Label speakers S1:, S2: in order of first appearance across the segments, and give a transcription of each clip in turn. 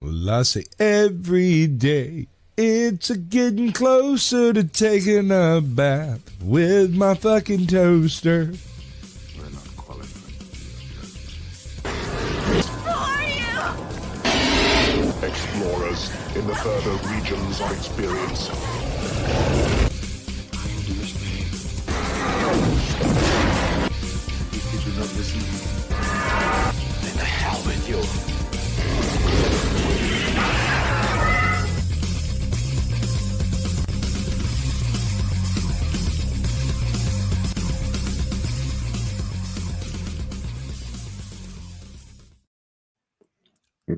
S1: Well, I say every day it's a getting closer to taking a bath with my fucking toaster.
S2: We're not qualified.
S3: Who are you?
S4: Explorers in the further regions of experience.
S2: Did you not listen?
S4: Then the hell with you.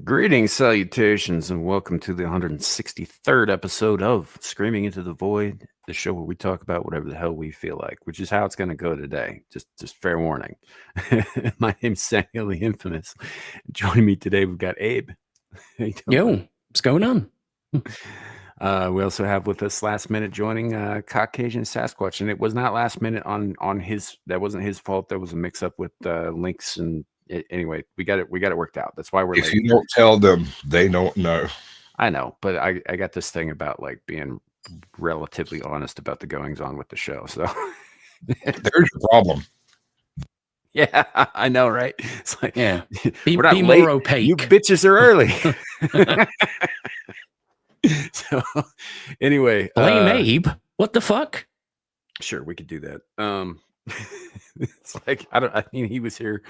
S5: Greetings, salutations, and welcome to the 163rd episode of Screaming into the Void, the show where we talk about whatever the hell we feel like, which is how it's going to go today. Just fair warning. My name's Samuel the Infamous. Joining me today, we've got Abe. How you doing?
S6: Yo, what's going on?
S5: We also have with us last minute joining Caucasian Sasquatch, and it was not last minute on his. That wasn't his fault. There was a mix up with links and. Anyway, we got it worked out. That's why we're
S1: If
S5: late.
S1: you don't tell them, they don't know.
S5: I know, but I got this thing about like being relatively honest about the goings on with the show. So
S1: There's your problem.
S5: yeah, I know, right? It's like,
S6: Yeah, be
S5: we're not
S6: more
S5: late.
S6: opaque.
S5: You bitches are early. So anyway,
S6: Blame Abe. What the fuck?
S5: sure, we could do that. It's like I mean, he was here,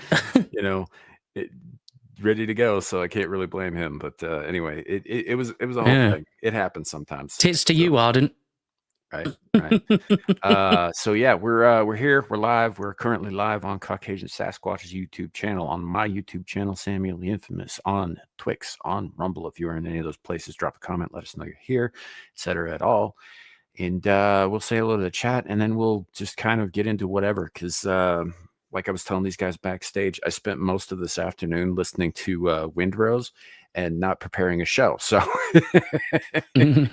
S5: ready to go, so I can't really blame him. But anyway, it was a whole thing. It happens sometimes.
S6: Tits to you, Ardent.
S5: Right. So yeah, we're here. We're live. We're currently live on Caucasian Sasquatch's YouTube channel, on my YouTube channel, Samuel the Infamous, on Twix, on Rumble. If you are in any of those places, drop a comment. Let us know you're here, etc. at all. And we'll say hello to the chat, and then we'll just kind of get into whatever. Because like I was telling these guys backstage, I spent most of this afternoon listening to Windrose and not preparing a show. So it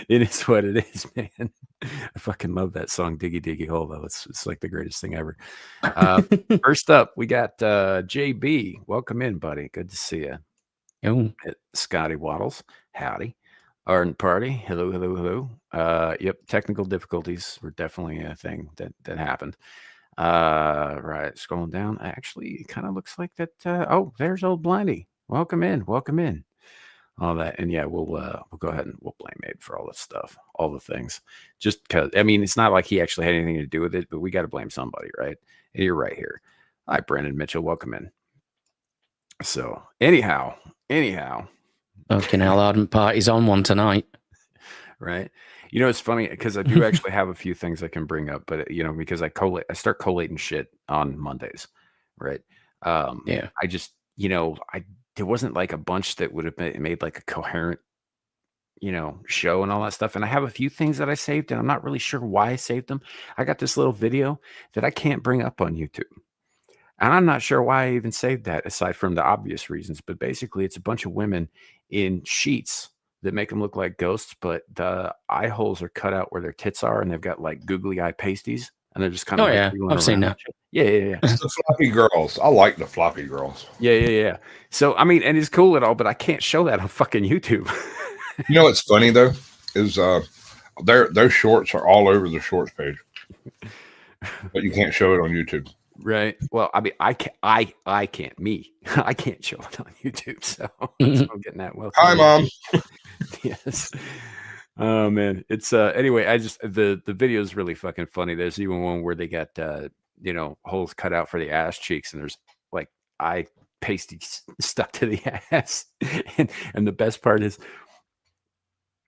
S5: is what it is, man. I fucking love that song, Diggy Diggy Hole, though. It's like the greatest thing ever. First up, we got JB. Welcome in, buddy. Good to see you.
S6: Oh,
S5: Scotty Waddles. Howdy. Ardent Party. Hello. Yep, technical difficulties were definitely a thing that happened. Right, scrolling down. Actually, it kind of looks like that. Oh, there's old Blindy. Welcome in. All that, and yeah, we'll go ahead and we'll blame Abe for all this stuff, all the things. Just because, I mean, it's not like he actually had anything to do with it, but we got to blame somebody, right? And you're right here. Hi, Brandon Mitchell. Welcome in. So, anyhow.
S6: fucking hell, Ardent Party's on one tonight.
S5: Right. It's funny because I do actually have a few things I can bring up, but because I start collating shit on Mondays. Right.
S6: Yeah.
S5: I just, there wasn't like a bunch that would have made like a coherent, show and all that stuff. And I have a few things that I saved, and I'm not really sure why I saved them. I got this little video that I can't bring up on YouTube. And I'm not sure why I even saved that, aside from the obvious reasons. But basically, it's a bunch of women in sheets that make them look like ghosts, but the eye holes are cut out where their tits are, and they've got like googly eye pasties, and they're just kind of
S6: I've seen that.
S5: Yeah.
S1: It's the floppy girls. I like the floppy girls.
S5: Yeah. So I mean, and it's cool and all, but I can't show that on fucking YouTube.
S1: You know what's funny though is those shorts are all over the shorts page, but you can't show it on YouTube.
S5: Right. Well, I mean, I can't. I can't show it on YouTube. So that's what I'm getting at. Well,
S1: Hi, Mom.
S5: Yes. Oh man, it's anyway. I just the video is really fucking funny. There's even one where they got holes cut out for the ass cheeks, and there's like eye pasty stuck to the ass. And the best part is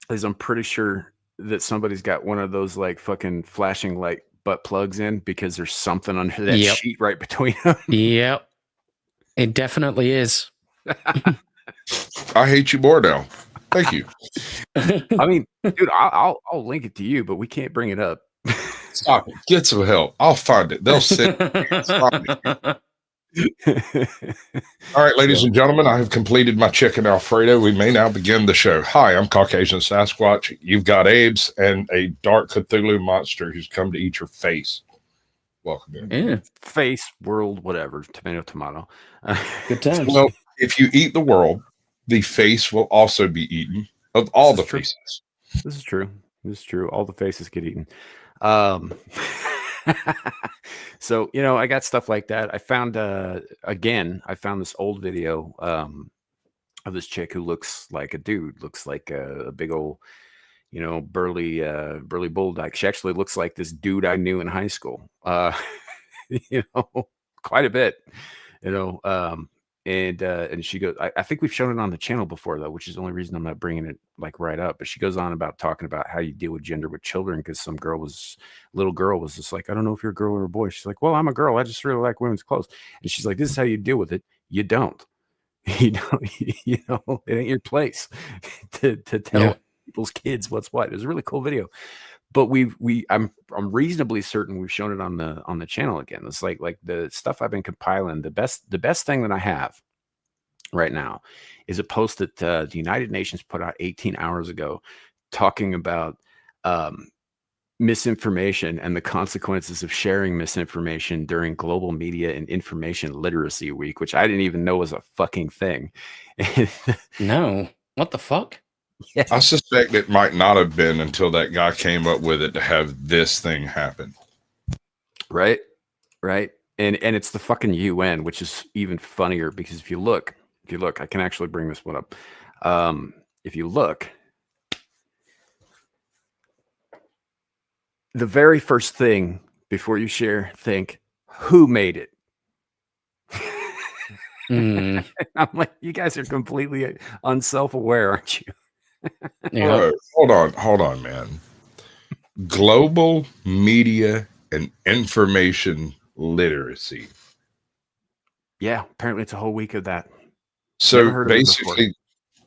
S5: I'm pretty sure that somebody's got one of those like fucking flashing light butt plugs in, because there's something under that sheet right between them.
S6: Yep, it definitely is.
S1: I hate you more now. Thank you.
S5: I mean, dude, I'll link it to you, but we can't bring it up.
S1: Stop it. Get some help. I'll find it. They'll sit. All right, ladies and gentlemen, I have completed my chicken Alfredo. We may now begin the show. Hi, I'm Caucasian Sasquatch. You've got Abe's and a dark Cthulhu monster who's come to eat your face. Welcome in.
S6: Yeah,
S5: Face, world, whatever. Tomato, tomato.
S6: good times.
S1: Well, if you eat the world, the face will also be eaten of all
S5: This
S1: the
S5: is true.
S1: faces.
S5: This is true. This is true. All the faces get eaten. So, I got stuff like that. I found, I found this old video of this chick who looks like a dude, looks like a big old, burly bulldog. She actually looks like this dude I knew in high school, quite a bit, and she goes, I think we've shown it on the channel before though, which is the only reason I'm not bringing it like right up, but she goes on about talking about how you deal with gender with children. Cause some little girl was just like, I don't know if you're a girl or a boy. She's like, well, I'm a girl. I just really like women's clothes. And she's like, this is how you deal with it. You don't. It ain't your place to tell people's kids what's what. It was a really cool video, but I'm reasonably certain we've shown it on the channel again. It's like the stuff I've been compiling. The best thing that I have right now is a post that the United Nations put out 18 hours ago, talking about misinformation and the consequences of sharing misinformation during Global Media and Information Literacy Week, which I didn't even know was a fucking thing.
S6: No, what the fuck?
S5: Yeah.
S1: I suspect it might not have been until that guy came up with it to have this thing happen.
S5: Right. And it's the fucking UN, which is even funnier because if you look, I can actually bring this one up. If you look, the very first thing before you share, think, who made it? I'm like, you guys are completely unself-aware, aren't you?
S6: Yeah.
S1: Hold on, man. Global Media and Information Literacy.
S5: Yeah, apparently it's a whole week of that. Never
S1: So
S5: heard of it
S1: basically,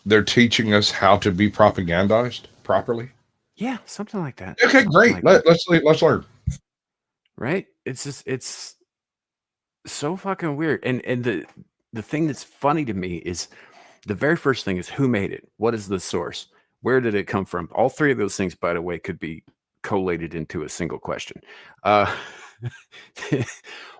S1: they're teaching us how to be propagandized properly.
S5: Yeah, something like that.
S1: Okay,
S5: Something
S1: great.
S5: like that.
S1: Let's learn.
S5: Right? It's so fucking weird. And the thing that's funny to me is the very first thing is who made it? What is the source? Where did it come from? All three of those things, by the way, could be collated into a single question.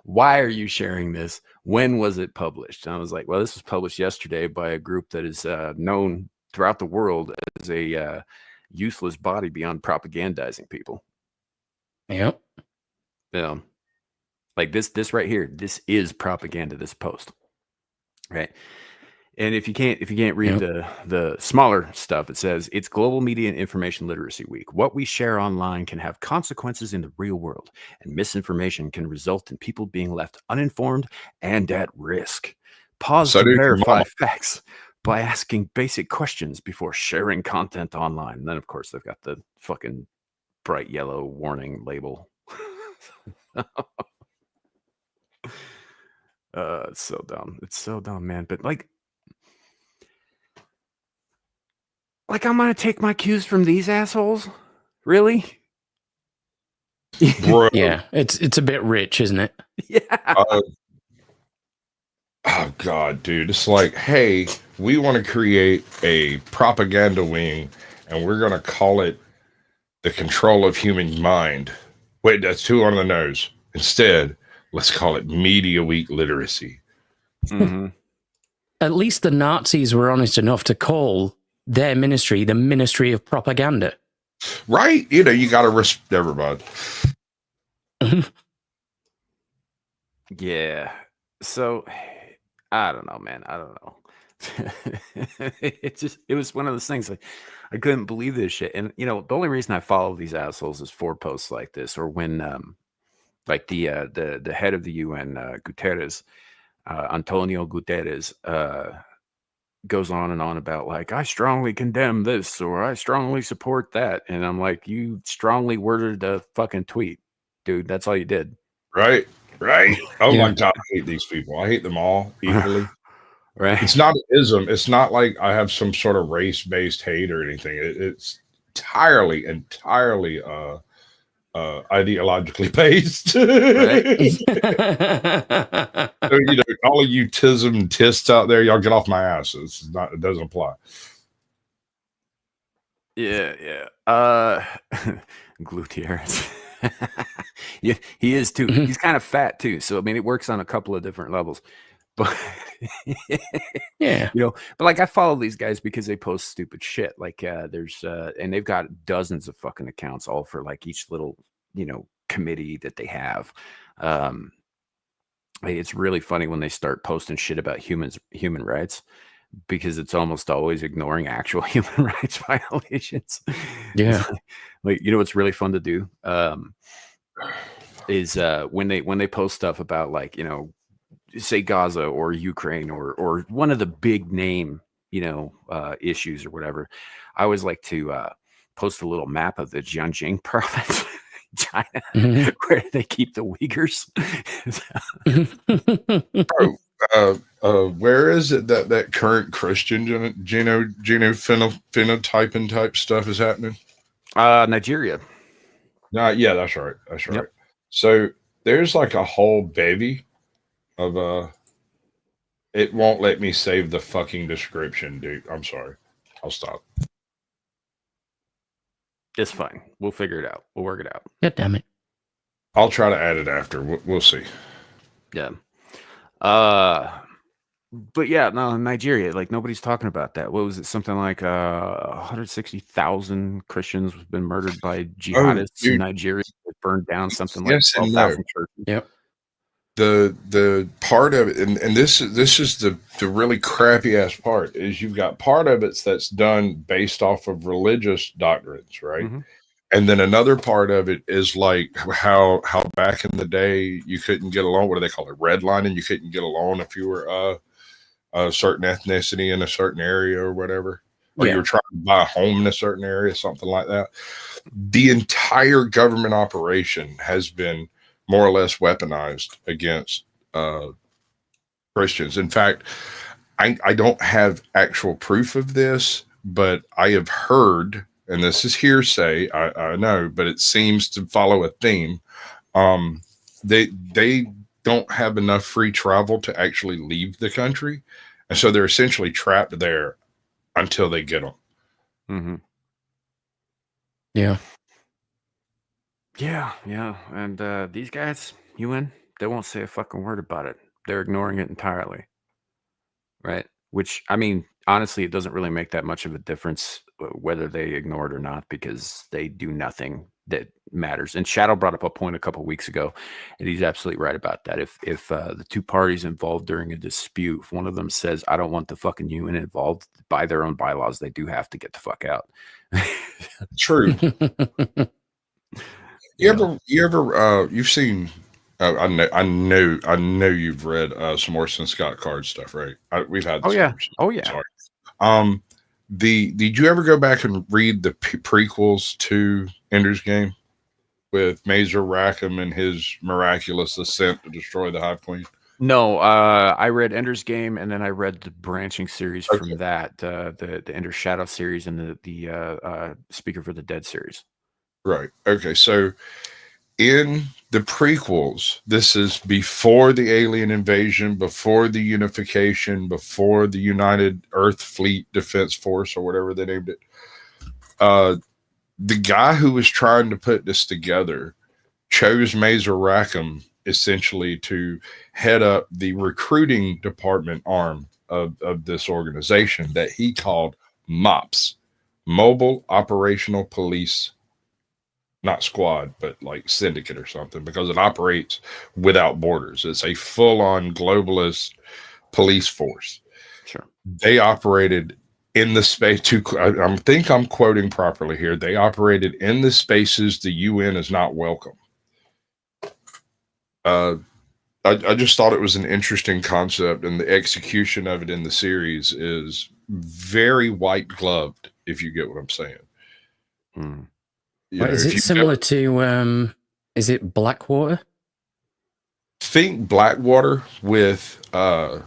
S5: Why are you sharing this? When was it published? And I was like, well, this was published yesterday by a group that is known throughout the world as a useless body beyond propagandizing people.
S6: Yep.
S5: Like this right here, this is propaganda, this post. Right. And if you can't read the smaller stuff, it says it's Global Media and Information Literacy Week. What we share online can have consequences in the real world, and misinformation can result in people being left uninformed and at risk. Pause to verify facts by asking basic questions before sharing content online. And then, of course, they've got the fucking bright yellow warning label. It's so dumb. It's so dumb, man. But like I'm gonna take my cues from these assholes? Really?
S1: Bro.
S6: Yeah, it's a bit rich, isn't it?
S5: Yeah.
S1: Oh God, dude. It's like, hey, we want to create a propaganda wing and we're gonna call it the control of human mind. Wait, that's too on the nose. Instead, let's call it Media Week Literacy.
S5: Mm-hmm.
S6: At least the Nazis were honest enough to call their ministry the Ministry of Propaganda.
S1: Right? You got to respect everybody.
S5: Yeah. So I don't know, man. I don't know. It was one of those things like I couldn't believe this shit. And the only reason I follow these assholes is for posts like this, or when like the head of the UN, Guterres, Antonio Guterres, goes on and on about like, I strongly condemn this or I strongly support that. And I'm like, you strongly worded a fucking tweet, dude. That's all you did.
S1: Right. Oh my God, I hate these people. I hate them all equally.
S5: Right.
S1: It's not an ism. It's not like I have some sort of race-based hate or anything. It's entirely ideologically based. So, all of you tism and tists out there, y'all get off my ass. It doesn't apply.
S5: Yeah. Gluteers. Yeah, he is too.
S6: Mhm.
S5: He's kind of fat too. So I mean, it works on a couple of different levels. But
S6: Yeah.
S5: you know, but like I follow these guys because they post stupid shit. Like there's and they've got dozens of fucking accounts all for like each little, you know, committee that they have. Um it's really funny when they start posting shit about human rights because it's almost always ignoring actual human rights violations.
S6: Yeah.
S5: Like, you know what's really fun to do? Is when they post stuff about, like, you know, say Gaza or Ukraine or one of the big name, you know, issues or whatever. I always like to post a little map of the Xinjiang province, China,
S6: Mhm.
S5: where they keep the Uyghurs.
S1: Where is it that current Christian phenotyping type stuff is happening?
S5: Nigeria.
S1: Yeah, that's right. That's right.
S5: Yep.
S1: So there's like a whole bevy of it won't let me save the fucking description, dude. I'm sorry. I'll stop.
S5: It's fine. We'll figure it out. We'll work it out.
S6: God damn it.
S1: I'll try to add it after. We'll see.
S5: Yeah. But yeah, no, Nigeria, like nobody's talking about that. What was it? Something like 160,000 Christians have been murdered by jihadists in
S1: dude.
S5: Nigeria. It burned down something like
S1: Yes and no.
S5: 12,000 churches.
S6: Yep.
S1: The part of it, and this is the really crappy ass part, is you've got part of it that's done based off of religious doctrines, right?
S5: Mhm.
S1: And then another part of it is like how back in the day you couldn't get along. What do they call it? Redlining. You couldn't get along if you were a certain ethnicity in a certain area or whatever, or
S6: Yeah.
S1: you were trying to buy a home in a certain area, something like that. The entire government operation has been more or less weaponized against Christians. In fact, I don't have actual proof of this, but I have heard, and this is hearsay, I know, but it seems to follow a theme. They don't have enough free travel to actually leave the country, and so they're essentially trapped there until they get them.
S5: Mm-hmm.
S6: Yeah.
S5: Yeah, yeah. And these guys, UN, they won't say a fucking word about it. They're ignoring it entirely. Right? Which, I mean, honestly, it doesn't really make that much of a difference whether they ignore it or not, because they do nothing that matters. And Shadow brought up a point a couple weeks ago, and he's absolutely right about that. If the two parties involved during a dispute, if one of them says, I don't want the fucking UN involved, by their own bylaws, they do have to get the fuck out.
S1: True. You've seen, I know you've read some Orson Scott Card stuff, right? We've had this conversation.
S5: Oh yeah.
S1: Sorry. Did you ever go back and read the prequels to Ender's Game with Mazer Rackham and his miraculous ascent to destroy the Hive Queen?
S5: No, I read Ender's Game, and then I read the branching series from that, the Ender Shadow series and the Speaker for the Dead series.
S1: Right. Okay. So in the prequels, this is before the alien invasion, before the unification, before the United Earth Fleet Defense Force, or whatever they named it. The guy who was trying to put this together chose Mazer Rackham essentially to head up the recruiting department arm of this organization that he called MOPS, Mobile Operational Police, not squad, but like syndicate or something, because it operates without borders. It's a full-on globalist police force.
S5: Sure.
S1: They operated in the space I think I'm quoting properly here. They operated in the spaces the UN is not welcome. I just thought it was an interesting concept, and the execution of it in the series is very white gloved, if you get what I'm saying.
S5: Mm.
S6: Is it similar to is it Blackwater?
S1: Think Blackwater with I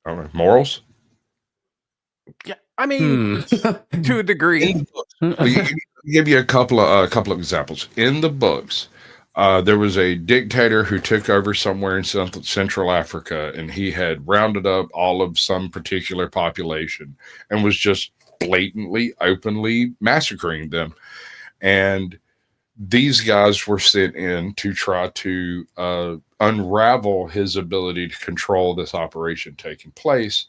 S1: don't know, morals.
S5: Yeah, I mean, to a degree.
S1: Give you a couple of examples. In the books, there was a dictator who took over somewhere in Central Africa, and he had rounded up all of some particular population and was just blatantly, openly massacring them. And these guys were sent in to try to unravel his ability to control this operation taking place.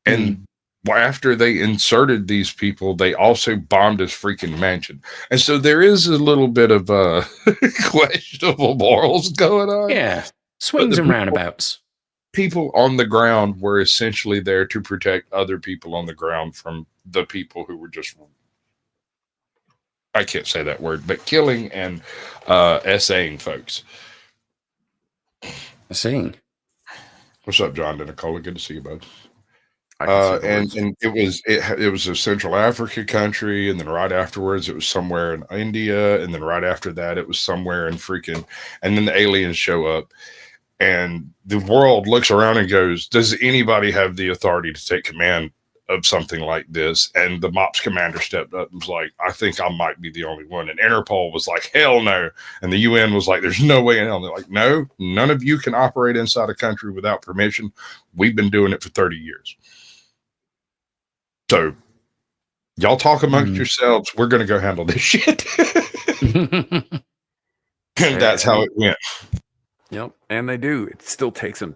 S1: And after they inserted these people, they also bombed his freaking mansion. And so there is a little bit of questionable morals going on.
S6: Yeah. Swings and roundabouts.
S1: People on the ground were essentially there to protect other people on the ground from the people who were just, I can't say that word, but killing and essaying folks.
S6: Seeing.
S1: What's up, John and Nicola? Good to see you both.
S5: and
S1: And it was a Central Africa country, and then right afterwards it was somewhere in India, and then right after that it was somewhere in freaking, and then the aliens show up, and the world looks around and goes, does anybody have the authority to take command of something like this? And the MOPS commander stepped up and was like, I think I might be the only one. And Interpol was like, hell no. And the UN was like, there's no way in hell. And they're like, no, none of you can operate inside a country without permission. We've been doing it for 30 years. So y'all talk amongst yourselves. We're going to go handle this shit. And that's how it went.
S5: Yep, and they do. It still takes them,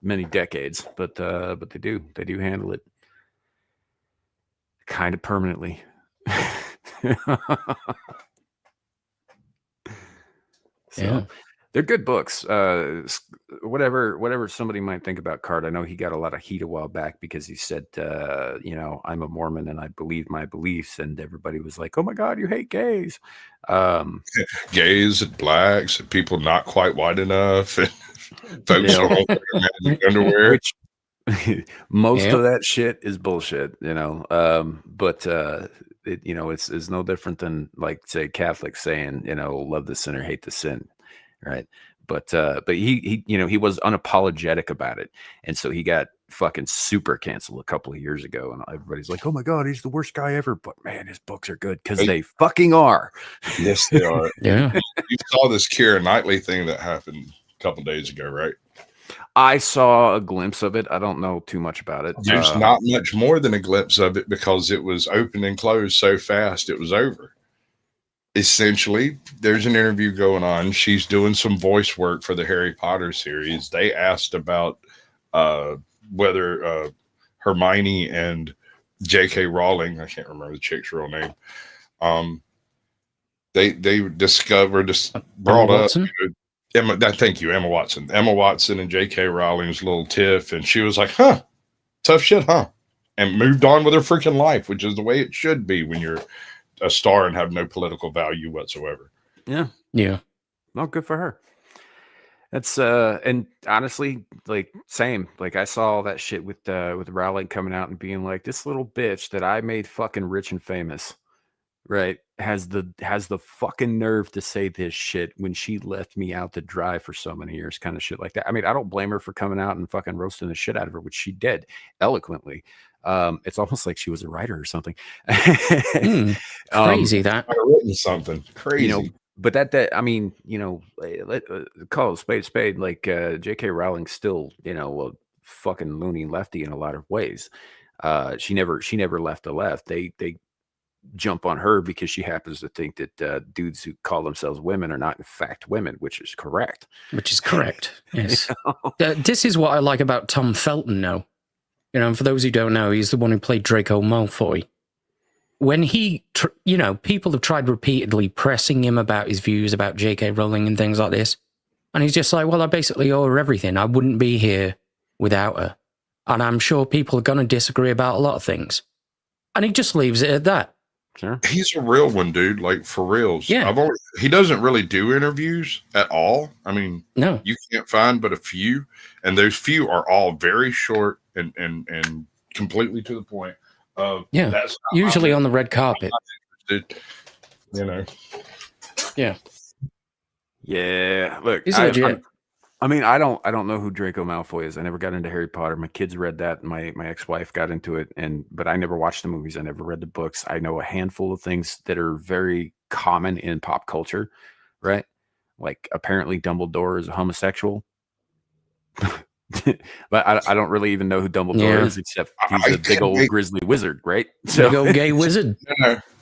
S5: many decades, but they do handle it kind of permanently. So they're good books. Whatever somebody might think about Card, I know he got a lot of heat a while back because he said, I'm a Mormon and I believe my beliefs, and everybody was like, oh my God, you hate gays.
S1: Gays and blacks and people not quite white enough, and folks don't wear magic underwear.
S5: Most of that shit is bullshit, but it's no different than, like, say, Catholics saying, love the sinner, hate the sin, right? But he was unapologetic about it, and so he got fucking super canceled a couple of years ago, and everybody's like, oh my God, he's the worst guy ever. But man, his books are good because they fucking are.
S1: Yes, they are.
S6: Yeah.
S1: You saw this Keira Knightley thing that happened a couple of days ago, right?
S5: I saw a glimpse of it. I don't know too much about it.
S1: There's not much more than a glimpse of it because it was open and closed so fast it was over. Essentially, there's an interview going on. She's doing some voice work for the Harry Potter series. They asked about whether Hermione and J.K. Rowling, I can't remember the chick's real name, they brought up Emma Watson. Emma Watson and J.K. Rowling's little tiff, and she was like, tough shit, huh? And moved on with her freaking life, which is the way it should be when you're a star and have no political value whatsoever.
S5: Yeah. Well, good for her. That's and honestly, like, same. Like, I saw that shit with Rowling coming out and being like, this little bitch that I made fucking rich and famous, right, has the fucking nerve to say this shit when she left me out to dry for so many years, kind of shit like that. I mean, I don't blame her for coming out and fucking roasting the shit out of her, which she did eloquently. It's almost like she was a writer or something.
S6: Crazy that.
S1: I've written something crazy.
S5: But that I mean, call it a spade. Like, J.K. Rowling still, a fucking loony lefty in a lot of ways. She never left the left. They jump on her because she happens to think that dudes who call themselves women are not in fact women, which is correct. Yes.
S6: This is what I like about Tom Felton now. And for those who don't know, he's the one who played Draco Malfoy. When he, people have tried repeatedly pressing him about his views about J.K. Rowling and things like this. And he's just like, well, I basically owe her everything. I wouldn't be here without her. And I'm sure people are going to disagree about a lot of things. And he just leaves it at that.
S5: Sure.
S1: He's a real one, dude. Like, for reals.
S6: Yeah.
S1: He doesn't really do interviews at all. I mean,
S6: no,
S1: you can't find but a few. And those few are all very short and completely to the point.
S6: That's usually on the red carpet.
S5: Yeah. Look,
S6: he's legit.
S5: I mean, I don't know who Draco Malfoy is. I never got into Harry Potter. My kids read that. My ex-wife got into it, but I never watched the movies. I never read the books. I know a handful of things that are very common in pop culture, right? Like, apparently Dumbledore is a homosexual. But I don't really even know who Dumbledore is, except he's a big old grizzly wizard, right?
S6: So, big old gay wizard.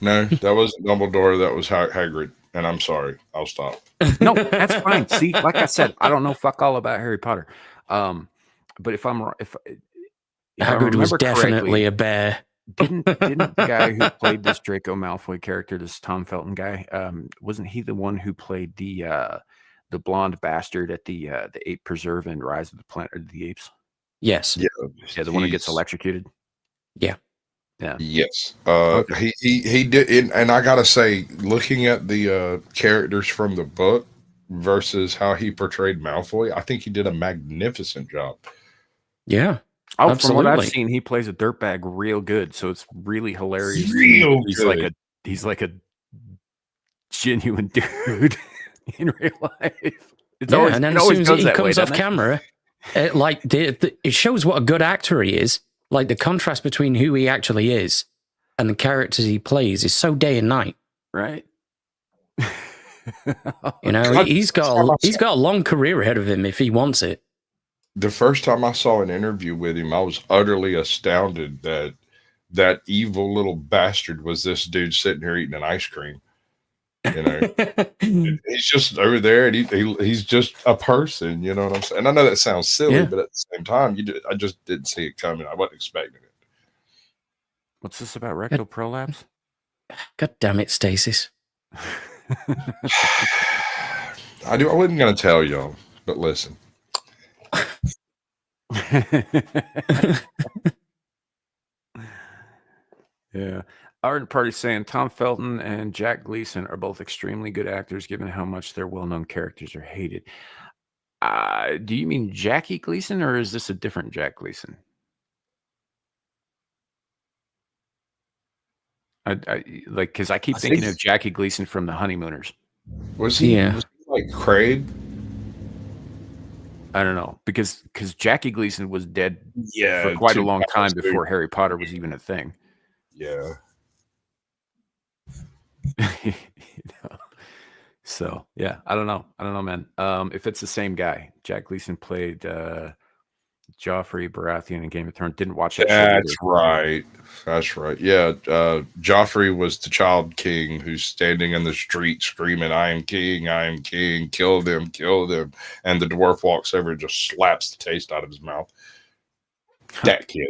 S1: No, that wasn't Dumbledore. That was Hagrid. and I'm sorry. I'll stop.
S5: No, that's fine. See, like I said, I don't know fuck all about Harry Potter. But if I
S6: Hagrid was
S5: remember
S6: definitely
S5: correctly,
S6: a bear.
S5: didn't the guy who played this Draco Malfoy character, this Tom Felton guy, wasn't he the one who played the blonde bastard at the Ape Preserve in Rise of the Planet of the Apes?
S6: Yes.
S5: Yeah, the one who gets electrocuted.
S6: Yeah.
S5: Yeah.
S1: Yes.
S5: Okay.
S1: He did, and I gotta say, looking at the characters from the book versus how he portrayed Malfoy, I think he did a magnificent job.
S6: Yeah.
S5: Oh, from what I've
S6: Absolutely.
S5: seen, he plays a dirtbag real good, so it's really hilarious. to
S1: Real
S5: me.
S1: good.
S5: He's like a genuine dude in real life. It's
S6: Yeah,
S5: always,
S6: and then
S5: it
S6: as
S5: always
S6: soon as
S5: goes
S6: he
S5: that way,
S6: comes off
S5: doesn't it?
S6: camera, it shows what a good actor he is. Like the contrast between who he actually is and the characters he plays is so day and night.
S5: Right?
S6: You know,
S1: God,
S6: he's got a long career ahead of him if he wants it.
S1: The first time I saw an interview with him, I was utterly astounded that that evil little bastard was this dude sitting here eating an ice cream. You know, he's just over there, and he's just a person. You know what I'm saying? And I know that sounds silly,
S6: Yeah.
S1: but at the same time, I just didn't see it coming. I wasn't expecting it.
S5: What's this about rectal prolapse?
S6: God damn it, Stasis.
S1: I wasn't going to tell y'all, but listen.
S5: Yeah. Art Party saying Tom Felton and Jack Gleason are both extremely good actors given how much their well-known characters are hated. Do you mean Jackie Gleason, or is this a different Jack Gleason? Because I keep thinking of Jackie Gleason from The Honeymooners.
S1: Was he,
S6: Yeah.
S1: was he like Craig?
S5: I don't know, because Jackie Gleason was dead
S1: Yeah,
S5: for quite a
S1: 2002.
S5: long time before Harry Potter was even a thing.
S1: Yeah.
S5: You know? So yeah, I don't know, man. If it's the same guy, Jack Gleason played Joffrey Baratheon in Game of Thrones. Didn't watch that show either.
S1: That's right. Yeah. Joffrey was the child king who's standing in the street screaming, I am king, kill them. And the dwarf walks over and just slaps the taste out of his mouth. That kid.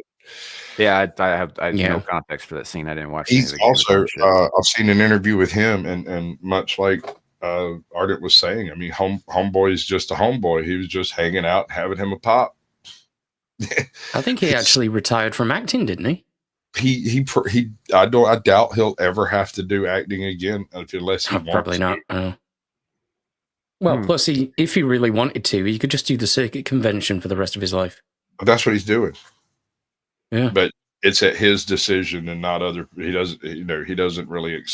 S5: Yeah, I have
S6: Yeah.
S5: no context for that scene. I didn't watch any of
S1: He's
S5: the Game of
S1: also,
S5: Thrones shit.
S1: I've seen an interview with him, and much like Ardent was saying, I mean, homeboy is just a homeboy. He was just hanging out, having him a pop.
S6: I think he actually retired from acting, didn't he?
S1: I doubt he'll ever have to do acting again unless he wants
S6: Probably not.
S1: to.
S6: Well, plus, if he really wanted to, he could just do the circuit convention for the rest of his life.
S1: But that's what he's doing.
S6: Yeah.
S1: But it's at his decision and not other. He doesn't. He doesn't really.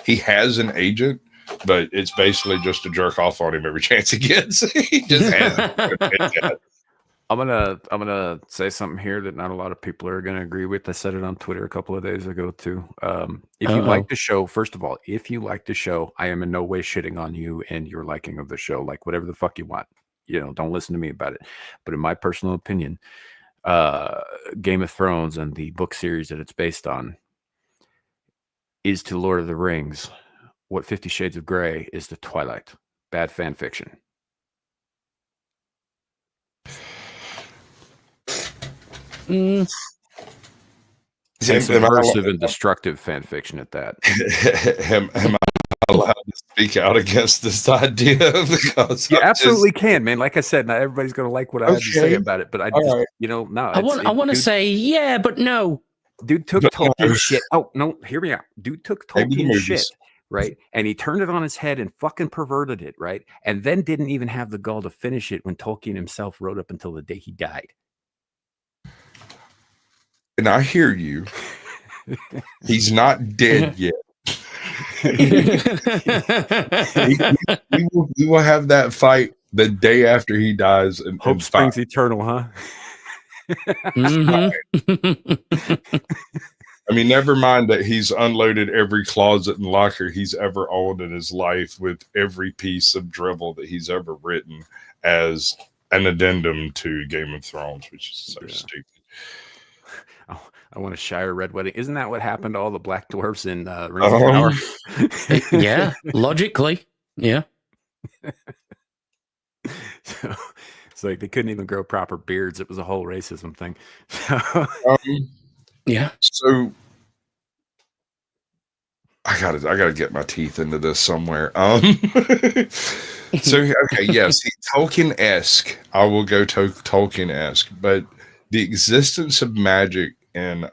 S1: He has an agent, but it's basically just to jerk off on him every chance he gets. He just has.
S5: I'm gonna say something here that not a lot of people are gonna agree with. I said it on Twitter a couple of days ago too. If you like the show, first of all, if you like the show, I am in no way shitting on you and your liking of the show. Like whatever the fuck you want, don't listen to me about it. But in my personal opinion, Game of Thrones and the book series that it's based on is to Lord of the Rings what 50 Shades of Grey is to Twilight. Bad fan fiction. Subversive and destructive fan fiction at that.
S1: Am I allowed to speak out against this idea? Because
S5: You absolutely can, man. Like I said, not everybody's going to like what I have to say about it, but I just,
S1: right.
S5: no.
S6: I want to say yeah, but no.
S5: Dude took
S1: But
S5: Tolkien
S1: no.
S5: shit. Oh, no, hear me out. Dude took
S1: Maybe the
S5: Tolkien
S1: movies.
S5: shit, right? And he turned it on his head and fucking perverted it, right? And then didn't even have the gall to finish it when Tolkien himself wrote up until the day he died.
S1: And I hear you. He's not dead yet. we will have that fight the day after he dies. And
S5: Hope springs eternal, huh?
S6: Mhm.
S1: I mean, never mind that he's unloaded every closet and locker he's ever owned in his life with every piece of drivel that he's ever written as an addendum to Game of Thrones, which is so stupid.
S5: I want a Shire red wedding. Isn't that what happened to all the black dwarfs in Rings of Power?
S6: Yeah, logically. Yeah.
S5: So it's like they couldn't even grow proper beards. It was a whole racism thing. So,
S6: Yeah.
S1: So I gotta get my teeth into this somewhere. So okay, yes, Tolkien-esque. I will go Tolkien-esque, but the existence of magic in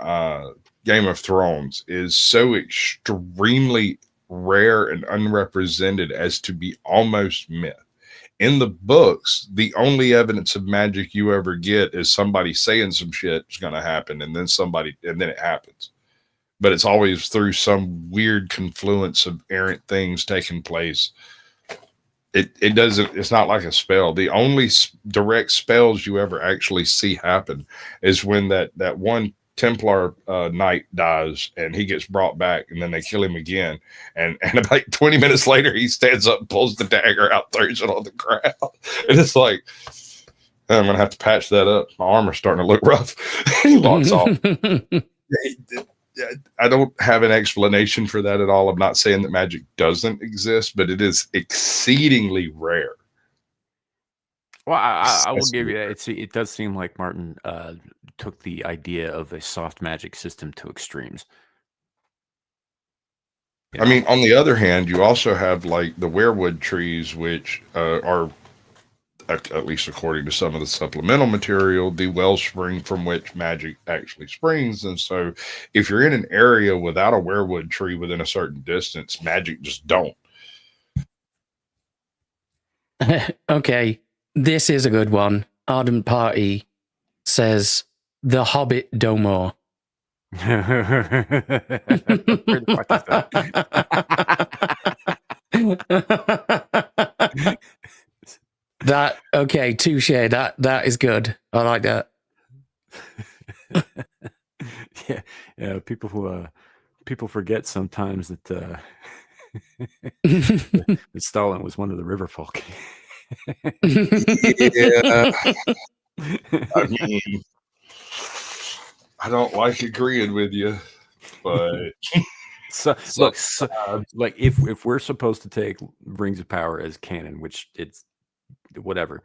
S1: Game of Thrones is so extremely rare and unrepresented as to be almost myth. In the books, the only evidence of magic you ever get is somebody saying some shit is going to happen, and then it happens. But it's always through some weird confluence of errant things taking place. It's not like a spell. The only direct spells you ever actually see happen is when that one Templar knight dies and he gets brought back, and then they kill him again. And about 20 minutes later, he stands up, pulls the dagger out, throws it on the ground. And it's like, I'm going to have to patch that up. My armor's starting to look rough. He walks off. I don't have an explanation for that at all. I'm not saying that magic doesn't exist, but it is exceedingly rare.
S5: well, I will give you that. It does seem like Martin took the idea of a soft magic system to extremes.
S1: I mean, on the other hand, you also have like the weirwood trees, which are, at least according to some of the supplemental material, the wellspring from which magic actually springs. And so if you're in an area without a weirwood tree within a certain distance, magic just don't.
S6: Okay, this is a good one. Ardent Party says, The Hobbit Domore.
S5: Where the fuck is that?
S6: That, okay, touche. That is good. I like that.
S5: Yeah. People forget sometimes that that Stalin was one of the river folk.
S1: Yeah. I mean, I don't like agreeing with you, but
S5: So look, like if we're supposed to take Rings of Power as canon, which it's whatever,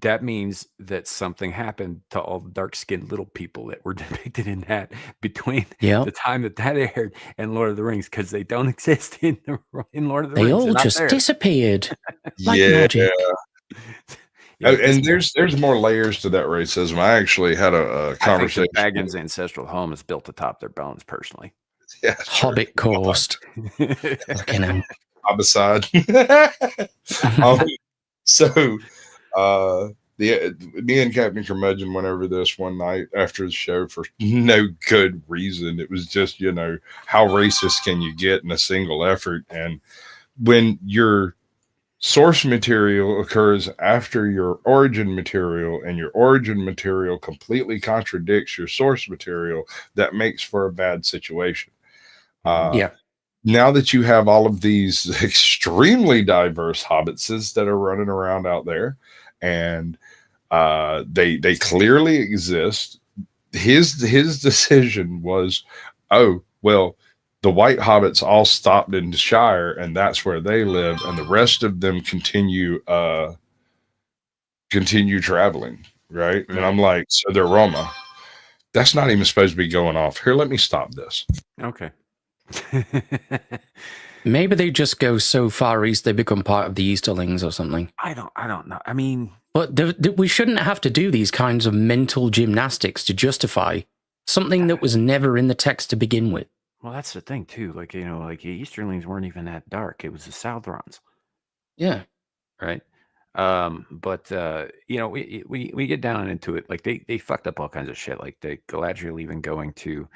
S5: that means that something happened to all the dark-skinned little people that were depicted in that between the time that aired and Lord of the Rings, because they don't exist in Lord of the Rings.
S6: They all just disappeared like
S1: yeah.
S6: magic.
S1: And there's more layers to that racism. I actually had a conversation.
S5: I think the Baggins' ancestral home is built atop their bones, personally.
S1: Yeah,
S6: Hobbit coast. Fucking hell.
S1: Homicide. So me and Captain Curmudgeon went over this one night after the show for no good reason. It was just, how racist can you get in a single effort? And when your source material occurs after your origin material, and your origin material completely contradicts your source material, that makes for a bad situation. Now that you have all of these extremely diverse hobbitses that are running around out there, and they clearly exist, his decision was, oh, well, the white hobbits all stopped in the Shire, and that's where they live, and the rest of them continue traveling, right? And I'm like, so they're Roma. That's not even supposed to be going off. Here, let me stop this.
S5: Okay.
S6: Maybe they just go so far east they become part of the Easterlings or something.
S5: I don't know. I mean,
S6: but we shouldn't have to do these kinds of mental gymnastics to justify something that was never in the text to begin with.
S5: Well, that's the thing too. Like, like the Easterlings weren't even that dark. It was the Southrons.
S6: Yeah.
S5: Right. But we get down into it. Like they fucked up all kinds of shit. Like the Galadriel even going to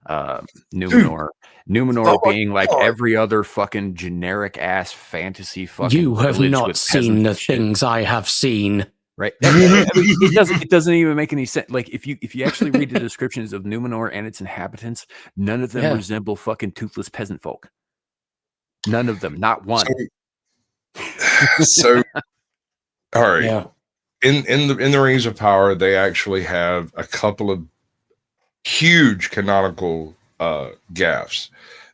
S5: Numenor. Numenor being like every other fucking generic ass fantasy fucking.
S6: You have not seen the things I have seen.
S5: Right. It doesn't even make any sense. Like if you actually read the descriptions of Numenor and its inhabitants, none of them resemble fucking toothless peasant folk. None of them, not one.
S1: So all right.
S6: Yeah.
S1: In the Rings of Power, they actually have a couple of huge canonical gaffes.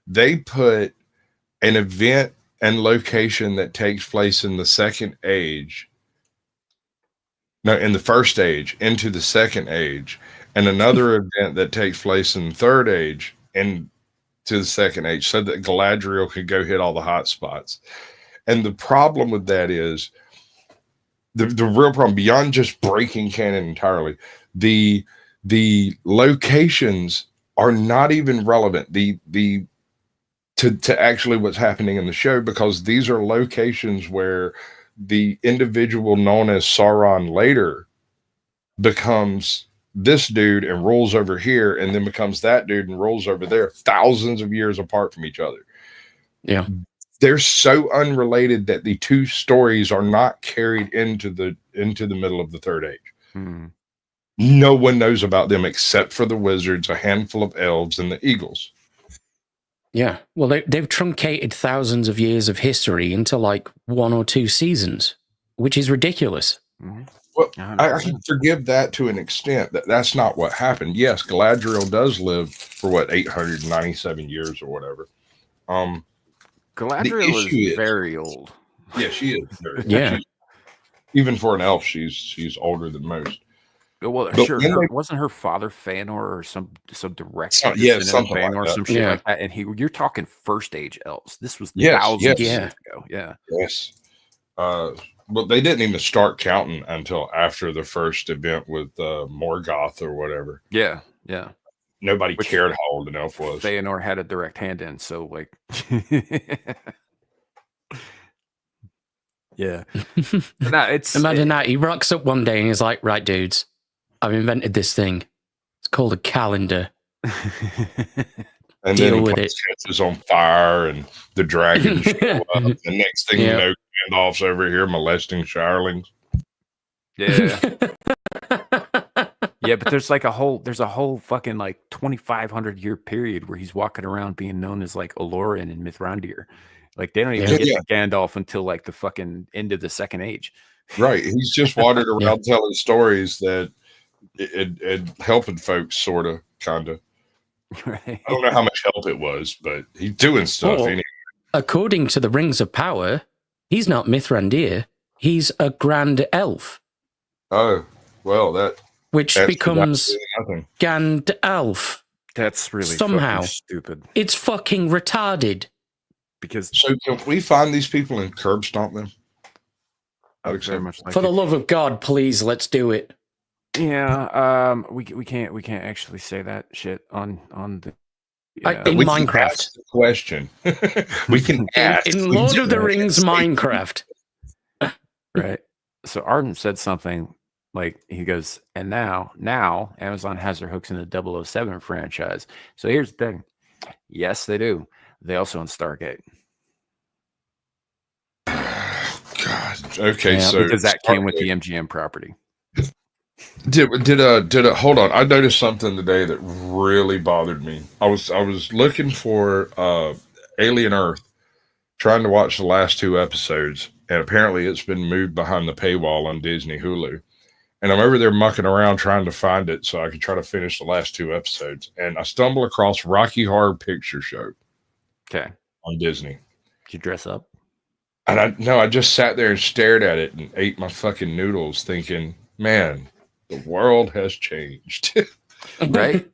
S1: They put an event and location that takes place in the first age into the second age, and another event that takes place in the third age into the second age, so that Galadriel could go hit all the hot spots. And the problem with that is the real problem, beyond just breaking canon entirely, the locations are not even relevant to actually what's happening in the show, because these are locations where the individual known as Sauron later becomes this dude and rules over here, and then becomes that dude and rules over there, thousands of years apart from each other.
S6: Yeah.
S1: They're so unrelated that the two stories are not carried into the middle of the third age.
S5: Hmm.
S1: No one knows about them except for the wizards, a handful of elves, and the eagles.
S6: Yeah. Well, they've truncated thousands of years of history into like 1 or 2 seasons, which is ridiculous.
S5: Mhm.
S1: Well, I can forgive that to an extent. That's not what happened. Yes, Galadriel does live for 897 years or whatever.
S5: Galadriel
S1: issue
S5: is
S1: is-
S5: very old.
S1: Yeah, she is.
S6: Yeah.
S1: Even for an elf, she's older than most.
S5: Well,
S1: But
S5: sure.
S1: when they-
S5: Wasn't her father Fëanor or some director?
S1: Yeah,
S5: descendant of
S1: something like
S5: Fëanor,
S1: that.
S5: some shit
S6: Yeah.
S5: like that. And you're talking first age elves. This was
S1: Yes,
S5: thousands
S1: yes.
S5: of years ago. Yeah.
S1: Yes. But they didn't even start counting until after the first event with Morgoth or whatever.
S5: Yeah. Yeah.
S1: Nobody
S5: Which-
S1: cared how old an elf was.
S5: Fëanor had a direct hand in, so like yeah. No, it's
S6: Imagine that. He rocks up one day and he's like, right, dudes, I've invented this thing. It's called a calendar.
S1: And
S6: Deal
S1: then
S6: with
S1: the
S6: it.
S1: place catches on fire, and the dragons show up. The next thing
S6: Yeah.
S1: you know, Gandalf's over here molesting shirelings.
S5: yeah. Yeah, but there's a whole fucking like 2,500 year period where he's walking around being known as like Olorin and Mithrandir. Like they don't even
S1: Yeah.
S5: get to Gandalf until like the fucking end of the second age.
S1: Right. He's just wandered around
S6: Yeah.
S1: telling stories that it helping folks, sort of, kind of.
S5: Right.
S1: I don't know how much help it was, but he's doing stuff.
S6: Well,
S1: Anyway.
S6: According to the Rings of Power, he's not Mithrandir. He's a grand elf,
S1: Oh, well,
S6: which
S1: that's
S6: becomes
S1: nothing.
S6: Gandalf.
S5: That's really
S6: Somehow.
S5: fucking stupid.
S6: It's fucking retarded.
S5: Because
S1: So can we find these people and curb stomp them?
S5: I would very much like
S6: For the
S5: it.
S6: love of God, please, let's do it.
S5: Yeah, we can't actually say that shit on the
S6: In
S1: We can
S6: Minecraft.
S1: ask the question. We can ask.
S6: In Lord of the Rings Minecraft.
S5: right. So Arden said something like he goes, and now Amazon has their hooks in the 007 franchise. So here's the thing. Yes, they do. They also own Stargate.
S1: God. Okay,
S6: Yeah,
S1: so
S5: Because that came with the MGM property.
S1: Did hold on? I noticed something today that really bothered me. I was looking for Alien Earth, trying to watch the last 2 episodes, and apparently it's been moved behind the paywall on Disney Hulu. And I'm over there mucking around trying to find it so I could try to finish the last 2 episodes. And I stumbled across Rocky Horror Picture Show
S5: Okay.
S1: on Disney.
S5: Did you dress up?
S1: And I just sat there and stared at it and ate my fucking noodles, thinking, man, the world has changed.
S5: Right?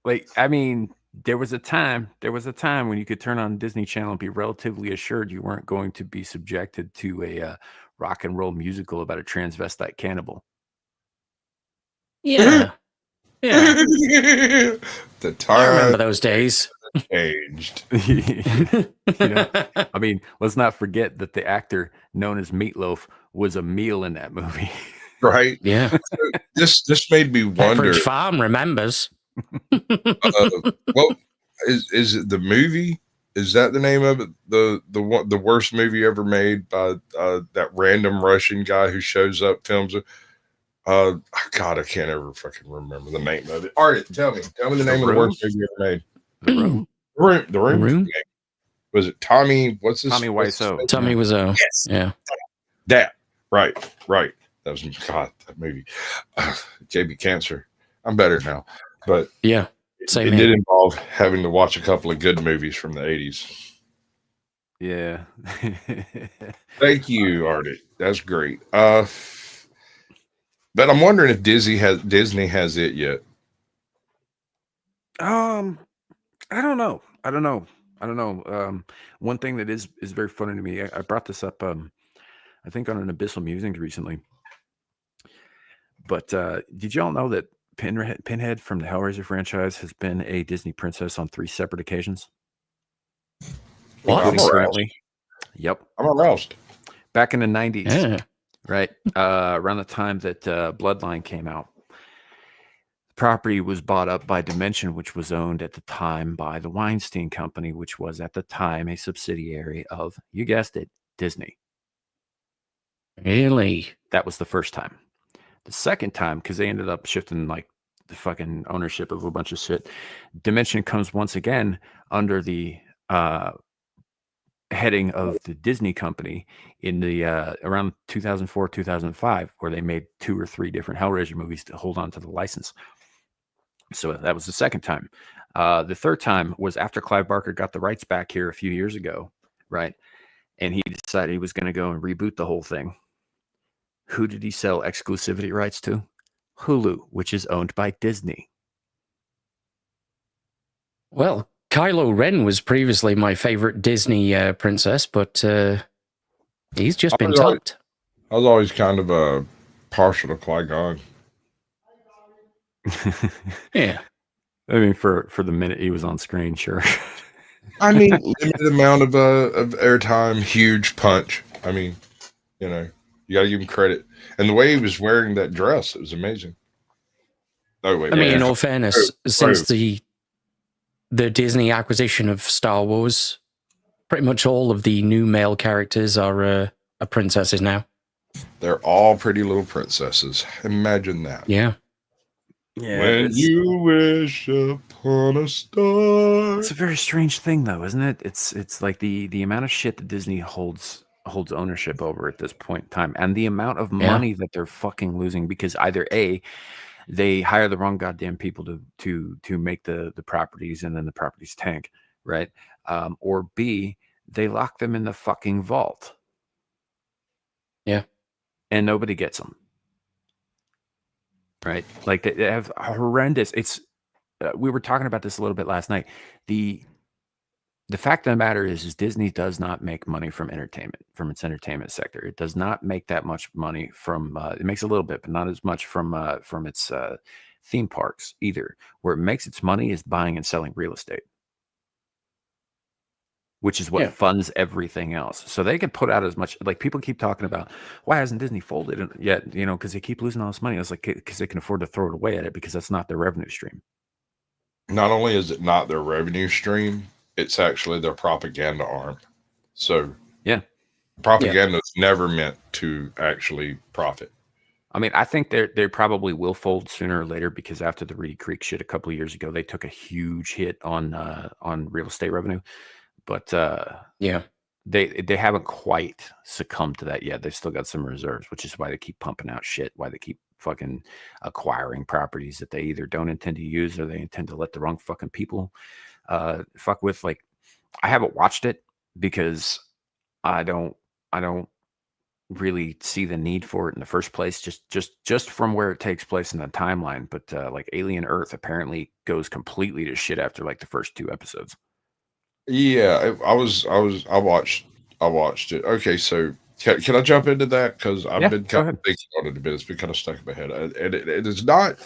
S5: Like, I mean, there was a time when you could turn on Disney Channel and be relatively assured you weren't going to be subjected to a rock and roll musical about a transvestite cannibal.
S6: Yeah. Yeah.
S1: The
S6: I remember
S1: time
S6: those days.
S1: changed.
S5: You know, I mean, let's not forget that the actor known as Meatloaf was a meal in that movie.
S1: Right?
S6: Yeah.
S1: This made me wonder.
S6: Pepperidge Farm remembers.
S1: Well, is it the movie? Is that the name of it? The worst movie ever made by that random Russian guy who shows up, films it. God, I can't ever fucking remember the name of it. All right, tell me the name of the worst movie ever made.
S5: The Room.
S1: The Room.
S6: The Room?
S1: Was it Tommy? What's his?
S5: Tommy
S1: what's his
S5: Wiseau.
S1: name?
S6: Tommy Wiseau.
S1: Yes,
S6: Yeah.
S1: that. Right. That was God. That movie gave me cancer. I'm better now. but
S6: Yeah, same
S1: it
S6: here.
S1: did involve having to watch a couple of good movies from the 80s.
S5: Yeah.
S1: Thank you, Artie. That's great. But I'm wondering if Disney has it yet.
S5: I don't know. One thing that is very funny to me, I brought this up, I think on an Abyssal Musings recently. But did y'all know that Pinhead from the Hellraiser franchise has been a Disney princess on 3 separate occasions?
S6: What?
S1: I'm aroused.
S5: Currently. Yep.
S1: I'm aroused.
S5: Back in the 90s,
S6: Yeah.
S5: right? Around the time that Bloodline came out. The property was bought up by Dimension, which was owned at the time by the Weinstein Company, which was at the time a subsidiary of, you guessed it, Disney.
S6: Really?
S5: That was the first time. The second time, because they ended up shifting like the fucking ownership of a bunch of shit, Dimension comes once again under the heading of the Disney Company in the around 2004, 2005, where they made 2 or 3 different Hellraiser movies to hold on to the license. So that was the second time. The third time was after Clive Barker got the rights back here a few years ago, right? And he decided he was going to go and reboot the whole thing. Who did he sell exclusivity rights to? Hulu, which is owned by Disney.
S6: Well, Kylo Ren was previously my favorite Disney princess, but he's just been topped.
S1: I was always kind of partial to Qui-Gon.
S6: Yeah.
S5: I mean, for the minute he was on screen, sure.
S1: I mean, limited amount of airtime, huge punch. I mean, you know, you got to give him credit. And the way he was wearing that dress, it was amazing. Oh, wait.
S6: I mean, in all fairness, since the Disney acquisition of Star Wars, pretty much all of the new male characters are princesses now.
S1: They're all pretty little princesses. Imagine that.
S6: Yeah.
S5: Yeah.
S1: When you wish upon a star.
S5: It's a very strange thing, though, isn't it? It's like the amount of shit that Disney holds ownership over at this point in time, and the amount of money that they're fucking losing because either A, they hire the wrong goddamn people to make the properties, and then the properties tank, right? Or B, they lock them in the fucking vault.
S6: Yeah.
S5: And nobody gets them. Right? Like they have horrendous. It's we were talking about this a little bit last night. The fact of the matter is Disney does not make money from entertainment, from its entertainment sector. It does not make that much money from. It makes a little bit, but not as much from its theme parks either. Where it makes its money is buying and selling real estate, which is what funds everything else. So they can put out as much. Like people keep talking about, why hasn't Disney folded yet? You know, because they keep losing all this money. It's like because they can afford to throw it away at it because that's not their revenue stream.
S1: Not only is it not their revenue stream, it's actually their propaganda arm. So propaganda is never meant to actually profit.
S5: I mean, I think they probably will fold sooner or later because after the Reedy Creek shit a couple of years ago, they took a huge hit on real estate revenue. But they haven't quite succumbed to that yet. They've still got some reserves, which is why they keep pumping out shit, why they keep fucking acquiring properties that they either don't intend to use or they intend to let the wrong fucking people fuck with. Like, I haven't watched it because I don't really see the need for it in the first place, just from where it takes place in the timeline. But like Alien Earth apparently goes completely to shit after like the first 2 episodes.
S1: Yeah, I watched it. Okay, so can I jump into that? Because I've been kind of thinking on it a bit. It's been kind of stuck in my head. And it is not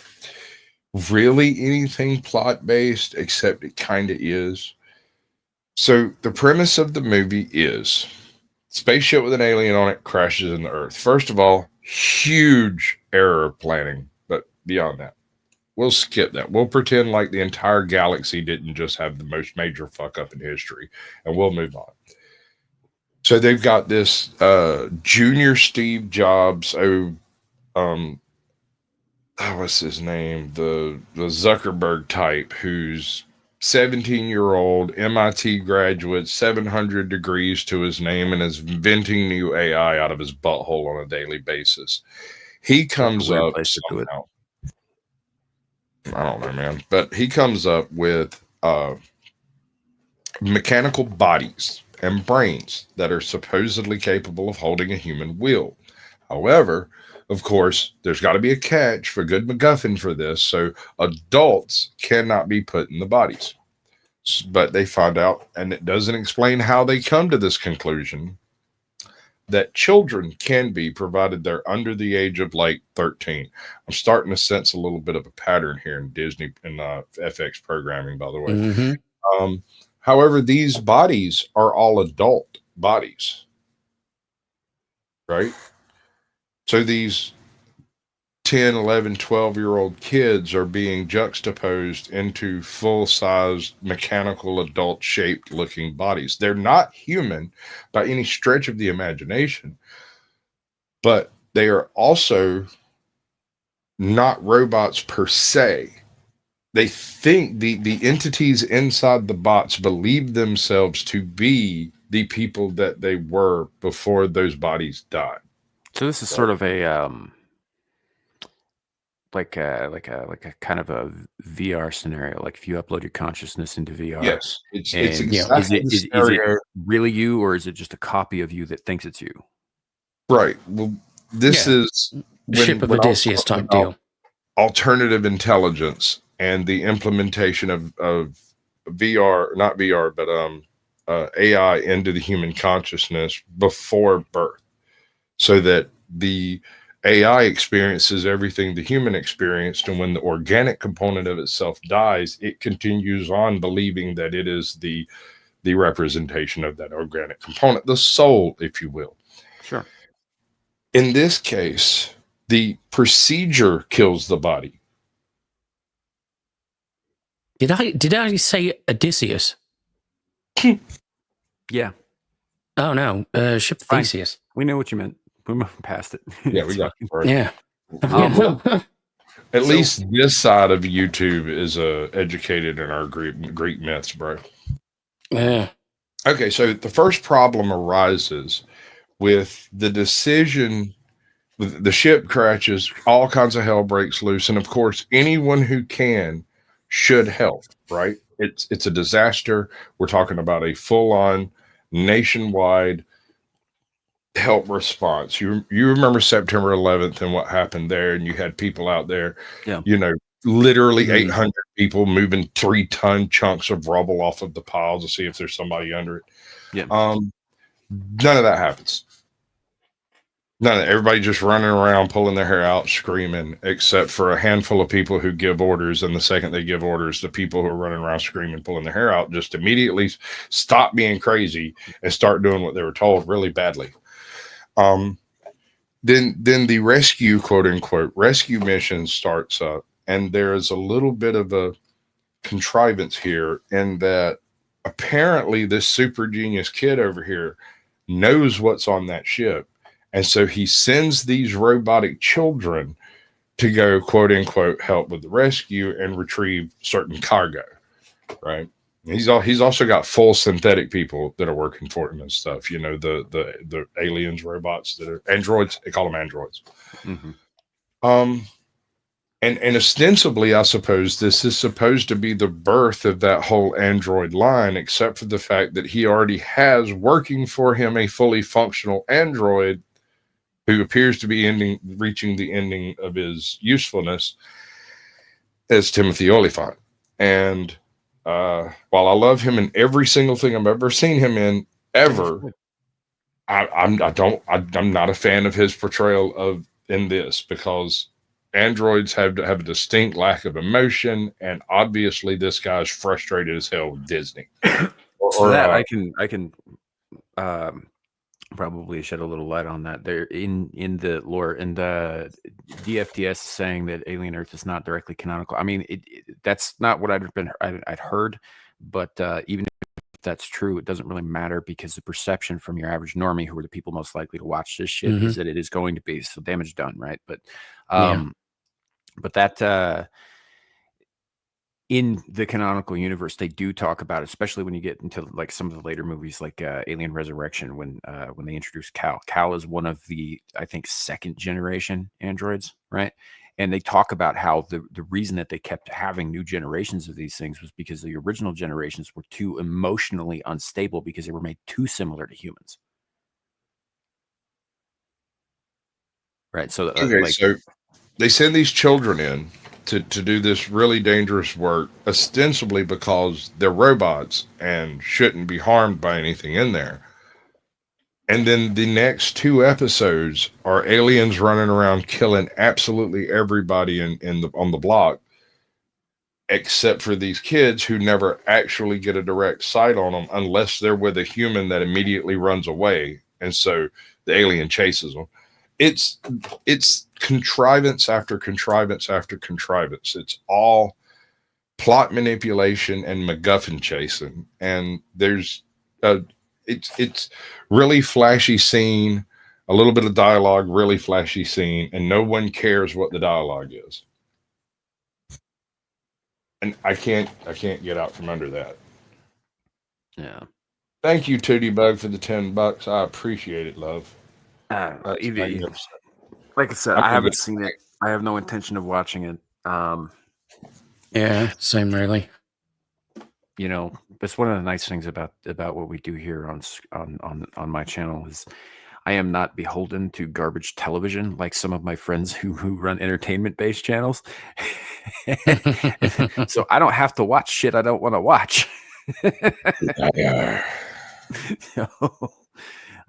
S1: really anything plot-based, except it kind of is. So the premise of the movie is spaceship with an alien on it crashes in the Earth. First of all, huge error of planning. But beyond that, we'll skip that. We'll pretend like the entire galaxy didn't just have the most major fuck up in history, and we'll move on. So they've got this junior Steve Jobs, what's his name? The Zuckerberg type, who's 17-year-old MIT graduate, 700 degrees to his name, and is inventing new AI out of his butthole on a daily basis. He comes up somehow. I don't know, man. But he comes up with mechanical bodies and brains that are supposedly capable of holding a human will. However, of course, there's got to be a catch for good MacGuffin for this. So adults cannot be put in the bodies. But they find out, and it doesn't explain how they come to this conclusion, that children can be, provided they're under the age of like 13. I'm starting to sense a little bit of a pattern here in Disney and FX programming, by the way.
S6: Mm-hmm.
S1: However, these bodies are all adult bodies, right? So these 10, 11, 12-year-old kids are being juxtaposed into full-sized mechanical adult-shaped looking bodies. They're not human by any stretch of the imagination, but they are also not robots per se. They think the entities inside the bots believe themselves to be the people that they were before those bodies died.
S5: So this is sort of a like a kind of a VR scenario. Like if you upload your consciousness into VR,
S1: Yes, it's
S5: and
S1: exactly
S5: is it really you, or is it just a copy of you that thinks it's you?
S1: right. Well, this is
S6: Ship of Odysseus type deal.
S1: Alternative intelligence and the implementation of VR, not VR, but AI into the human consciousness before birth, so that the AI experiences everything the human experienced, and when the organic component of itself dies, it continues on believing that it is the representation of that organic component, the soul, if you will.
S5: Sure.
S1: In this case, the procedure kills the body.
S6: Did I say Odysseus?
S5: Yeah.
S6: Oh no, Ship of
S5: Fine.
S6: Theseus.
S5: We know what you meant. We're moving past it.
S1: Yeah, we got it. Right.
S6: Yeah.
S1: At least this side of YouTube is educated in our Greek myths, bro.
S6: Yeah.
S1: Okay, so the first problem arises with the decision. The ship crashes, all kinds of hell breaks loose, and of course, anyone who can should help. Right? It's a disaster. We're talking about a full-on nationwide help response. You remember September 11th and what happened there, and you had people out there, literally 800 people moving 3-ton chunks of rubble off of the piles to see if there's somebody under it.
S5: Yeah.
S1: None of that happens. Everybody just running around, pulling their hair out, screaming, except for a handful of people who give orders. And the second they give orders, the people who are running around screaming, pulling their hair out, just immediately stop being crazy and start doing what they were told really badly. Then the rescue, quote unquote, rescue mission starts up, and there is a little bit of a contrivance here in that apparently this super genius kid over here knows what's on that ship. And so he sends these robotic children to go, quote unquote, help with the rescue and retrieve certain cargo. Right. He's also got full synthetic people that are working for him and stuff. You know, the aliens, robots that are androids. They call them androids. Mm-hmm. And ostensibly, I suppose this is supposed to be the birth of that whole android line, except for the fact that he already has working for him a fully functional android who appears to be reaching the ending of his usefulness as Timothy Olyphant. And while I love him in every single thing I've ever seen him in, ever, I'm not a fan of his portrayal in this, because androids have a distinct lack of emotion, and obviously this guy's frustrated as hell with Disney.
S5: I can probably shed a little light on that. There in the lore, and the DFDS is saying that Alien Earth is not directly canonical. I mean, that's not what I'd heard, but even if that's true, it doesn't really matter, because the perception from your average normie, who are the people most likely to watch this shit, is that it is going to be. So damage done, right? But but that in the canonical universe, they do talk about it, especially when you get into like some of the later movies, like Alien Resurrection, when they introduce Cal. Cal is one of the, I think, second generation androids, right? And they talk about how the reason that they kept having new generations of these things was because the original generations were too emotionally unstable because they were made too similar to humans. Right. So,
S1: Okay, so they send these children in to do this really dangerous work, ostensibly because they're robots and shouldn't be harmed by anything in there. And then the next 2 episodes are aliens running around killing absolutely everybody on the block, except for these kids who never actually get a direct sight on them unless they're with a human that immediately runs away. And so the alien chases them. It's contrivance after contrivance after contrivance. It's all plot manipulation and MacGuffin chasing. And there's it's really flashy scene, a little bit of dialogue, really flashy scene, and no one cares what the dialogue is. And I can't get out from under that.
S5: Yeah.
S1: Thank you, Tootie Bug, for the $10. I appreciate it, love. That's
S5: Evie,
S1: magnificent.
S5: like I said, I haven't seen it. I have no intention of watching it.
S6: Yeah, same really.
S5: You know, that's one of the nice things about what we do here on my channel is I am not beholden to garbage television like some of my friends who run entertainment-based channels. So I don't have to watch shit I don't want to watch.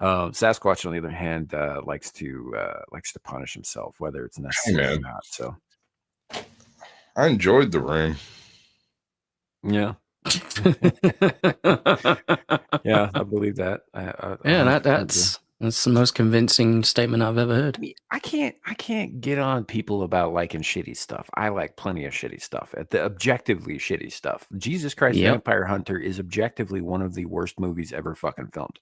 S5: Sasquatch, on the other hand, likes to punish himself, whether it's necessary or not. So
S1: I enjoyed The Room.
S5: Yeah. Yeah, I believe that.
S6: That's the most convincing statement I've ever heard.
S5: I can't get on people about liking shitty stuff. I like plenty of shitty stuff. The objectively shitty stuff. Jesus Christ Vampire Hunter is objectively one of the worst movies ever fucking filmed.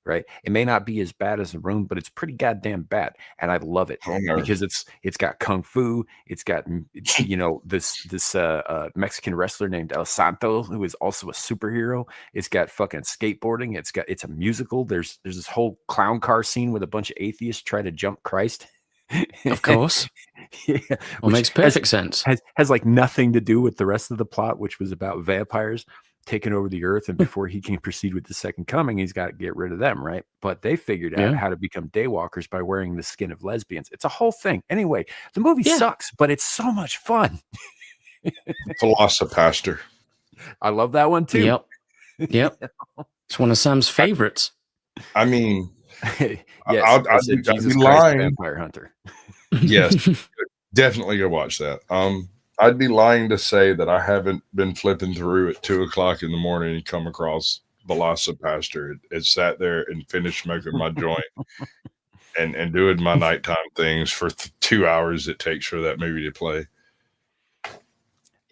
S5: Right? It may not be as bad as The Room, but it's pretty goddamn bad, and I love it because it's got kung fu. It's got this Mexican wrestler named El Santo who is also a superhero. It's got fucking skateboarding. It's a musical. There's this whole clown car scene with a bunch of atheists try to jump Christ.
S6: Of course. Yeah, well, makes perfect sense.
S5: Has like nothing to do with the rest of the plot, which was about vampires taking over the earth, and before he can proceed with the second coming, he's got to get rid of them, right? But they figured out how to become daywalkers by wearing the skin of lesbians. It's a whole thing. Anyway, the movie sucks, but it's so much fun.
S1: Velocipaster.
S5: I love that one too.
S6: Yep. It's one of Sam's favorites.
S1: I mean,
S5: yes,
S1: I'd
S5: Jesus
S1: be
S5: Christ,
S1: lying.
S5: Vampire Hunter.
S1: Yes, definitely go watch that. I'd be lying to say that I haven't been flipping through at 2:00 in the morning and come across Velocipaster. It sat there and finished smoking my joint and doing my nighttime things for 2 hours it takes for that movie to play.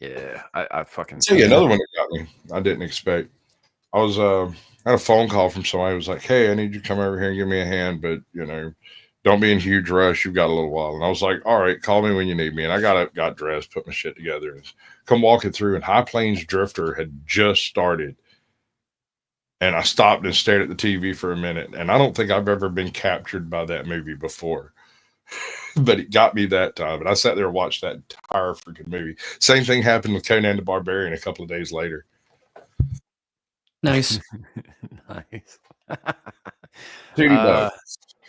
S5: Yeah, I fucking.
S1: So another one that got me. I didn't expect. I was had a phone call from somebody who was like, "Hey, I need you to come over here and give me a hand, but don't be in a huge rush. You've got a little while." And I was like, "All right, call me when you need me." And I got dressed, put my shit together, and come walking through. And High Plains Drifter had just started, and I stopped and stared at the TV for a minute. And I don't think I've ever been captured by that movie before, but it got me that time. And I sat there and watched that entire freaking movie. Same thing happened with Conan the Barbarian a couple of days later.
S6: Nice.
S5: Nice.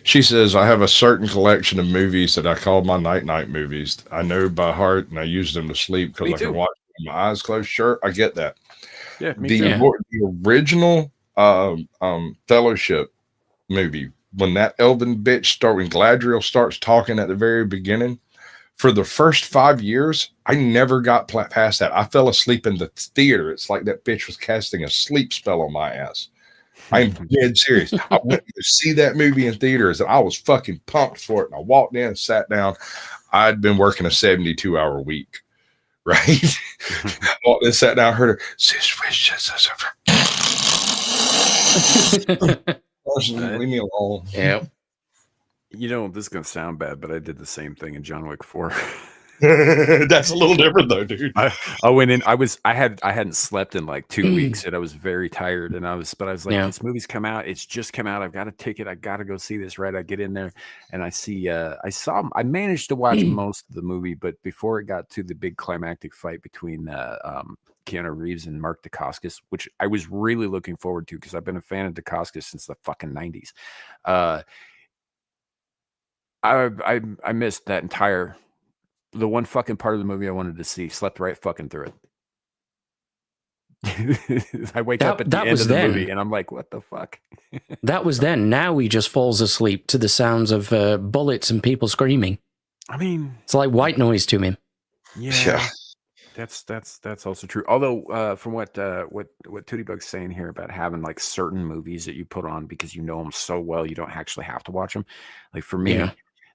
S1: She says, I have a certain collection of movies that I call my night movies. I know by heart, and I use them to sleep because I can watch them with my eyes closed. Sure, I get that.
S5: Yeah,
S1: the original Fellowship movie, when that Elven bitch when Gladriel starts talking at the very beginning, for the first 5 years, I never got past that. I fell asleep in the theater. It's like that bitch was casting a sleep spell on my ass. I'm dead serious. I went to see that movie in theaters, and I was fucking pumped for it. And I walked in, sat down. I'd been working a 72-hour week, right? Walked in, sat down, heard her. Leave me alone.
S6: Yep.
S5: This is gonna sound bad, but I did the same thing in John Wick 4.
S1: That's a little different though, dude.
S5: I went in. I hadn't slept in like 2 weeks, and I was very tired. And I was like,
S6: Yeah.
S5: this movie's come out. It's just come out. I've got a ticket. I got to go see this. Right. I get in there, and I managed to watch most of the movie, but before it got to the big climactic fight between Keanu Reeves and Mark Dacascos, which I was really looking forward to because I've been a fan of Dacascos since the fucking 90s. I missed that entire. The one fucking part of the movie I wanted to see, slept right fucking through it. I wake up at the end of the movie and I'm like, what the fuck?
S6: That was then. Now he just falls asleep to the sounds of bullets and people screaming.
S5: I mean,
S6: it's like white noise to him.
S5: Yeah. That's also true. Although from what Tootie Bug's saying here about having like certain movies that you put on because you know them so well, you don't actually have to watch them. Like for me,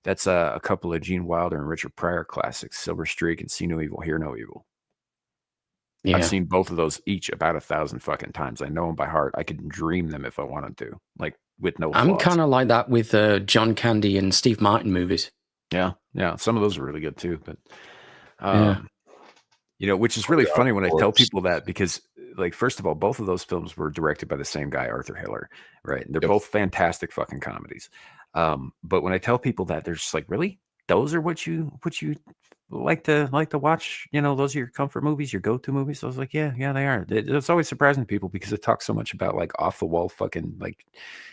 S5: that's a couple of Gene Wilder and Richard Pryor classics, Silver Streak and See No Evil, Hear No Evil. Yeah. I've seen both of those each about 1,000 fucking times. I know them by heart. I could dream them if I wanted to, like with no flaws.
S6: I'm kind of like that with John Candy and Steve Martin movies.
S5: Yeah. Some of those are really good too. But, you know, which is really funny when I tell people that because, like, first of all, both of those films were directed by the same guy, Arthur Hiller, right? And they're both fantastic fucking comedies. But when I tell people that, they're just like, really? Those are what you like to watch? You know, those are your comfort movies, your go-to movies? So I was like, yeah, they are. It's always surprising to people because it talks so much about like off the wall fucking like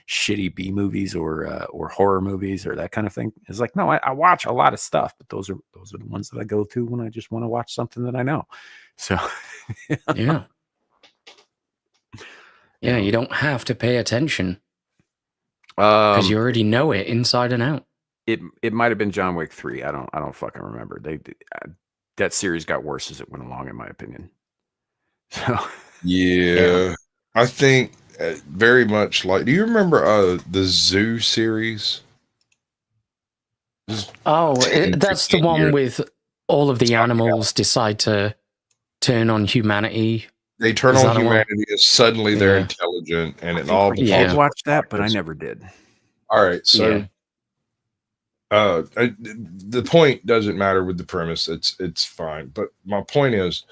S5: shitty B movies or horror movies or that kind of thing. It's like, no, I watch a lot of stuff, but those are the ones that I go to when I just want to watch something that I know. So
S6: yeah, you don't have to pay attention because you already know it inside and out.
S5: It might have been John Wick 3. I don't fucking remember. That series got worse as it went along, in my opinion. So
S1: yeah. I think very much like. Do you remember the Zoo series?
S6: That's the one with all of the animals decide to turn on humanity.
S1: They turn on humanity and suddenly they're intelligent, and it all.
S5: I watched that, but I never did.
S1: All right, so. The point doesn't matter with the premise. It's fine. But my point is,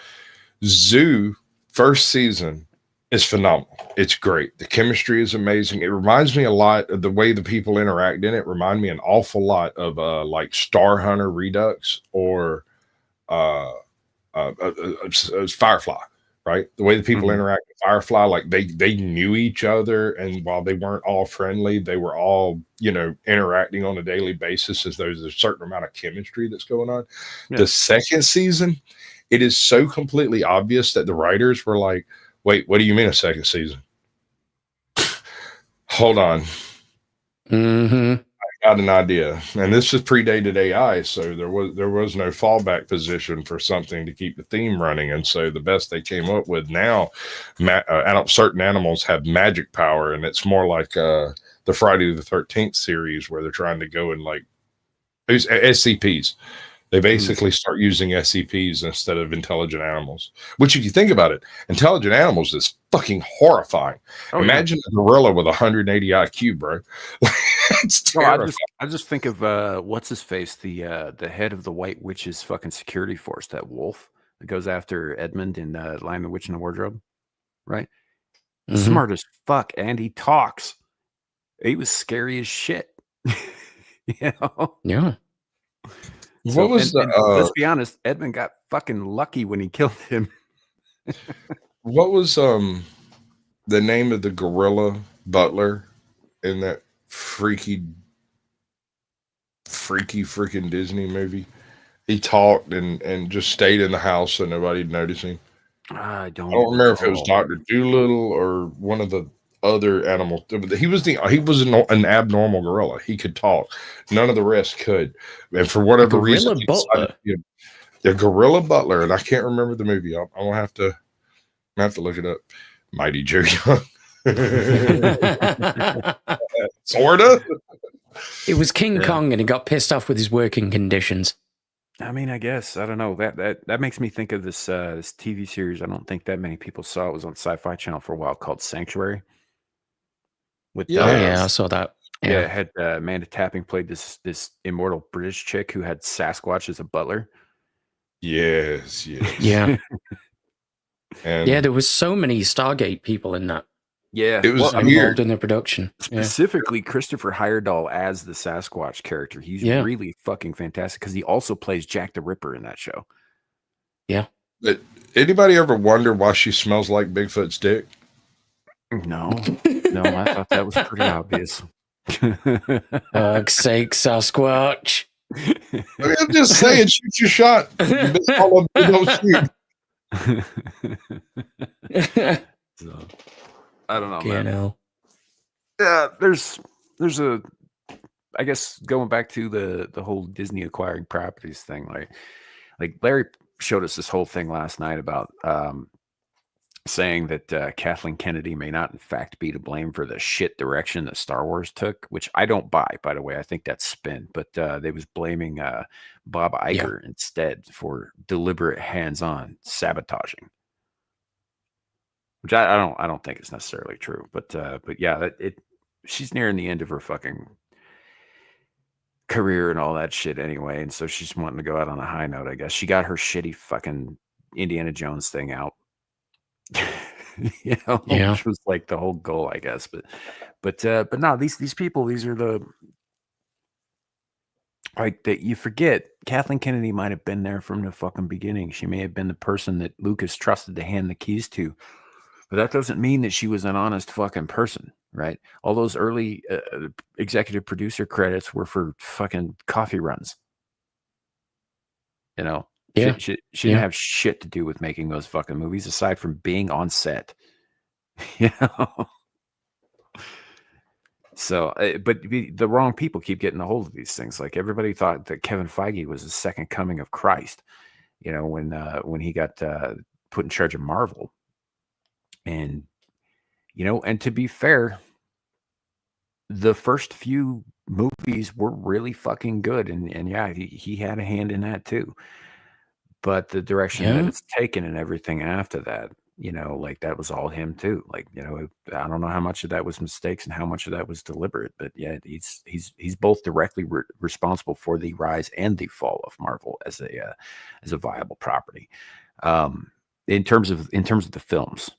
S1: Zoo first season is phenomenal. It's great. The chemistry is amazing. It reminds me a lot of the way the people interact in it. Remind me an awful lot of like Star Hunter Redux or Firefly. Right, the way the people interact with Firefly, like they knew each other, and while they weren't all friendly, they were all interacting on a daily basis as there's a certain amount of chemistry that's going on. Yeah. The second season, it is so completely obvious that the writers were like, "Wait, what do you mean a second season? Hold on." I got an idea, and this is predated AI, so there was no fallback position for something to keep the theme running, and so the best they came up with now, certain animals have magic power, and it's more like the Friday the 13th series where they're trying to go and like use SCPs. They basically start using SCPs instead of intelligent animals, which if you think about it, intelligent animals is fucking horrifying. Imagine a gorilla with 180 IQ, bro. It's terrifying.
S5: I just think of what's his face, the head of the White Witch's fucking security force, that wolf that goes after Edmund in Lion, the Witch, and the Wardrobe, right? Smart as fuck, and he talks. He was scary as shit. You know?
S6: Yeah.
S1: What was
S5: let's be honest, Edmund got fucking lucky when he killed him.
S1: What was the name of the gorilla butler in that freaky freaking Disney movie? He talked and just stayed in the house so nobody'd notice him.
S5: I don't
S1: remember if it was Dr. Doolittle or one of the other animals. He was an abnormal gorilla. He could talk. None of the rest could. And for whatever reason, the gorilla butler, and I can't remember the movie. I'm gonna have to look it up. Mighty Joe Young. Sorta.
S6: It was King Kong, and he got pissed off with his working conditions.
S5: I mean, I guess I don't know. That makes me think of this this TV series. I don't think that many people saw. It was on Sci-Fi Channel for a while, called Sanctuary. With
S6: I saw that.
S5: Yeah, it had Amanda Tapping played this immortal British chick who had Sasquatch as a butler,
S1: Yes, yes.
S6: Yeah.
S1: And
S6: Yeah, there was so many Stargate people in that
S5: Yeah.
S1: it was
S5: Well, I mean,
S1: weird.
S6: involved in the production. Yeah.
S5: specifically Christopher Heyerdahl as the Sasquatch character. He's
S6: Yeah.
S5: really fucking fantastic because he also plays Jack the Ripper in that show.
S1: But anybody ever wonder why she smells like Bigfoot's dick?
S5: No, no, I thought that was pretty obvious.
S6: Fuck's sake, Sasquatch.
S1: I mean, I'm just saying, shoot your shot. You miss all of them, don't shoot.
S5: So, I don't know,
S6: You
S5: man.
S6: know.
S5: Yeah, there's a, I guess going back to the whole Disney acquiring properties thing, like Larry showed us this whole thing last night about saying that Kathleen Kennedy may not in fact be to blame for the shit direction that Star Wars took, which I don't buy, by the way. I think that's spin, but they was blaming Bob Iger instead for deliberate hands-on sabotaging, which I don't think is necessarily true, but yeah, she's nearing the end of her fucking career and all that shit anyway, and so she's wanting to go out on a high note. I guess she got her shitty fucking Indiana Jones thing out,
S6: Yeah.
S5: which was like the whole goal, I guess. But no, these people, these are the like that you forget. Kathleen Kennedy might have been there from the fucking beginning. She may have been the person that Lucas trusted to hand the keys to. But that doesn't mean that she was an honest fucking person, right? All those early executive producer credits were for fucking coffee runs. You know,
S6: Yeah.
S5: she didn't have shit to do with making those fucking movies aside from being on set. You know? So, but the wrong people keep getting a hold of these things. Like everybody thought that Kevin Feige was the second coming of Christ, you know, when he got put in charge of Marvel. And, you know, and to be fair, the first few movies were really fucking good. And yeah, he had a hand in that too. But the direction that
S6: Yeah.
S5: it's taken and everything after that, you know, like that was all him too. Like, you know, I don't know how much of that was mistakes and how much of that was deliberate, but yeah, he's both directly responsible for the rise and the fall of Marvel as a viable property. In terms of the films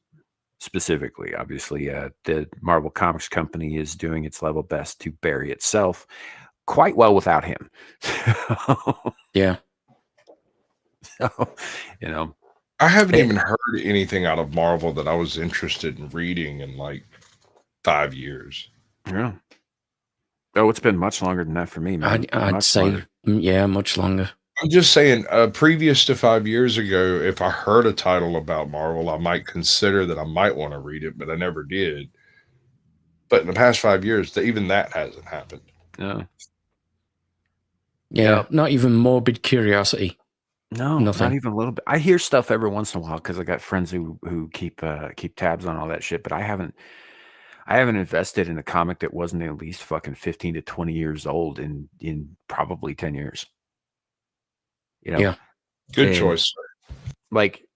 S5: specifically, obviously, the Marvel Comics company is doing its level best to bury itself quite well without him.
S6: Yeah.
S5: So, you know,
S1: I haven't even heard anything out of Marvel that I was interested in reading in like 5 years.
S5: yeah. Oh, it's been much longer than that for me, man.
S6: I'd
S5: Much
S6: say,
S5: longer.
S6: yeah, much longer.
S1: I'm just saying, previous to 5 years ago, if I heard a title about Marvel, I might consider that I might want to read it, but I never did. But in the past 5 years, even that hasn't happened.
S5: Yeah.
S6: Yeah.
S5: Yep.
S6: Not even morbid curiosity.
S5: No,
S6: Nothing.
S5: not even a little bit. I hear stuff every once in a while because I got friends who keep tabs on all that shit, but I haven't invested in a comic that wasn't at least fucking 15 to 20 years old in probably 10 years. You know,
S6: Yeah.
S1: Good
S5: And,
S1: choice.
S5: like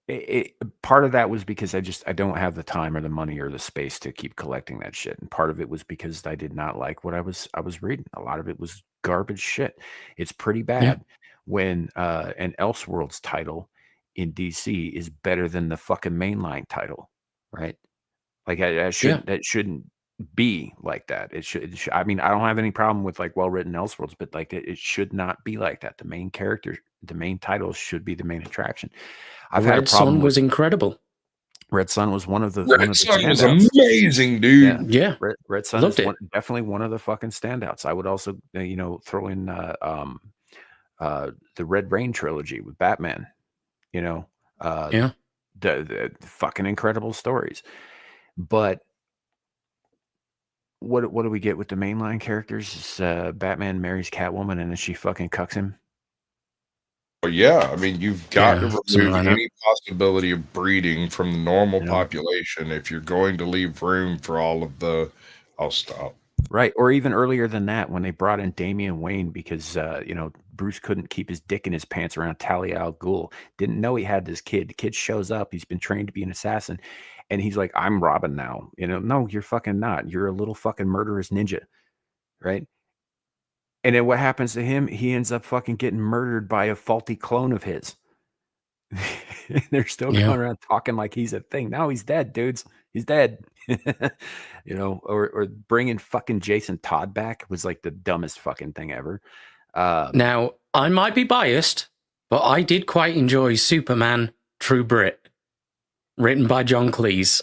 S5: part of that was because I don't have the time or the money or the space to keep collecting that shit, and part of it was because I did not like what I was reading. A lot of it was garbage shit. It's pretty bad when an Elseworlds title in DC is better than the fucking mainline title, right? Like that shouldn't be like that. It should. I mean, I don't have any problem with like well-written Elseworlds, but like it should not be like that. The main character, the main title should be the main attraction. I've had a
S6: Red
S5: problem
S6: Sun
S5: with
S6: was incredible.
S5: Red Sun was one of the
S1: Red Sun was
S5: standouts.
S1: amazing, dude.
S5: Yeah.
S6: Yeah.
S5: Red Sun
S6: Loved
S5: is
S6: it.
S5: definitely one of the fucking standouts. I would also throw in the Red Rain trilogy with Batman. You know,
S6: Yeah.
S5: the fucking incredible stories. But what do we get with the mainline characters? It's, Batman marries Catwoman and then she fucking cucks him.
S1: Well, yeah, I mean, you've got to
S6: something
S1: remove
S6: like that.
S1: any possibility of breeding from the normal
S5: Yeah.
S1: population if you're going to leave room for all of the. I'll stop.
S5: Right. Or even earlier than that, when they brought in Damian Wayne because, Bruce couldn't keep his dick in his pants around Talia al Ghul. Didn't know he had this kid. The kid shows up. He's been trained to be an assassin. And he's like, I'm Robin now. No, you're fucking not. You're a little fucking murderous ninja. Right. And then what happens to him? He ends up fucking getting murdered by a faulty clone of his. They're still
S6: Yeah.
S5: going around talking like he's a thing. No, he's dead, dudes. He's dead. Or bringing fucking Jason Todd back was like the dumbest fucking thing ever.
S6: Now, I might be biased, but I did quite enjoy Superman True Brit, written by John Cleese.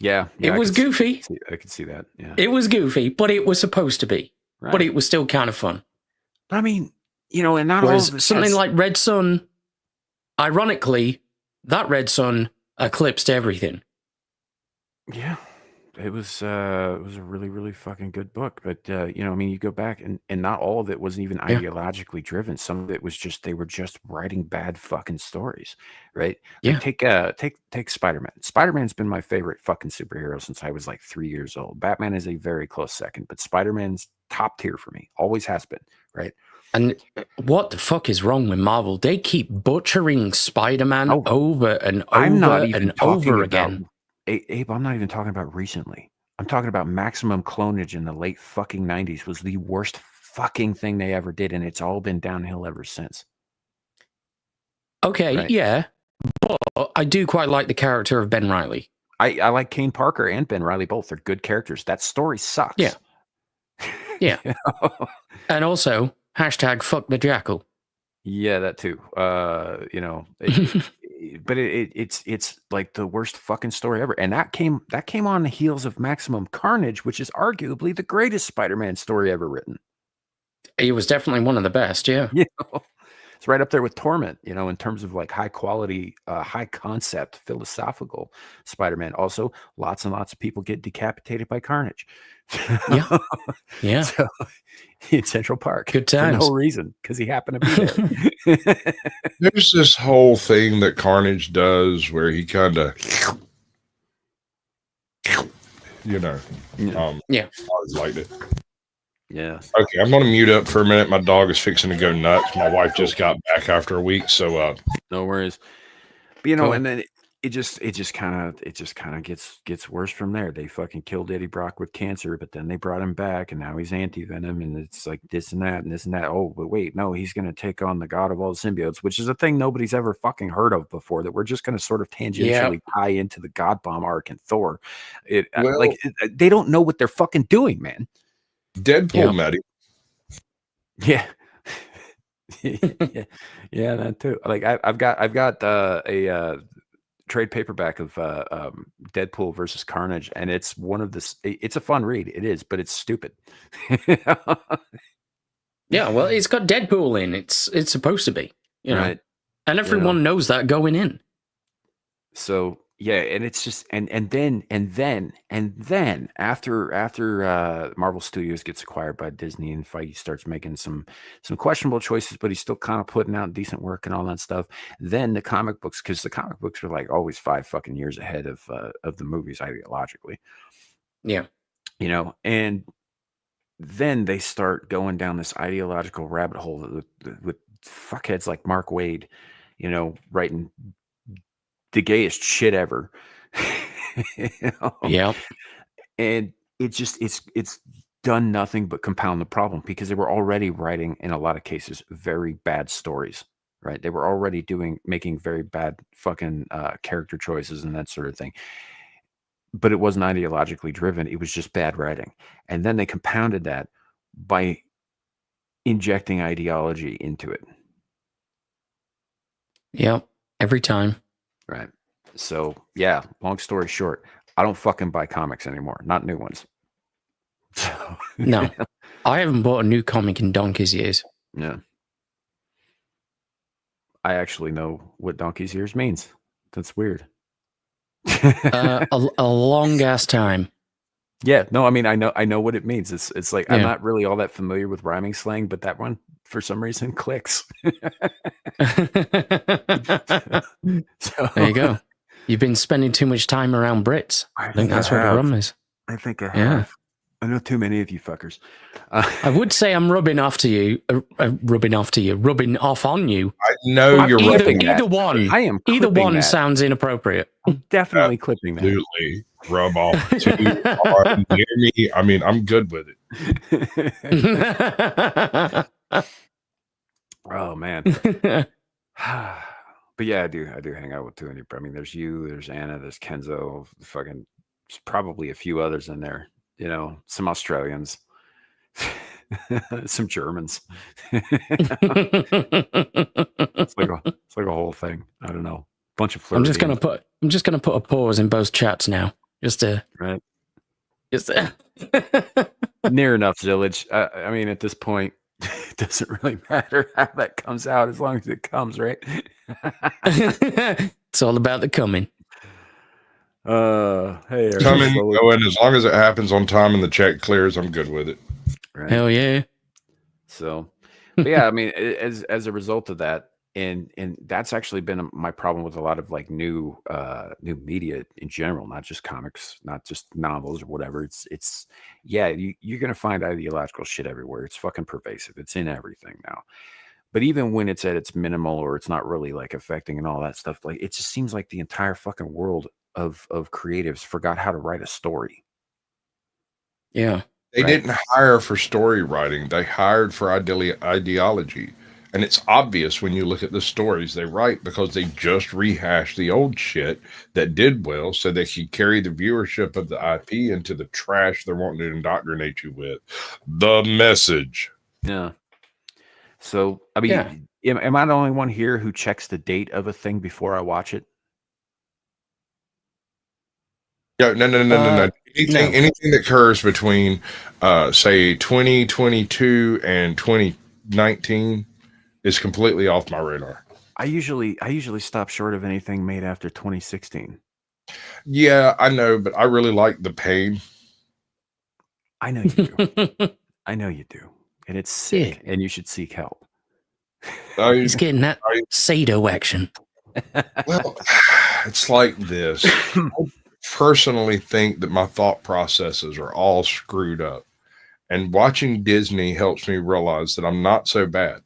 S5: Yeah,
S6: It was goofy.
S5: I could see that. Yeah,
S6: It was goofy, but it was supposed to be.
S5: right.
S6: But it was still kind of fun.
S5: But I mean, and not all
S6: Whereas
S5: of this
S6: something
S5: has-
S6: like Red Sun, ironically, that Red Sun eclipsed everything.
S5: Yeah, it was a really, really fucking good book. But you go back and not all of it was even
S6: Yeah.
S5: ideologically driven. Some of it was just they were just writing bad fucking stories, right?
S6: Yeah.
S5: Like, take Spider-Man. Spider-Man's been my favorite fucking superhero since I was like 3 years old. Batman is a very close second, but Spider-Man's top tier for me. Always has been, right?
S6: And what the fuck is wrong with Marvel? They keep butchering Spider-Man
S5: Oh,
S6: over and
S5: I'm not
S6: over
S5: even
S6: and
S5: talking
S6: over
S5: about
S6: again.
S5: Abe, I'm not even talking about recently. I'm talking about maximum clonage in the late fucking 90s was the worst fucking thing they ever did, and it's all been downhill ever since.
S6: Okay,
S5: Right.
S6: yeah. But I do quite like the character of Ben Reilly.
S5: I like Kane Parker and Ben Reilly both. They're good characters. That story sucks.
S6: Yeah. Yeah.
S5: You know?
S6: And also, hashtag fuck the jackal.
S5: Yeah, that too. But it's like the worst fucking story ever. And that came on the heels of Maximum Carnage, which is arguably the greatest Spider-Man story ever written.
S6: He was definitely one of the best, yeah.
S5: It's right up there with Torment, in terms of like high quality, high concept, philosophical Spider-Man. Also, lots and lots of people get decapitated by Carnage.
S6: Yeah. Yeah.
S5: So, in Central Park.
S6: Good
S5: For
S6: times.
S5: no reason, because he happened to be there.
S1: There's this whole thing that Carnage does where he kind of,
S5: Yeah.
S1: I always liked it.
S5: Yeah.
S1: Okay, I'm gonna mute up for a minute. My dog is fixing to go nuts. My wife just got back after a week, so
S5: No worries. But
S6: Cool.
S5: and then it just kind of gets worse from there. They fucking killed Eddie Brock with cancer, but then they brought him back, and now he's anti-venom, and it's like this and that and this and that. Oh, but wait, no, he's gonna take on the god of all symbiotes, which is a thing nobody's ever fucking heard of before. That we're just gonna sort of tangentially tie into the God Bomb arc and Thor. They don't know what they're fucking doing, man.
S1: Deadpool met him.
S5: Yeah. yeah, that too. Like I've got a trade paperback of Deadpool versus Carnage, and it's it's a fun read. It is, but it's stupid.
S6: Yeah, well, it's got Deadpool in. It's supposed to be,
S5: Right.
S6: And everyone knows that going in.
S5: So yeah, and it's just and then after Marvel Studios gets acquired by Disney and Feige starts making some questionable choices, but he's still kind of putting out decent work and all that stuff. Then the comic books, because the comic books are like always 5 fucking years ahead of the movies ideologically.
S6: Yeah.
S5: And then they start going down this ideological rabbit hole with fuckheads like Mark Waid, writing the gayest shit ever.
S6: Yeah.
S5: And it's done nothing but compound the problem, because they were already writing, in a lot of cases, very bad stories, right? They were already making very bad fucking character choices and that sort of thing. But it wasn't ideologically driven. It was just bad writing. And then they compounded that by injecting ideology into it.
S6: Yep. Every time.
S5: Right. So, yeah, long story short, I don't fucking buy comics anymore, not new ones. So,
S6: No. I haven't bought a new comic in donkey's years.
S5: yeah. I actually know what donkey's ears means. That's weird.
S6: A long ass time.
S5: Yeah, no, I mean, I know what it means. It's like, I'm
S6: Yeah.
S5: not really all that familiar with rhyming slang, but that one, for some reason, clicks. So,
S6: There you go. You've been spending too much time around Brits. I think that's what the problem is.
S5: I think I have.
S6: Yeah.
S5: I know too many of you fuckers.
S6: I would say I'm rubbing off on you.
S1: I know you're
S5: either-
S1: rubbing
S6: Either one.
S5: I am
S6: Either
S5: clipping
S6: one
S5: that.
S6: sounds inappropriate.
S5: Definitely clipping that.
S1: absolutely rub off too hard near me. I mean, I'm good with it.
S5: Oh man. But yeah, I do hang out with 200. I mean, there's you, there's Anna, there's Kenzo, fucking probably a few others in there. You know, some Australians, some Germans. It's like a whole thing. I don't know. Bunch of
S6: I'm just
S5: Floridians,
S6: gonna put a pause in both chats now, just to
S5: right?
S6: Near
S5: enough, Zillage. I mean, at this point, it doesn't really matter how that comes out as long as it comes, right?
S6: It's all about the coming.
S5: Hey,
S1: coming, going, as long as it happens on time and the check clears, I'm good with it.
S5: Right?
S6: Hell yeah.
S5: So, but yeah, I mean, as a result of that, and that's actually been my problem with a lot of like new media in general, not just comics, not just novels or whatever. It's you're gonna find ideological shit everywhere. It's fucking pervasive. It's in everything now. But even when it's at its minimal or it's not really like affecting and all that stuff, like it just seems like the entire fucking world of creatives forgot how to write a story.
S6: Yeah.
S1: They
S5: Right.
S1: didn't hire for story writing. They hired for ideology. And it's obvious when you look at the stories they write because they just rehash the old shit that did well so they could carry the viewership of the IP into the trash they're wanting to indoctrinate you with. The message.
S5: Yeah. So, I mean,
S6: Yeah.
S5: am I the only one here who checks the date of a thing before I watch it?
S1: Yeah, no. Anything that occurs between, say, 2022 and 2019 is completely off my radar.
S5: I usually stop short of anything made after 2016.
S1: Yeah, I know, but I really like the pain.
S5: I know you do. I know you do. And it's sick, and you should seek help.
S6: He's getting that Sado action.
S1: Well, it's like this. I personally think that my thought processes are all screwed up. And watching Disney helps me realize that I'm not so bad.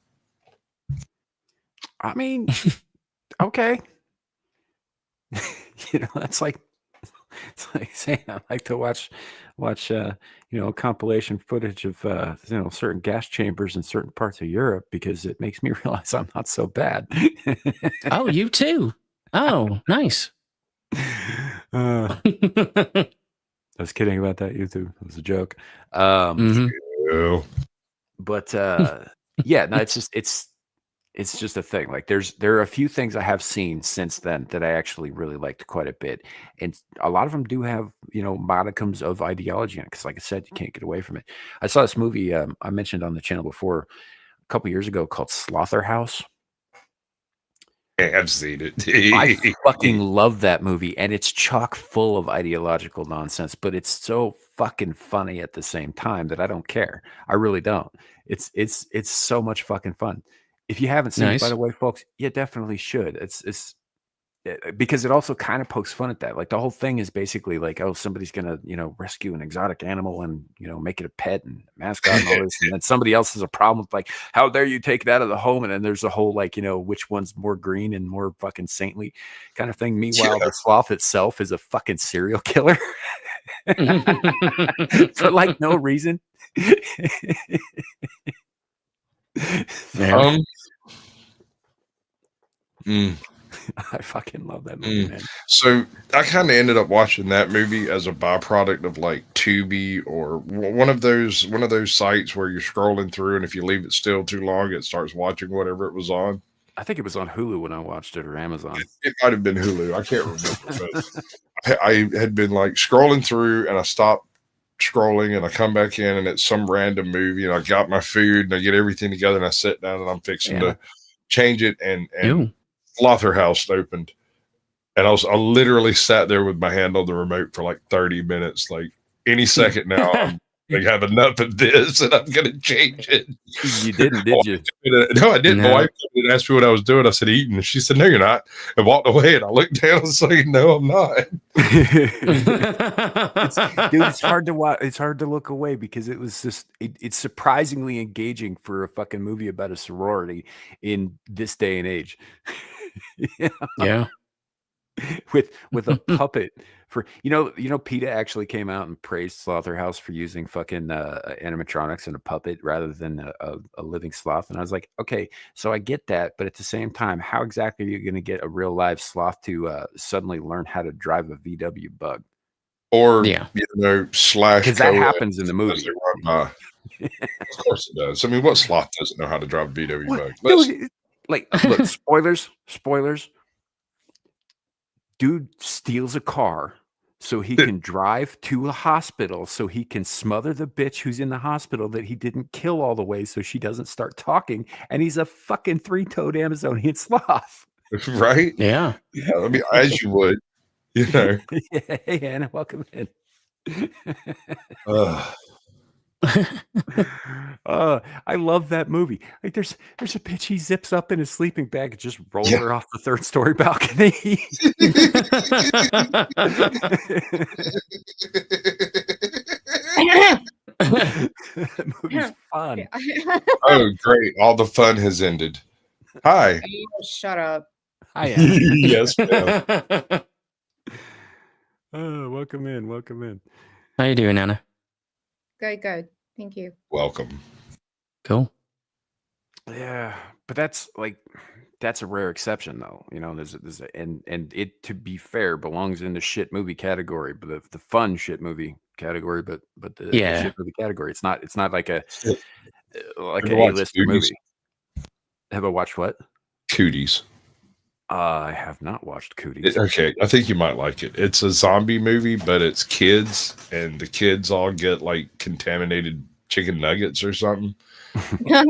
S5: I mean, okay. It's like saying I like to watch compilation footage of certain gas chambers in certain parts of Europe because it makes me realize I'm not so bad.
S6: Oh, you too. Oh, nice.
S5: I was kidding about that, YouTube. It was a joke.
S6: Mhm.
S1: Yeah.
S5: But yeah, no, it's just a thing. Like there are a few things I have seen since then that I actually really liked quite a bit, and a lot of them do have modicums of ideology in it. Because, like I said, you can't get away from it. I saw this movie I mentioned on the channel before a couple years ago called Slaughterhouse.
S1: I've seen it.
S5: I fucking love that movie, and it's chock full of ideological nonsense, but it's so fucking funny at the same time that I don't care. I really don't. It's so much fucking fun. If you haven't seen it, by
S6: Nice.
S5: the way, folks, you definitely should. It's because it also kind of pokes fun at that. Like the whole thing is basically like, oh, somebody's gonna rescue an exotic animal and make it a pet and mascot and all this, and then somebody else has a problem with like, how dare you take it out of the home? And then there's a whole like which one's more green and more fucking saintly kind of thing. Meanwhile, the sloth itself is a fucking serial killer for like no reason.
S6: Yeah.
S5: I fucking love that movie, man.
S1: So I kind of ended up watching that movie as a byproduct of like Tubi or one of those sites where you're scrolling through, and if you leave it still too long, it starts watching whatever it was on.
S5: I think it was on Hulu when I watched it, or Amazon.
S1: It might have been Hulu. I can't remember. But I had been like scrolling through, and I stopped scrolling, and I come back in, and it's some random movie, and I got my food, and I get everything together, and I sit down, and I'm fixing to change it, and
S6: Ew.
S1: Slaughterhouse opened, and I literally sat there with my hand on the remote for like 30 minutes. Like any second now, I'm like, have enough of this, and I'm gonna change it.
S5: You didn't, did you?
S1: No, I didn't.
S6: No.
S1: My wife came and asked me what I was doing. I said eating, and she said, "No, you're not," and walked away. And I looked down and said, "No, I'm not."
S5: Dude, it's hard to watch. It's hard to look away because it was just it's surprisingly engaging for a fucking movie about a sorority in this day and age.
S6: Yeah.
S5: with a puppet For PETA actually came out and praised Slaughterhouse for using fucking animatronics and a puppet rather than a living sloth. And I was like, okay, so I get that, but at the same time, how exactly are you going to get a real live sloth to suddenly learn how to drive a VW Bug?
S1: Or
S6: Yeah.
S1: slash
S5: Because that
S1: co-ed
S5: happens in the movie.
S1: as they run by. Of course it does. I mean, what sloth doesn't know how to drive a VW
S5: What?
S1: Bug?
S5: Dude, look, spoilers. Dude steals a car so he can drive to a hospital so he can smother the bitch who's in the hospital that he didn't kill all the way so she doesn't start talking. And he's a fucking 3-toed Amazonian sloth.
S1: Right?
S6: Yeah.
S1: I mean, as you would,
S5: Hey, Anna, welcome in. I love that movie. Like there's a bitch, he zips up in his sleeping bag and just rolls her off the 3rd story balcony. That movie's fun.
S1: Oh, great. All the fun has ended. Hi.
S3: Oh, shut up.
S5: Hi, Anna.
S1: Yes, ma'am.
S5: Welcome in.
S6: How you doing, Anna?
S3: Good. Thank you.
S1: Welcome.
S6: Cool.
S5: Yeah, but that's a rare exception, though. You know, and it, to be fair, belongs in the shit movie category, but the fun shit movie category, but the shit movie category. It's not like a A-list movie. Have I watched what?
S1: Cooties.
S5: I have not watched Cooties.
S1: Okay, I think you might like it. It's a zombie movie, but it's kids, and the kids all get like contaminated chicken nuggets or something. But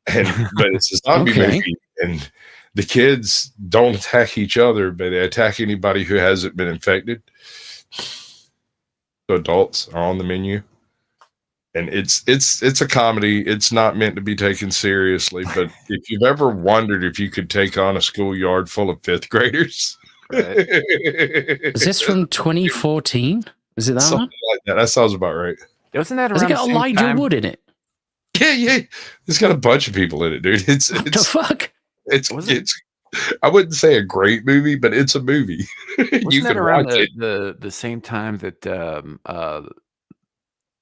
S1: it's a zombie movie, and the kids don't attack each other, but they attack anybody who hasn't been infected. So adults are on the menu. And it's a comedy. It's not meant to be taken seriously, but if you've ever wondered if you could take on a schoolyard full of 5th graders,
S6: Is this from 2014? Is it that
S1: something
S6: one?
S1: like that? That sounds about right.
S5: Wasn't that
S6: Has
S5: around
S6: it got
S5: the same
S6: Elijah
S5: time?
S6: Wood in it?
S1: Yeah. It's got a bunch of people in it, dude.
S6: What the fuck?
S1: It's I wouldn't say a great movie, but it's a movie.
S5: Wasn't
S1: You
S5: that
S1: can
S5: around
S1: watch it.
S5: the same time that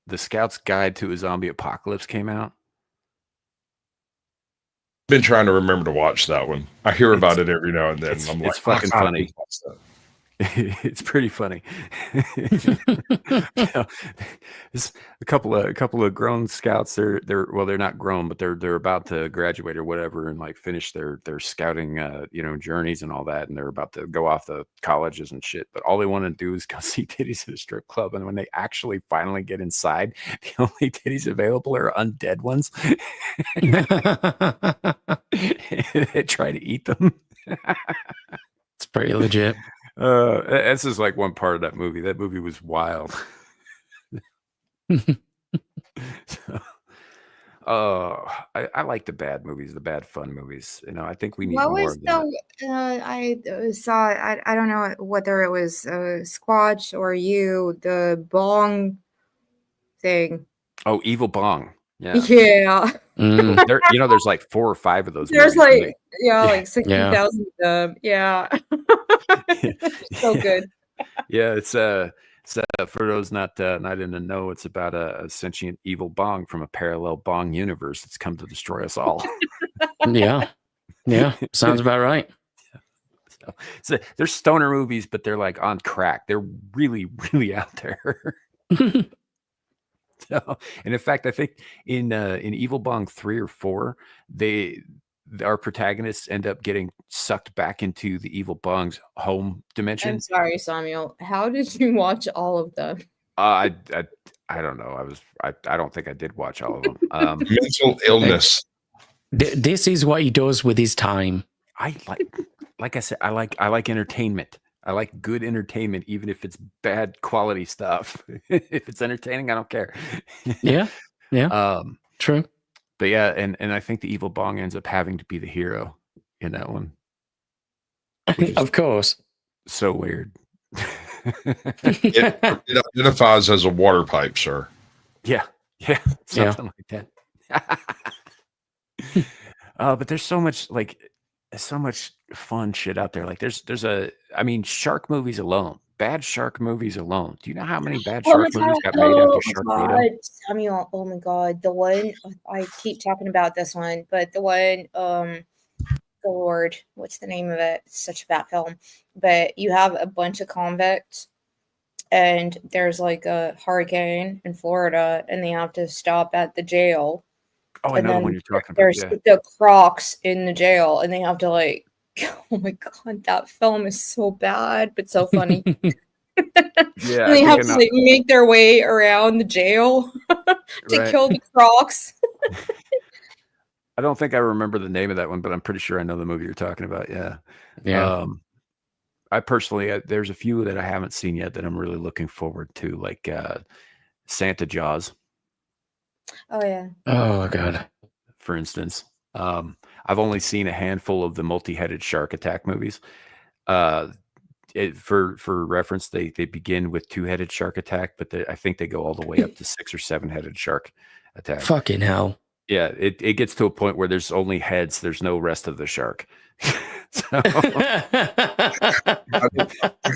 S5: the Scout's Guide to a Zombie Apocalypse came out?
S1: Been trying to remember to watch that one. I hear about it every now and then. And I'm like,
S5: it's fucking
S1: "Oh, God,
S5: funny.
S1: watch that."
S5: It's pretty funny. There's a couple of grown scouts. They're not grown, but they're about to graduate or whatever, and like finish their scouting journeys and all that, and they're about to go off to colleges and shit. But all they want to do is go see titties at a strip club, and when they actually finally get inside, the only titties available are undead ones. They try to eat them.
S6: It's pretty legit.
S5: This is like one part of that movie. That movie was wild. I like the bad movies, the bad fun movies. You know, I think we need
S3: What
S5: more
S3: was
S5: of that.
S3: I saw, I don't know whether it was Squatch or you, the bong thing.
S5: Oh, Evil Bong. Yeah.
S3: Yeah.
S6: Mm.
S5: There's like 4 or 5 of those.
S3: There's
S5: movies,
S3: like, like 60,000 of them. Yeah. So good.
S5: Yeah, it's for those not in the know, it's about a sentient evil bong from a parallel bong universe that's come to destroy us all.
S6: Yeah. Sounds about right.
S5: So they're stoner movies, but they're like on crack. They're really, really out there. So, and in fact, I think in Evil Bong 3 or 4, our protagonists end up getting sucked back into the Evil Bong's home dimension.
S3: I'm sorry, Samuel. How did you watch all of them?
S5: I don't know. I don't think I did watch all of them.
S1: Mental illness.
S6: This is what he does with his time.
S5: I like I said, I like entertainment. I like good entertainment, even if it's bad quality stuff. If it's entertaining, I don't care.
S6: Yeah. True.
S5: But yeah, and I think the Evil Bong ends up having to be the hero in that one.
S6: Of course.
S5: So weird.
S1: It identifies as a water pipe, sir.
S5: Yeah, something like that. But there's so much fun shit out there. Like there's shark movies alone bad shark movies alone, do you know how many bad
S3: Oh my
S5: shark movies
S3: god!
S5: got made after
S3: Oh my
S5: Sharknado?
S3: god, Samuel! Oh my god, the one I keep talking about this one, but the one, the Lord, what's the name of it? It's such a bad film, but you have a bunch of convicts, and there's like a hurricane in Florida, and they have to stop at the jail,
S5: Oh, I
S3: and
S5: know the
S3: then
S5: one you're talking about.
S3: there's
S5: Yeah.
S3: the Crocs in the jail, and they have to like. Oh my god, that film is so bad, but so funny.
S5: Yeah,
S3: And
S5: I
S3: they
S5: think
S3: have
S5: I
S3: to
S5: know.
S3: like make their way around the jail to
S5: Right.
S3: kill the Crocs.
S5: I don't think I remember the name of that one, but I'm pretty sure I know the movie you're talking about. Yeah.
S6: Yeah.
S5: I personally, there's a few that I haven't seen yet that I'm really looking forward to, like Santa Jaws,
S3: Oh yeah.
S6: Oh god.
S5: for instance. I've only seen a handful of the multi-headed shark attack movies. For reference, they begin with two-headed shark attack, but I think they go all the way up to 6 or 7-headed shark attack.
S6: Fucking hell.
S5: Yeah, it gets to a point where there's only heads. There's no rest of the shark. So,
S1: I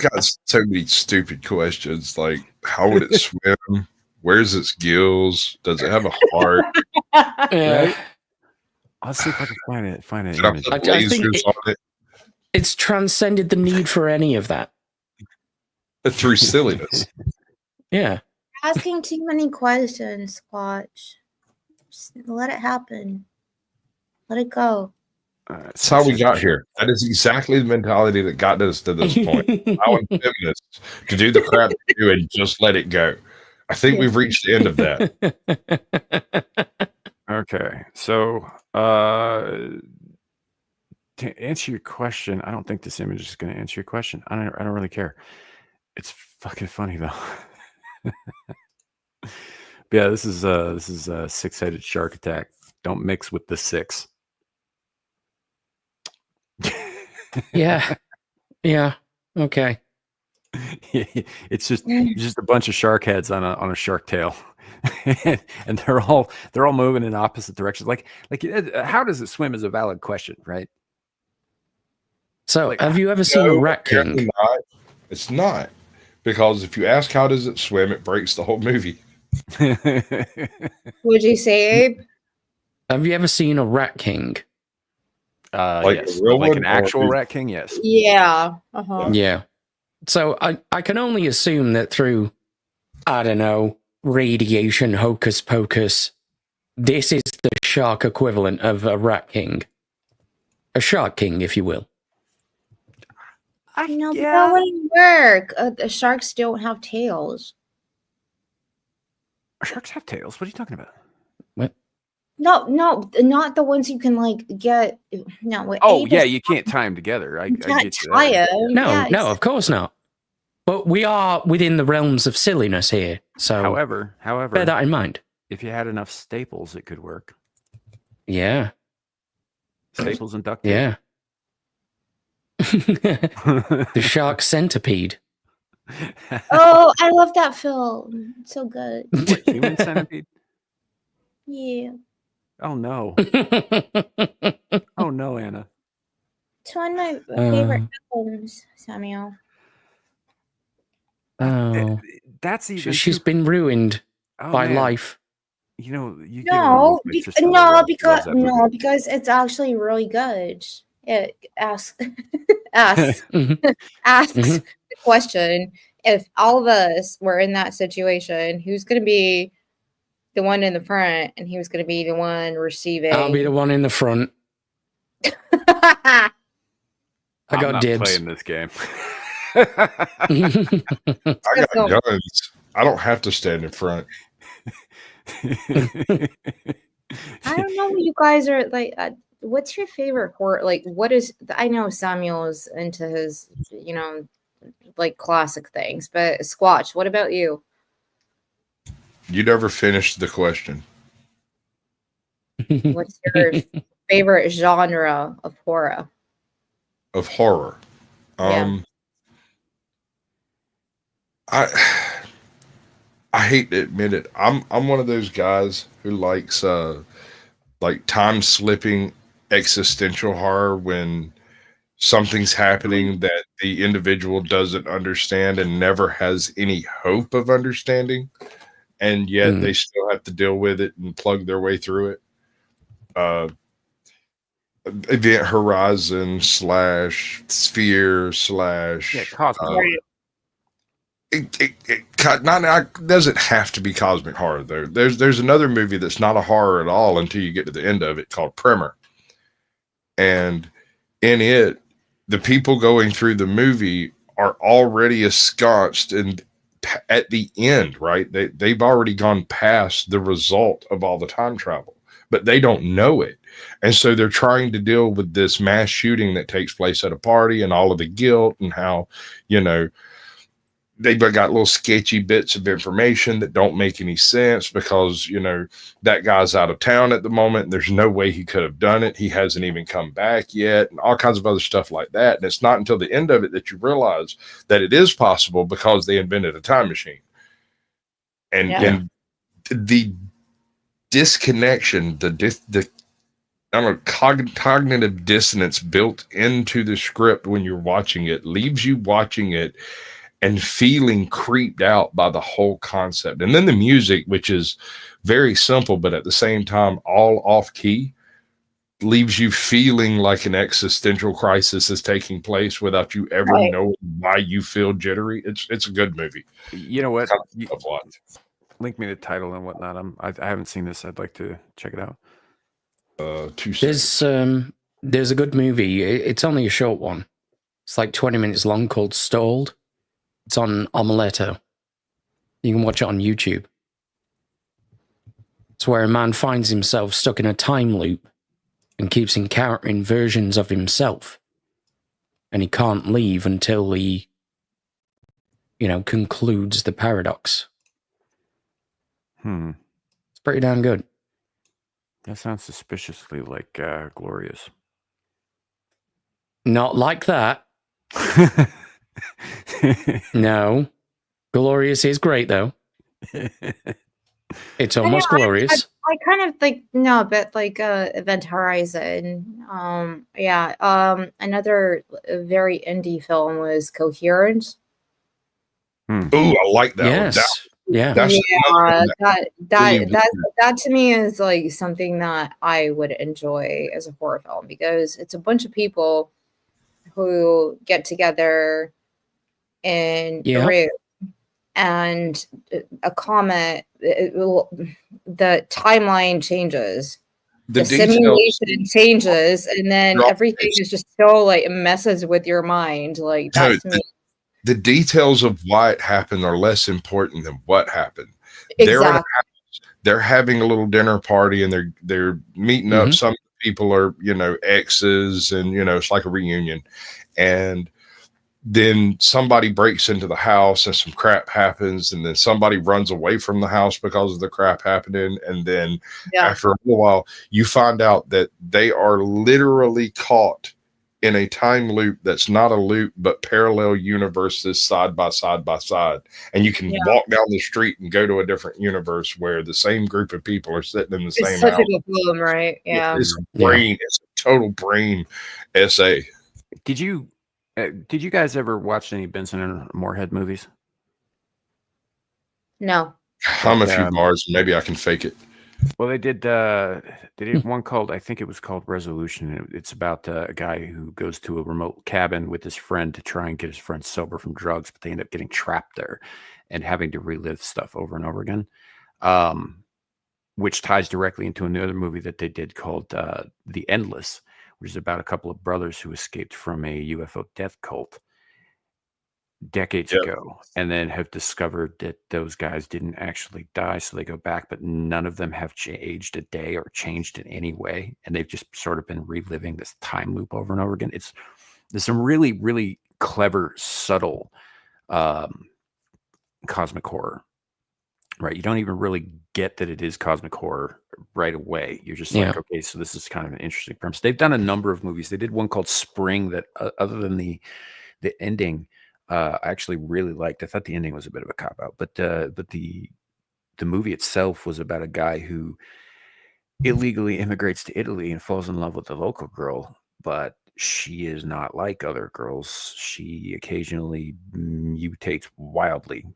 S1: got so many stupid questions. Like, how would it swim? Where's its gills? Does it have a heart?
S6: Yeah.
S5: I'll see if I can find an
S1: Should I
S5: image.
S1: put
S6: I think
S1: lasers on it?
S6: It's transcended the need for any of that.
S1: Through silliness.
S6: Yeah.
S3: Asking too many questions, Squatch. Just let it happen. Let it go.
S1: That's how we got here. That is exactly the mentality that got us to this point. Allowing feminists to do the crap they do and just let it go. I think we've reached the end of that.
S5: Okay, so to answer your question, I don't think this image is going to answer your question. I don't really care. It's fucking funny though. But yeah, this is a 6-headed shark attack. Don't mix with the 6.
S6: Yeah. Yeah. Okay.
S5: It's just a bunch of shark heads on a shark tail. And they're all moving in opposite directions. Like how does it swim is a valid question, right?
S6: So,
S5: Like,
S6: have you ever seen a Rat
S1: apparently
S6: King?
S1: not. It's not. Because if you ask how does it swim, it breaks the whole movie.
S3: Would you say, Abe?
S6: Have you ever seen a Rat King?
S1: Like
S5: yes.
S1: a real
S5: Like
S1: one
S5: an
S1: or
S5: actual
S1: is-
S5: rat king, yes.
S3: Yeah. Uh-huh.
S6: Yeah. So I can only assume that through, I don't know, radiation hocus pocus, this is the shark equivalent of a Rat King. A Shark King, if you will.
S3: No, but that wouldn't work. The sharks don't have tails.
S5: Sharks have tails. What are you talking about?
S3: No, not the ones you can like get. No, what
S5: Oh,
S3: Abe
S5: yeah,
S3: is-
S5: you can't tie them together. I
S3: you can't
S5: get you
S3: tie
S5: there.
S3: them.
S6: No,
S3: Yeah,
S6: no, of course not. But we are within the realms of silliness here. So
S5: However,
S6: bear that in mind.
S5: if you had enough staples, it could work.
S6: Yeah.
S5: Staples and duct tape.
S6: Yeah. The shark centipede.
S3: Oh, I love that film. It's so good.
S5: What, human centipede?
S3: Yeah.
S5: Oh no! Oh no, Anna.
S3: It's one of my favorite films, Samuel.
S6: Oh,
S5: That's even.
S6: she's
S5: too-
S6: been ruined
S5: oh,
S6: by
S5: man.
S6: life.
S5: You know, you give her a
S3: No,
S5: look, my sister loves that movie.
S3: because it's actually really good. It asks asks
S6: Mhm.
S3: asks
S6: Mhm.
S3: the question: if all of us were in that situation, who's going to be the one in the front, and who's going to be the one receiving?
S6: I'll be the one in the front.
S5: I'm
S6: got
S5: not
S6: dibs.
S5: playing this game.
S1: I got
S3: go.
S1: guns. I don't have to stand in front.
S3: I don't know what you guys are like. What's your favorite horror? Like, what is? I know Samuel is into his, like classic things. But Squatch, what about you?
S1: You never finished the question.
S3: What's your favorite genre of horror?
S1: Of horror.
S3: Yeah.
S1: I hate to admit it. I'm one of those guys who likes like time slipping existential horror when something's happening that the individual doesn't understand and never has any hope of understanding, and yet they still have to deal with it and plug their way through it. Event Horizon / Sphere /
S5: Cosmic.
S1: it doesn't have to be cosmic horror though. There's another movie that's not a horror at all until you get to the end of it, called Primer, and in it, the people going through the movie are already ensconced and at the end, right? They've already gone past the result of all the time travel, but they don't know it. And so they're trying to deal with this mass shooting that takes place at a party and all of the guilt and how, they've got little sketchy bits of information that don't make any sense because, that guy's out of town at the moment. There's no way he could have done it. He hasn't even come back yet, and all kinds of other stuff like that. And it's not until the end of it that you realize that it is possible because they invented a time machine. And the disconnection, the cognitive dissonance built into the script when you're watching it leaves you watching it and feeling creeped out by the whole concept. And then the music, which is very simple, but at the same time, all off key, leaves you feeling like an existential crisis is taking place without you ever knowing why you feel jittery. It's a good movie.
S5: You know what?
S1: I've watched.
S5: Link me the title and whatnot. I haven't seen this. I'd like to check it out.
S6: There's a good movie. It's only a short one. It's like 20 minutes long, called Stalled. It's on Omeletto. You can watch it on YouTube. It's where a man finds himself stuck in a time loop and keeps encountering versions of himself. And he can't leave until he, concludes the paradox. It's pretty damn good.
S5: That sounds suspiciously like Glorious.
S6: Not like that. No. Glorious is great, though. It's almost glorious.
S3: I kind of like, no, but like Event Horizon. Another very indie film was Coherent.
S1: Ooh, I like that
S6: Yes.
S1: one.
S6: Yeah.
S3: That to me is like something that I would enjoy as a horror film, because it's a bunch of people who get together in a room, and a comet, the timeline changes, the simulation changes, and then everything is just so like, it messes with your mind. Like that's me.
S1: The details of why it happened are less important than what happened.
S3: Exactly.
S1: They're having a little dinner party and they're meeting up. Some people are, exes, and it's like a reunion. And then somebody breaks into the house and some crap happens, and then somebody runs away from the house because of the crap happening. And then after a little while, you find out that they are literally caught in a time loop that's not a loop, but parallel universes side by side by side. And you can walk down the street and go to a different universe where the same group of people are sitting in the same house.
S3: It's such a good film, right? Yeah.
S1: It's a total brain essay.
S5: Did you guys ever watch any Benson and Moorhead movies?
S3: No.
S1: I'm a few bars. Maybe I can fake it.
S5: Well, they did one called, I think it was called Resolution. It's about a guy who goes to a remote cabin with his friend to try and get his friend sober from drugs, but they end up getting trapped there and having to relive stuff over and over again, which ties directly into another movie that they did called The Endless, which is about a couple of brothers who escaped from a UFO death cult decades ago, and then have discovered that those guys didn't actually die, so they go back, but none of them have aged a day or changed in any way, and they've just sort of been reliving this time loop over and over again. There's some really, really clever, subtle cosmic horror, right? You don't even really get that it is cosmic horror right away. You're just like, okay, so this is kind of an interesting premise. They've done a number of movies. They did one called Spring that, other than the ending, I actually really liked. I thought the ending was a bit of a cop out, but the movie itself was about a guy who illegally immigrates to Italy and falls in love with a local girl, but she is not like other girls. She occasionally mutates wildly.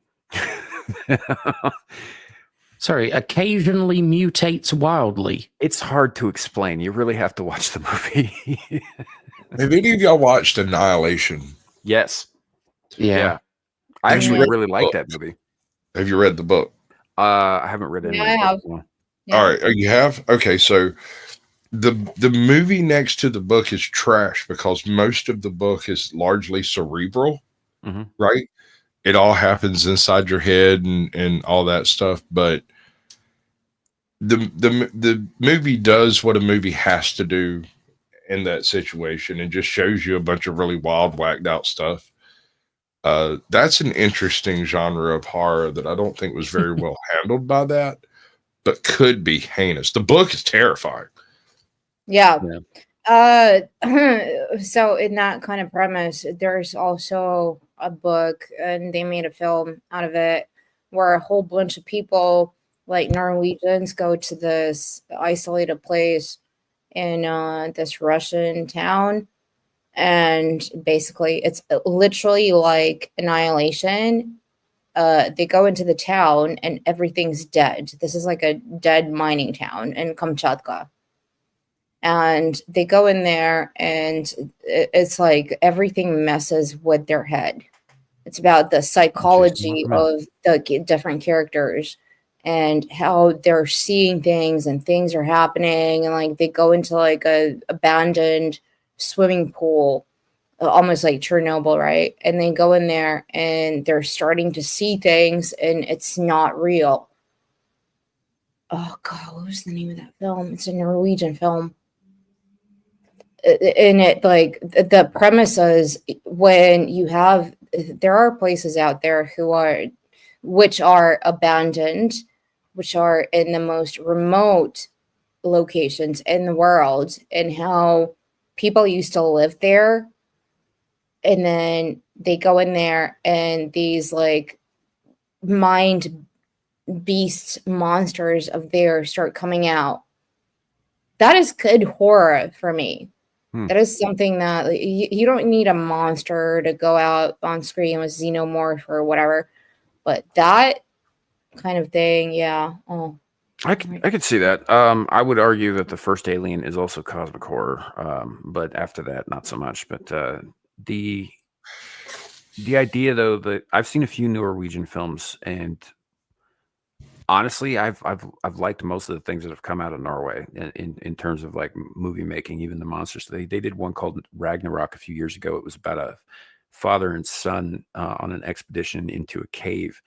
S6: Sorry, occasionally mutates wildly.
S5: It's hard to explain. You really have to watch the movie.
S1: Have any of y'all watched Annihilation?
S5: Yes.
S6: Yeah.
S5: I actually
S1: read
S5: really
S1: the
S5: like
S1: book?
S5: that movie.
S1: Have you read the book?
S5: I haven't read any.
S3: Yeah, I have. Yeah.
S1: All right. Oh, you have? Okay. So the movie next to the book is trash because most of the book is largely cerebral,
S5: Mhm.
S1: right? It all happens inside your head and all that stuff. But the movie does what a movie has to do in that situation and just shows you a bunch of really wild, whacked out stuff. That's an interesting genre of horror that I don't think was very well handled by that, but could be heinous. The book is terrifying.
S3: Yeah. So in that kind of premise, there's also a book, and they made a film out of it, where a whole bunch of people, like Norwegians, go to this isolated place in this Russian town, and basically it's literally like Annihilation. They go into the town and everything's dead. This is like a dead mining town in Kamchatka. And they go in there and it's like everything messes with their head. It's about the psychology of the different characters and how they're seeing things and things are happening. And like they go into like a abandoned swimming pool, almost like Chernobyl, right? And they go in there and they're starting to see things and it's not real. Oh God, what was the name of that film? It's a Norwegian film. And it like the premise is when you have, there are places out there which are abandoned, which are in the most remote locations in the world, and how people used to live there, and then they go in there and these like mind beast monsters of theirs start coming out. That is good horror for me. That is something that like, you don't need a monster to go out on screen with xenomorph or whatever, but that kind of thing, yeah. Oh,
S5: I could see that. I would argue that the first Alien is also cosmic horror, but after that, not so much. But the idea, though, that I've seen a few Norwegian films, and honestly, I've liked most of the things that have come out of Norway in terms of like movie making, even the monsters. They did one called Ragnarok a few years ago. It was about a father and son on an expedition into a cave,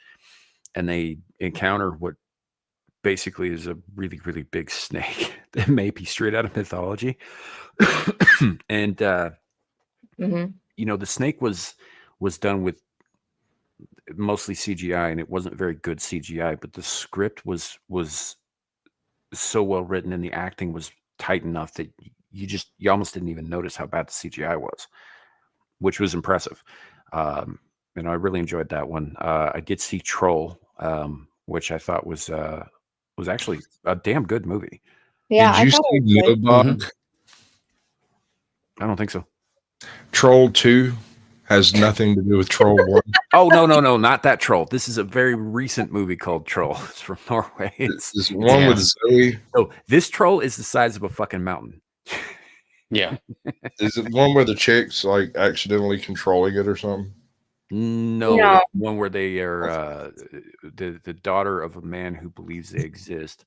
S5: and they encounter what basically is a really, really big snake that may be straight out of mythology. And you know, the snake was done with mostly CGI, and it wasn't very good CGI, but the script was so well written and the acting was tight enough that you almost didn't even notice how bad the CGI was, which was impressive. And I really enjoyed that one. I did see Troll, which I thought was actually a damn good movie.
S3: yeah.
S1: Did you
S3: thought it
S1: see
S3: was good.
S1: Nilbog?
S5: I don't think so.
S1: Troll 2 has nothing to do with Troll 1.
S5: Oh, no, not that Troll. This is a very recent movie called Troll. It's from Norway.
S1: This one with Zoe.
S5: Oh, this troll is the size of a fucking mountain.
S6: Yeah.
S1: Is it one where the chick's like accidentally controlling it or something?
S5: No,
S3: No.
S5: it's one where they are the daughter of a man who believes they exist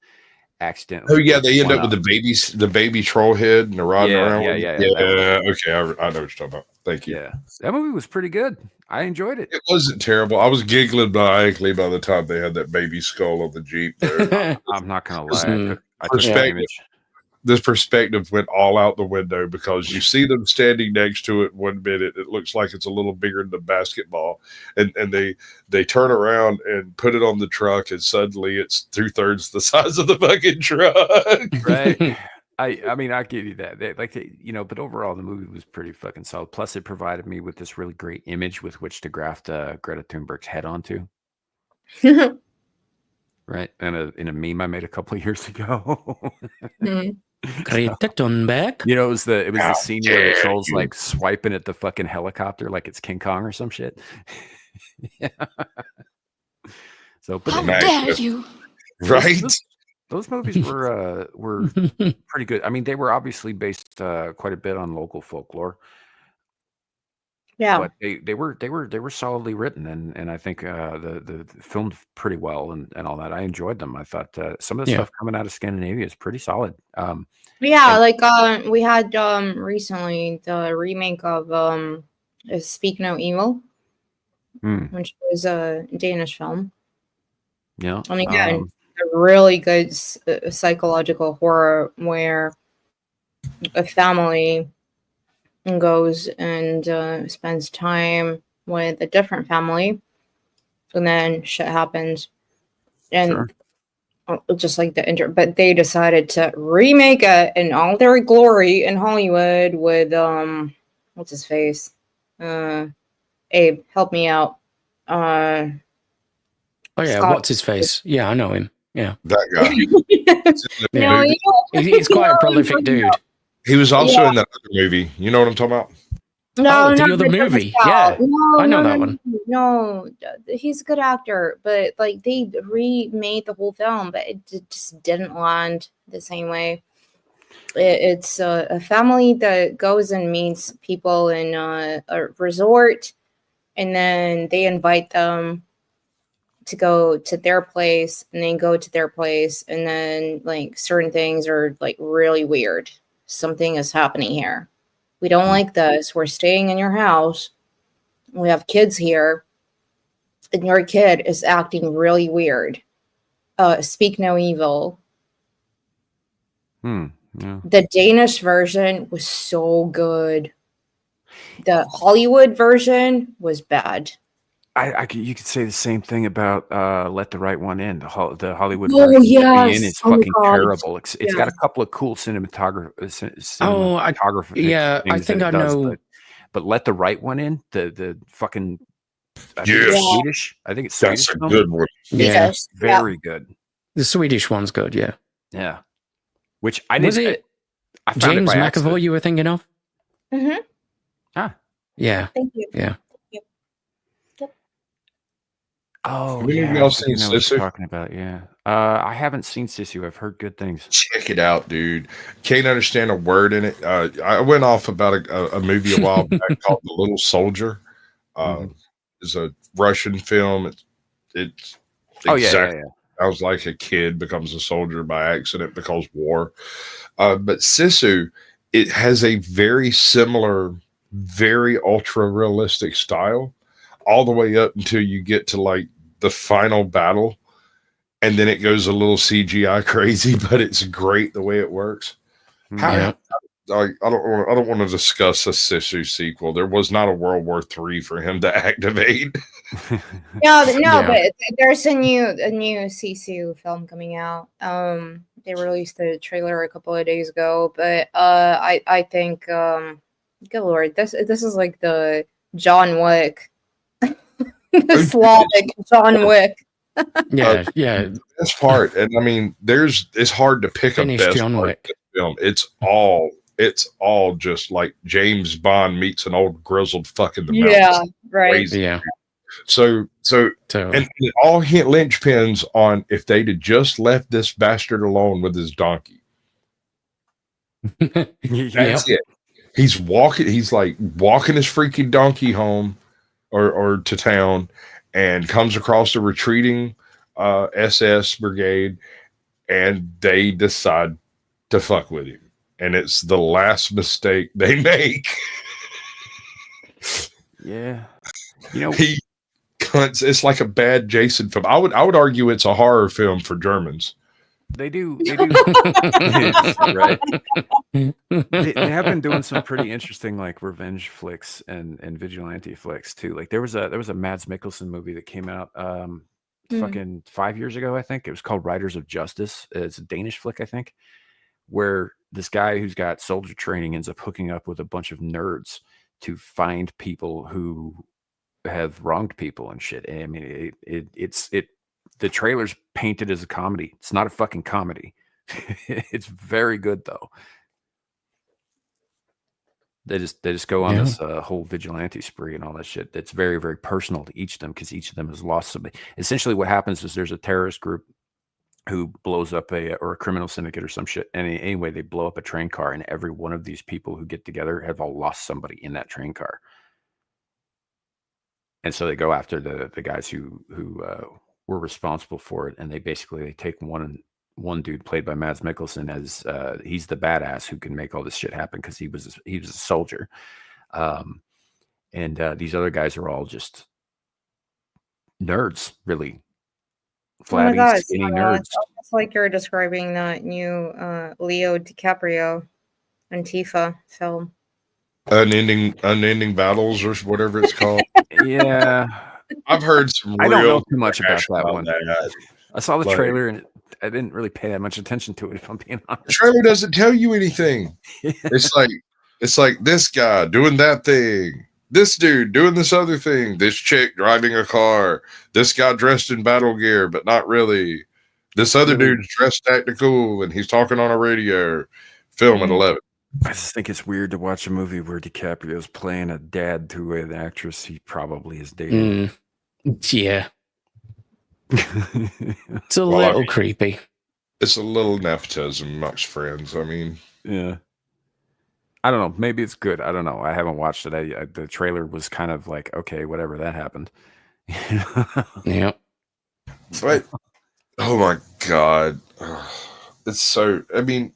S5: accidentally.
S1: Oh yeah,
S5: puts
S1: they end
S5: one
S1: up with the baby troll head and the riding
S5: Yeah,
S1: around.
S5: yeah,
S1: with
S5: yeah,
S1: it.
S5: yeah, that
S1: Okay, I know what you're talking about. Thank you.
S5: Yeah, that movie was pretty good. I enjoyed it.
S1: It wasn't terrible. I was giggling maniacally by the time they had that baby skull on the Jeep there.
S5: I'm not gonna lie.
S6: Mm.
S5: I took
S1: Perspective.
S5: that image.
S1: This perspective went all out the window because you see them standing next to it 1 minute. It looks like it's a little bigger than a basketball. And they turn around and put it on the truck, and suddenly it's 2/3 the size of the fucking truck.
S5: Right. I mean, I give you that. But overall, the movie was pretty fucking solid. Plus, it provided me with this really great image with which to graft Greta Thunberg's head onto. Right. And in a meme I made a couple of years ago.
S3: Mhm.
S6: Greta Thunberg.
S5: You know, it was the
S1: How
S5: scene where the
S1: dare
S5: troll's
S1: you.
S5: like swiping at the fucking helicopter like it's King Kong or some shit. Yeah. So, but
S7: How
S1: Nice.
S7: dare you?
S1: Right?
S5: those movies were pretty good. I mean, they were obviously based quite a bit on local folklore,
S3: Yeah.
S5: but they were solidly written, and I think the filmed pretty well and all that. I enjoyed them. I thought some of the
S6: Yeah.
S5: stuff coming out of Scandinavia is pretty solid.
S3: Yeah,
S5: And-
S3: like we had recently the remake of Speak No Evil,
S5: Hmm,
S3: which was a Danish film.
S5: yeah.
S3: And again, a really good psychological horror where a family goes and spends time with a different family, and then shit happens, and
S5: Sure.
S3: just like but they decided to remake it in all their glory in Hollywood with what's his face, Abe, help me out,
S6: Oh yeah,
S3: Scott.
S6: what's his face? Yeah, I know him. Yeah,
S1: That guy.
S3: no, you know,
S6: he's quite a prolific dude.
S1: He was also
S3: Yeah.
S1: in that other movie. You know what I'm talking about?
S3: No,
S6: Oh, the
S3: no,
S6: other
S3: but
S6: movie.
S3: Scott.
S6: Yeah,
S3: No,
S6: I know
S3: no,
S6: that
S3: no,
S6: one.
S3: No, he's a good actor, but like they remade the whole film, but it just didn't land the same way. It's a family that goes and meets people in a resort, and then they invite them to go to their place, and then go to their place, and then like certain things are like really weird. Something is happening here. We don't like this. We're staying in your house. We have kids here, and your kid is acting really weird. Speak No Evil.
S5: Yeah.
S3: The Danish version was so good. The Hollywood version was bad.
S5: You could say the same thing about Let the Right One In. The Hollywood
S3: Oh,
S5: version
S3: yes.
S5: is
S3: Oh,
S5: fucking
S3: God.
S5: terrible. It's got a couple of cool cinematography.
S6: Oh, yeah, I
S5: things
S6: think
S5: that
S6: I
S5: it does,
S6: know.
S5: but Let the Right One In. The fucking I think
S1: Yes.
S5: it's
S3: Yeah.
S5: Swedish. I think it's
S1: That's
S5: Swedish.
S1: a
S5: film.
S1: good one.
S6: Yeah,
S3: Yes. Yeah.
S5: Very good.
S6: the Swedish one's good. Yeah,
S5: Yeah. Which I
S6: was
S5: didn't.
S6: it
S5: I found
S6: James
S5: it by
S6: McAvoy
S5: accident.
S6: you were thinking of?
S3: Mm-hmm.
S6: Yeah,
S3: Thank you.
S6: yeah.
S5: Oh,
S1: Have any of
S5: yeah.
S1: y'all
S5: I think I
S1: seen
S5: know what you're
S1: Sisu?
S5: talking about. Yeah. I haven't seen Sisu. I've heard good things.
S1: Check it out, dude. Can't understand a word in it. I went off about a movie a while back called The Little Soldier. It's a Russian film. It's
S5: Oh yeah,
S1: exactly.
S5: yeah.
S1: Sounds like a kid becomes a soldier by accident because war. But Sisu, it has a very similar, very ultra realistic style, all the way up until you get to like the final battle, and then it goes a little CGI crazy, but it's great the way it works. How,
S6: Yeah.
S1: I don't want to discuss a Sisu sequel. There was not a World War III for him to activate.
S3: No,
S6: Yeah.
S3: but there's a new Sisu film coming out. They released the trailer a couple of days ago, but I think good lord, this is like the John Wick, the Slavic John Wick.
S6: Yeah, yeah.
S1: Best part, and I mean, it's hard to pick
S6: Finish
S1: a best
S6: John
S1: part
S6: Wick.
S1: of the film. It's all just like James Bond meets an old grizzled fuck in the
S3: Yeah,
S1: mountains.
S3: right.
S1: Crazy.
S6: Yeah.
S1: So
S6: So
S1: and it all hit linchpins on if they'd have just left this bastard alone with his donkey.
S5: Yeah.
S1: That's it. He's like walking his freaking donkey home or to town, and comes across a retreating SS brigade, and they decide to fuck with him. And it's the last mistake they make.
S5: Yeah. You know,
S1: He cunts. It's like a bad Jason film. I would argue it's a horror film for Germans.
S5: they do. Right. They have been doing some pretty interesting like revenge flicks and vigilante flicks too. Like there was a Mads Mikkelsen movie that came out fucking 5 years ago, I think. It was called Riders of Justice. It's a Danish flick, I think, where this guy who's got soldier training ends up hooking up with a bunch of nerds to find people who have wronged people and shit. And I mean, it's the trailer's painted as a comedy. It's not a fucking comedy. It's very good though. They just go on
S6: Yeah.
S5: this whole vigilante spree and all that shit. It's very, very personal to each of them because each of them has lost somebody. Essentially, what happens is there's a terrorist group who blows up a criminal syndicate or some shit. And anyway, they blow up a train car, and every one of these people who get together have all lost somebody in that train car. And so they go after the guys who were responsible for it, and they take one dude played by Mads Mikkelsen as he's the badass who can make all this shit happen because he was a soldier, and these other guys are all just nerds, really flabby, skinny nerds.
S3: It's like you're describing that new Leo DiCaprio Antifa film.
S1: Unending battles or whatever it's called.
S5: Yeah,
S1: I've heard some.
S5: I don't
S1: real
S5: know too much about
S1: trash
S5: that one.
S1: that.
S5: I saw the
S1: Like-
S5: trailer and I didn't really pay that much attention to it, if I'm being honest.
S1: The trailer doesn't tell you anything. It's like this guy doing that thing, this dude doing this other thing, this chick driving a car, this guy dressed in battle gear, but not really. This other dude's dressed tactical and he's talking on a radio. Film at 11.
S5: I just think it's weird to watch a movie where DiCaprio's playing a dad to an actress he probably is dating.
S6: Yeah. It's a
S1: Well, I
S6: little
S1: mean-
S6: creepy.
S1: It's a little nepotism amongst friends. I mean,
S5: Yeah. I don't know. Maybe it's good. I don't know. I haven't watched it. The trailer was kind of like, okay, whatever, that happened.
S6: Yeah.
S1: but oh my god, it's so. I mean,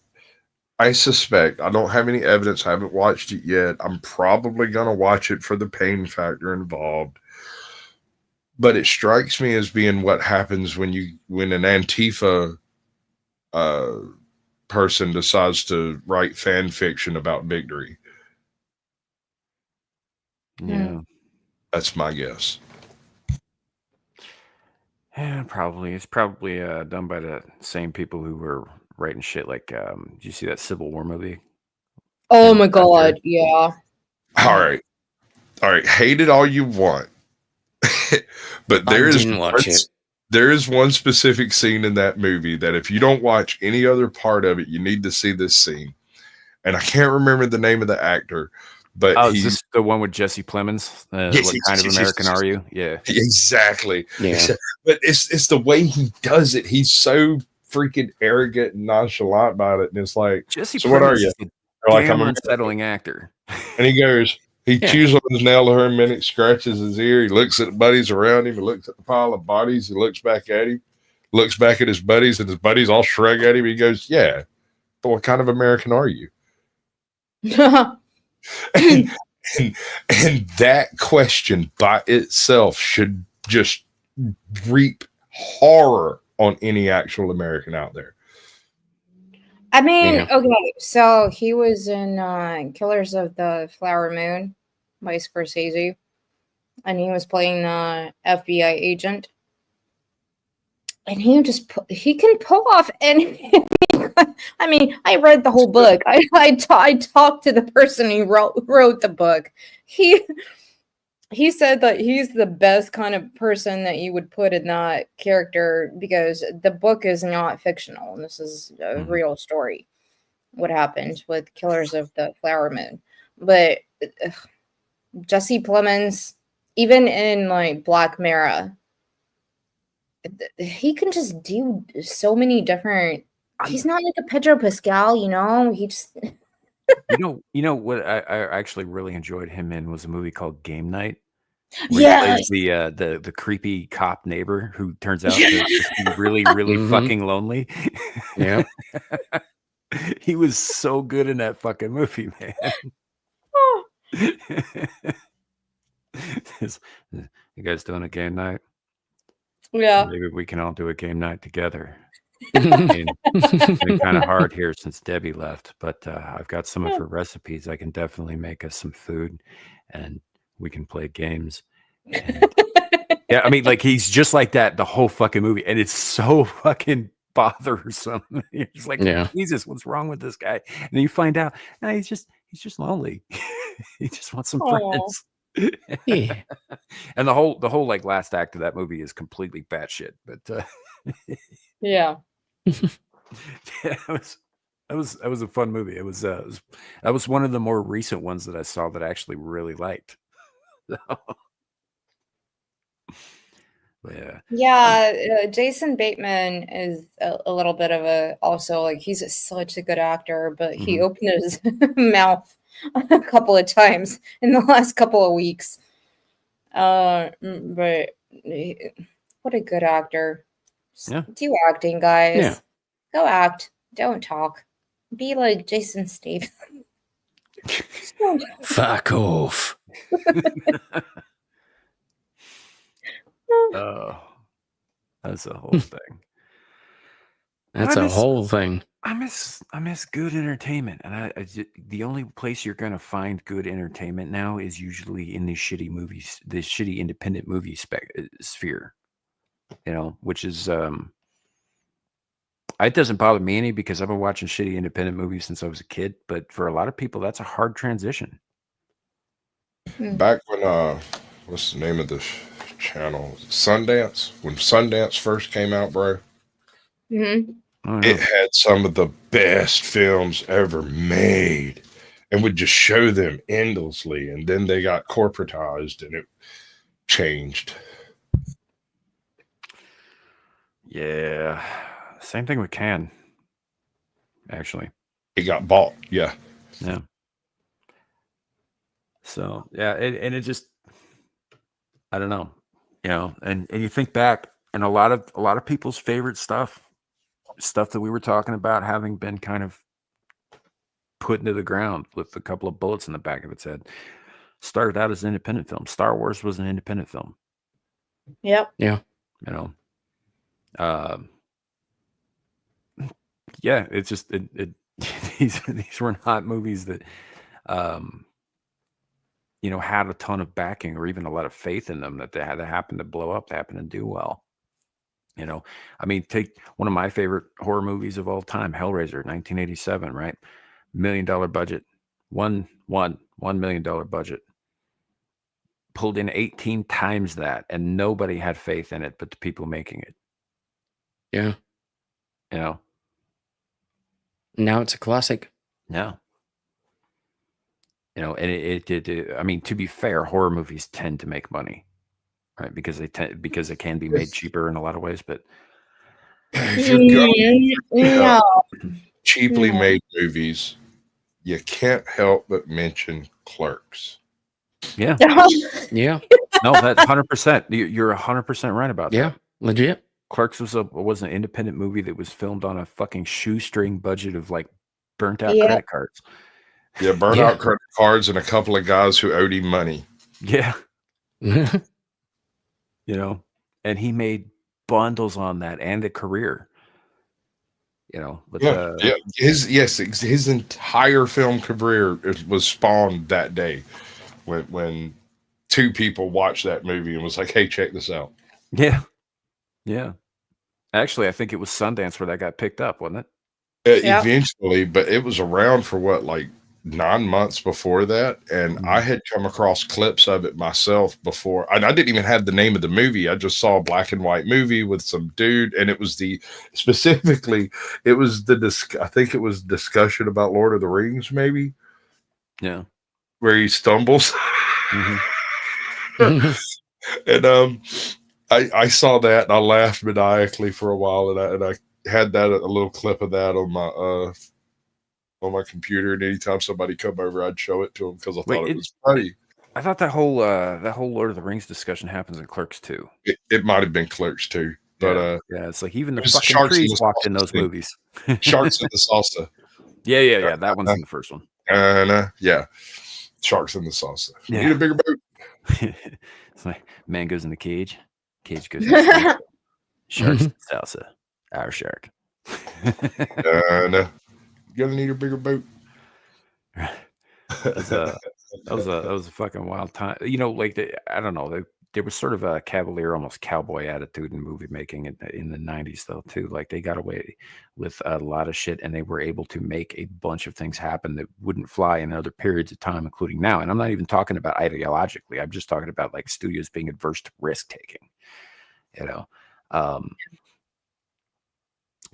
S1: I suspect I don't have any evidence. I haven't watched it yet. I'm probably gonna watch it for the pain factor involved. But it strikes me as being what happens when an Antifa person decides to write fan fiction about victory.
S5: Yeah.
S1: That's my guess.
S5: Yeah, probably. It's probably done by the same people who were writing shit like, did you see that Civil War movie?
S3: Oh my god, yeah.
S1: All right. Hate it all you want. But
S6: I didn't watch it.
S1: There is one specific scene in that movie that if you don't watch any other part of it, you need to see this scene. And I can't remember the name of the actor, but
S5: Oh, is this the one with Jesse Plemons?
S1: Yes,
S5: What
S1: yes,
S5: kind of
S1: yes,
S5: American
S1: yes.
S5: are you? Yeah.
S1: exactly.
S6: Yeah.
S1: But it's the way he does it. He's so freaking arrogant and nonchalant about it. And it's like,
S5: Jesse
S1: So what are
S5: Plemons
S1: you?
S5: is a
S1: like,
S5: damn
S1: I'm a-
S5: unsettling actor.
S1: and he goes, he
S6: Yeah.
S1: chews on his nail for a minute, scratches his ear. He looks at the buddies around him. He looks at the pile of bodies. He looks back at him, looks back at his buddies, and his buddies all shrug at him. He goes, yeah, but what kind of American are you? And that question by itself should just reap horror on any actual American out there.
S3: I mean,
S6: Yeah.
S3: okay, so he was in Killers of the Flower Moon by Scorsese, and he was playing the FBI agent. And he can pull off anything. I mean, I read the whole book. I talked to the person who wrote the book. He said that he's the best kind of person that you would put in that character because the book is not fictional and this is a
S5: Mhm.
S3: real story. What happened with Killers of the Flower Moon, but Jesse Plemons, even in like Black Mirror, he can just do so many different. He's not like a Pedro Pascal, you know. He just
S5: You know what I actually really enjoyed him in was a movie called Game Night. Where he plays the creepy cop neighbor who turns out to just be really, really
S6: Mhm.
S5: fucking lonely.
S6: Yeah.
S5: He was so good in that fucking movie, man. You guys doing a game night?
S3: yeah.
S5: Maybe we can all do a game night together. And it's been kind of hard here since Debbie left, but I've got some of her recipes. I can definitely make us some food and we can play games. And, yeah, I mean, like he's just like that the whole fucking movie, and it's so fucking bothersome. You're just like,
S6: Yeah.
S5: Jesus, what's wrong with this guy? And then you find out, no, he's just lonely. He just wants some friends.
S6: Yeah.
S5: And the whole like last act of that movie is completely batshit. But
S3: Yeah.
S5: Yeah, that was a fun movie. It was that was one of the more recent ones that I saw that I actually really liked. Yeah.
S3: Yeah, Jason Bateman is a little bit of a also like he's such a good actor, but he
S5: Mhm.
S3: opened his mouth a couple of times in the last couple of weeks. But what a good actor. Just
S5: Yeah.
S3: do acting, guys.
S6: Yeah.
S3: Go act. Don't talk. Be like Jason Statham. Just don't talk.
S6: Fuck off.
S5: Oh, that's the whole thing.
S6: That's
S5: I
S6: a
S5: miss-
S6: whole thing.
S5: I miss good entertainment, and the only place you're gonna find good entertainment now is usually in these shitty movies, this shitty independent movie sphere. You know, which is it doesn't bother me any because I've been watching shitty independent movies since I was a kid. But for a lot of people, that's a hard transition.
S1: Back when what's the name of this channel? Sundance. When Sundance first came out, bro,
S3: Mhm.
S5: I don't know.
S1: it had some of the best films ever made, and would just show them endlessly. And then they got corporatized, and it changed.
S5: Yeah, same thing with Can. Actually,
S1: It got bought. Yeah.
S5: yeah. So yeah, and it just, I don't know, you know, and you think back, and a lot of people's favorite stuff that we were talking about having been kind of put into the ground with a couple of bullets in the back of its head, started out as an independent film. Star Wars was an independent film,
S3: Yep.
S5: you know. Yeah, it's just these were not movies that you know, had a ton of backing or even a lot of faith in them that they had to happen to blow up, happen to do well. You know, I mean, take one of my favorite horror movies of all time, Hellraiser, 1987, right? $1 million budget, $1 million budget, pulled in 18 times that, and nobody had faith in it but the people making it.
S6: Yeah.
S5: You know,
S6: Now it's a classic.
S5: yeah. You know, and it did. I mean, to be fair, horror movies tend to make money, right? Because because it can be made cheaper in a lot of ways. But
S1: If you're going
S3: No.
S1: cheaply
S3: No.
S1: made movies, you can't help but mention Clerks.
S5: yeah,
S6: Yeah.
S5: no, that 100%. You're 100% right about that.
S6: Yeah. Legit.
S5: Clerks was an independent movie that was filmed on a fucking shoestring budget of like burnt out
S3: Yeah.
S5: credit cards.
S1: Yeah, burnt
S6: Yeah.
S1: out credit cards and a couple of guys who owed him money.
S5: Yeah,
S6: Yeah.
S5: you know, and he made bundles on that and a career. You know, but
S1: Yeah, his entire film career was spawned that day when two people watched that movie and was like, "Hey, check this out."
S5: yeah. Actually, I think it was Sundance where that got picked up, wasn't it?
S3: Yeah.
S1: Eventually, but it was around for what, like 9 months before that, and I had come across clips of it myself before, and I didn't even have the name of the movie. I just saw a black and white movie with some dude, and it was specifically I think it was discussion about Lord of the Rings, maybe,
S5: Yeah.
S1: where he stumbles.
S5: Mhm.
S1: And I saw that and I laughed maniacally for a while, and I had that a little clip of that on my computer, and anytime somebody come over, I'd show it to them because I thought it was funny.
S5: I thought that whole Lord of the Rings discussion happens in Clerks too.
S1: It might have been Clerks too, but
S5: yeah, it's like even the
S1: it was
S5: fucking
S1: Sharks in
S5: trees
S1: the
S5: walked in
S1: Salsa
S5: those
S1: thing.
S5: movies.
S1: Sharks in the Salsa.
S5: Yeah. That one's in the first one.
S1: And yeah, Sharks in the Salsa. You
S5: Yeah.
S1: need a bigger boat.
S5: It's like man goes in the cage, cage goes in the salsa. Sharks in the salsa. Our shark.
S1: And you're gonna need a bigger boat.
S5: That was a fucking wild time. You know, like I don't know. There was sort of a cavalier, almost cowboy attitude in movie making in the 90s, though, too. Like they got away with a lot of shit, and they were able to make a bunch of things happen that wouldn't fly in other periods of time, including now. And I'm not even talking about ideologically. I'm just talking about like studios being adverse to risk taking. You know,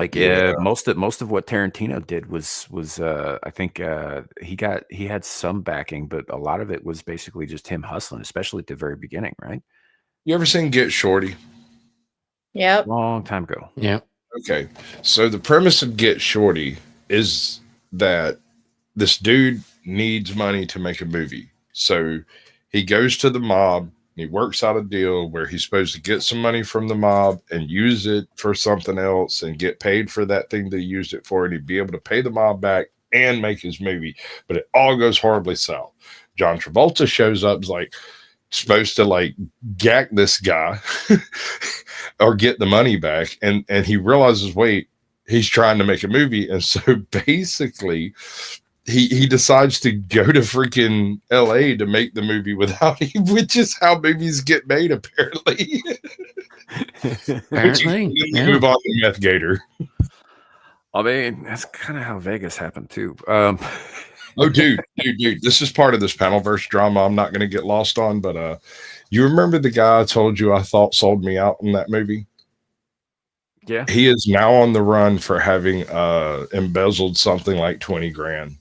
S5: Like
S1: Yeah.
S5: most of what Tarantino did was I think he had some backing, but a lot of it was basically just him hustling, especially at the very beginning, right?
S1: You ever seen Get Shorty?
S3: Yep.
S5: Long time ago.
S6: Yeah.
S1: Okay. So the premise of Get Shorty is that this dude needs money to make a movie. So he goes to the mob. He works out a deal where he's supposed to get some money from the mob and use it for something else and get paid for that thing that he used it for. And he'd be able to pay the mob back and make his movie. But it all goes horribly south. John Travolta shows up, is like supposed to like gack this guy or get the money back. And he realizes, wait, he's trying to make a movie. And so basically he decides to go to freaking LA to make the movie without him, which is how movies get made, apparently.
S6: Apparently. Yeah.
S1: Move on to Meth Gator.
S5: I mean, that's kind of how Vegas happened too.
S1: Oh, dude, this is part of this Panelverse drama I'm not going to get lost on, but you remember the guy I told you I thought sold me out in that movie?
S5: Yeah.
S1: He is now on the run for having embezzled something like 20 grand.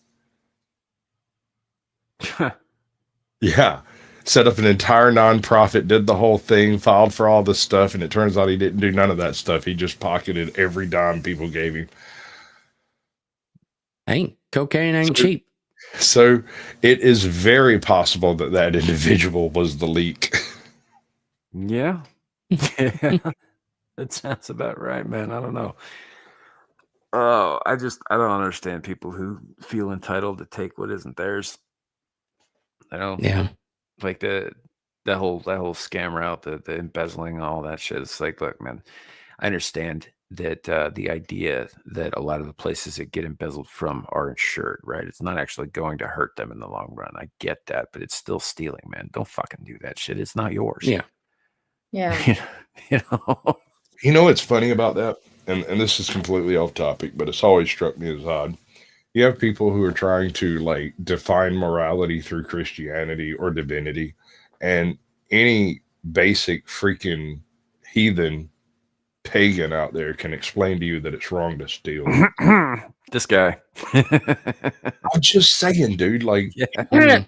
S1: Yeah. Set up an entire nonprofit, did the whole thing, filed for all this stuff, and it turns out he didn't do none of that stuff. He just pocketed every dime people gave him.
S6: Hey, cocaine ain't
S1: So-
S6: cheap.
S1: So it is very possible that that individual was the leak.
S5: Yeah. Yeah. That sounds about right, man. I don't know. Oh, I don't understand people who feel entitled to take what isn't theirs. I don't
S6: Yeah.
S5: like that whole scam route, the embezzling, all that shit. It's like, look, man, I understand that the idea that a lot of the places that get embezzled from are insured, right? It's not actually going to hurt them in the long run. I get that, but it's still stealing, man. Don't fucking do that shit. It's not yours.
S6: Yeah.
S3: Yeah.
S5: You know.
S1: You know what's funny about that? And this is completely off topic, but it's always struck me as odd. You have people who are trying to like define morality through Christianity or divinity, and any basic freaking heathen pagan out there can explain to you that it's wrong to steal.
S5: This guy.
S1: I'm just saying, dude. Like,
S3: Yeah.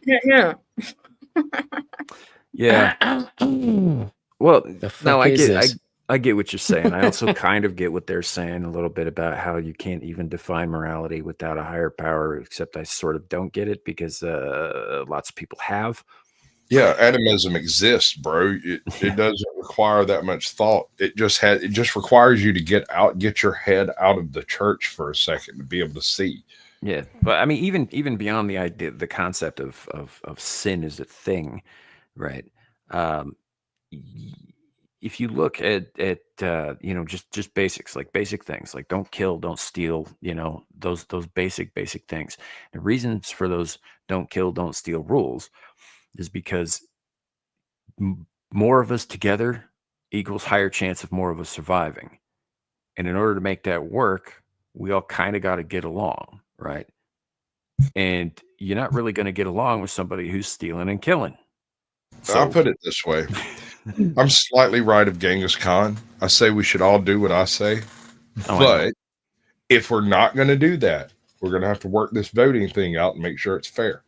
S5: Yeah. Well,
S6: The fuck
S5: no, I
S6: is
S5: get
S6: this?
S5: I get what you're saying. I also kind of get what they're saying a little bit about how you can't even define morality without a higher power, except I sort of don't get it because lots of people have.
S1: yeah, animism exists, bro. It doesn't require that much thought. It just requires you to get your head out of the church for a second to be able to see.
S5: Yeah, but I mean, even beyond the idea, the concept of sin is a thing, right? If you look at just basics, like basic things, like don't kill, don't steal, those basic things. The reasons for those don't kill, don't steal rules is because more of us together equals higher chance of more of us surviving, and in order to make that work, we all kind of got to get along, right? And you're not really going to get along with somebody who's stealing and killing.
S1: I'll put it this way. I'm slightly right of Genghis Khan. I say we should all do what I say.
S5: Oh, I know.
S1: But if we're not going to do that, we're going to have to work this voting thing out and make sure it's fair.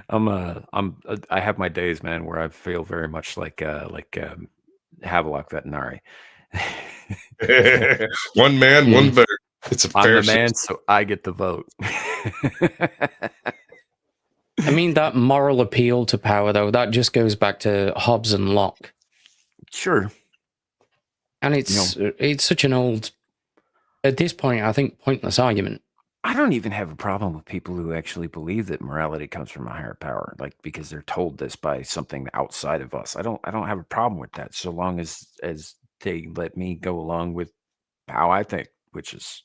S5: I have my days, man, where I feel very much like Havelock Veterinary.
S1: One man, one vote. It's a
S5: I'm
S1: fair
S5: the man,
S1: system.
S5: so I get the vote.
S6: I mean, that moral appeal to power, though, that just goes back to Hobbes and Locke.
S5: Sure.
S6: And it's such an old, at this point, I think, pointless argument.
S5: I don't even have a problem with people who actually believe that morality comes from a higher power, like because they're told this by something outside of us. I don't have a problem with that, so long as they let me go along with how I think, which is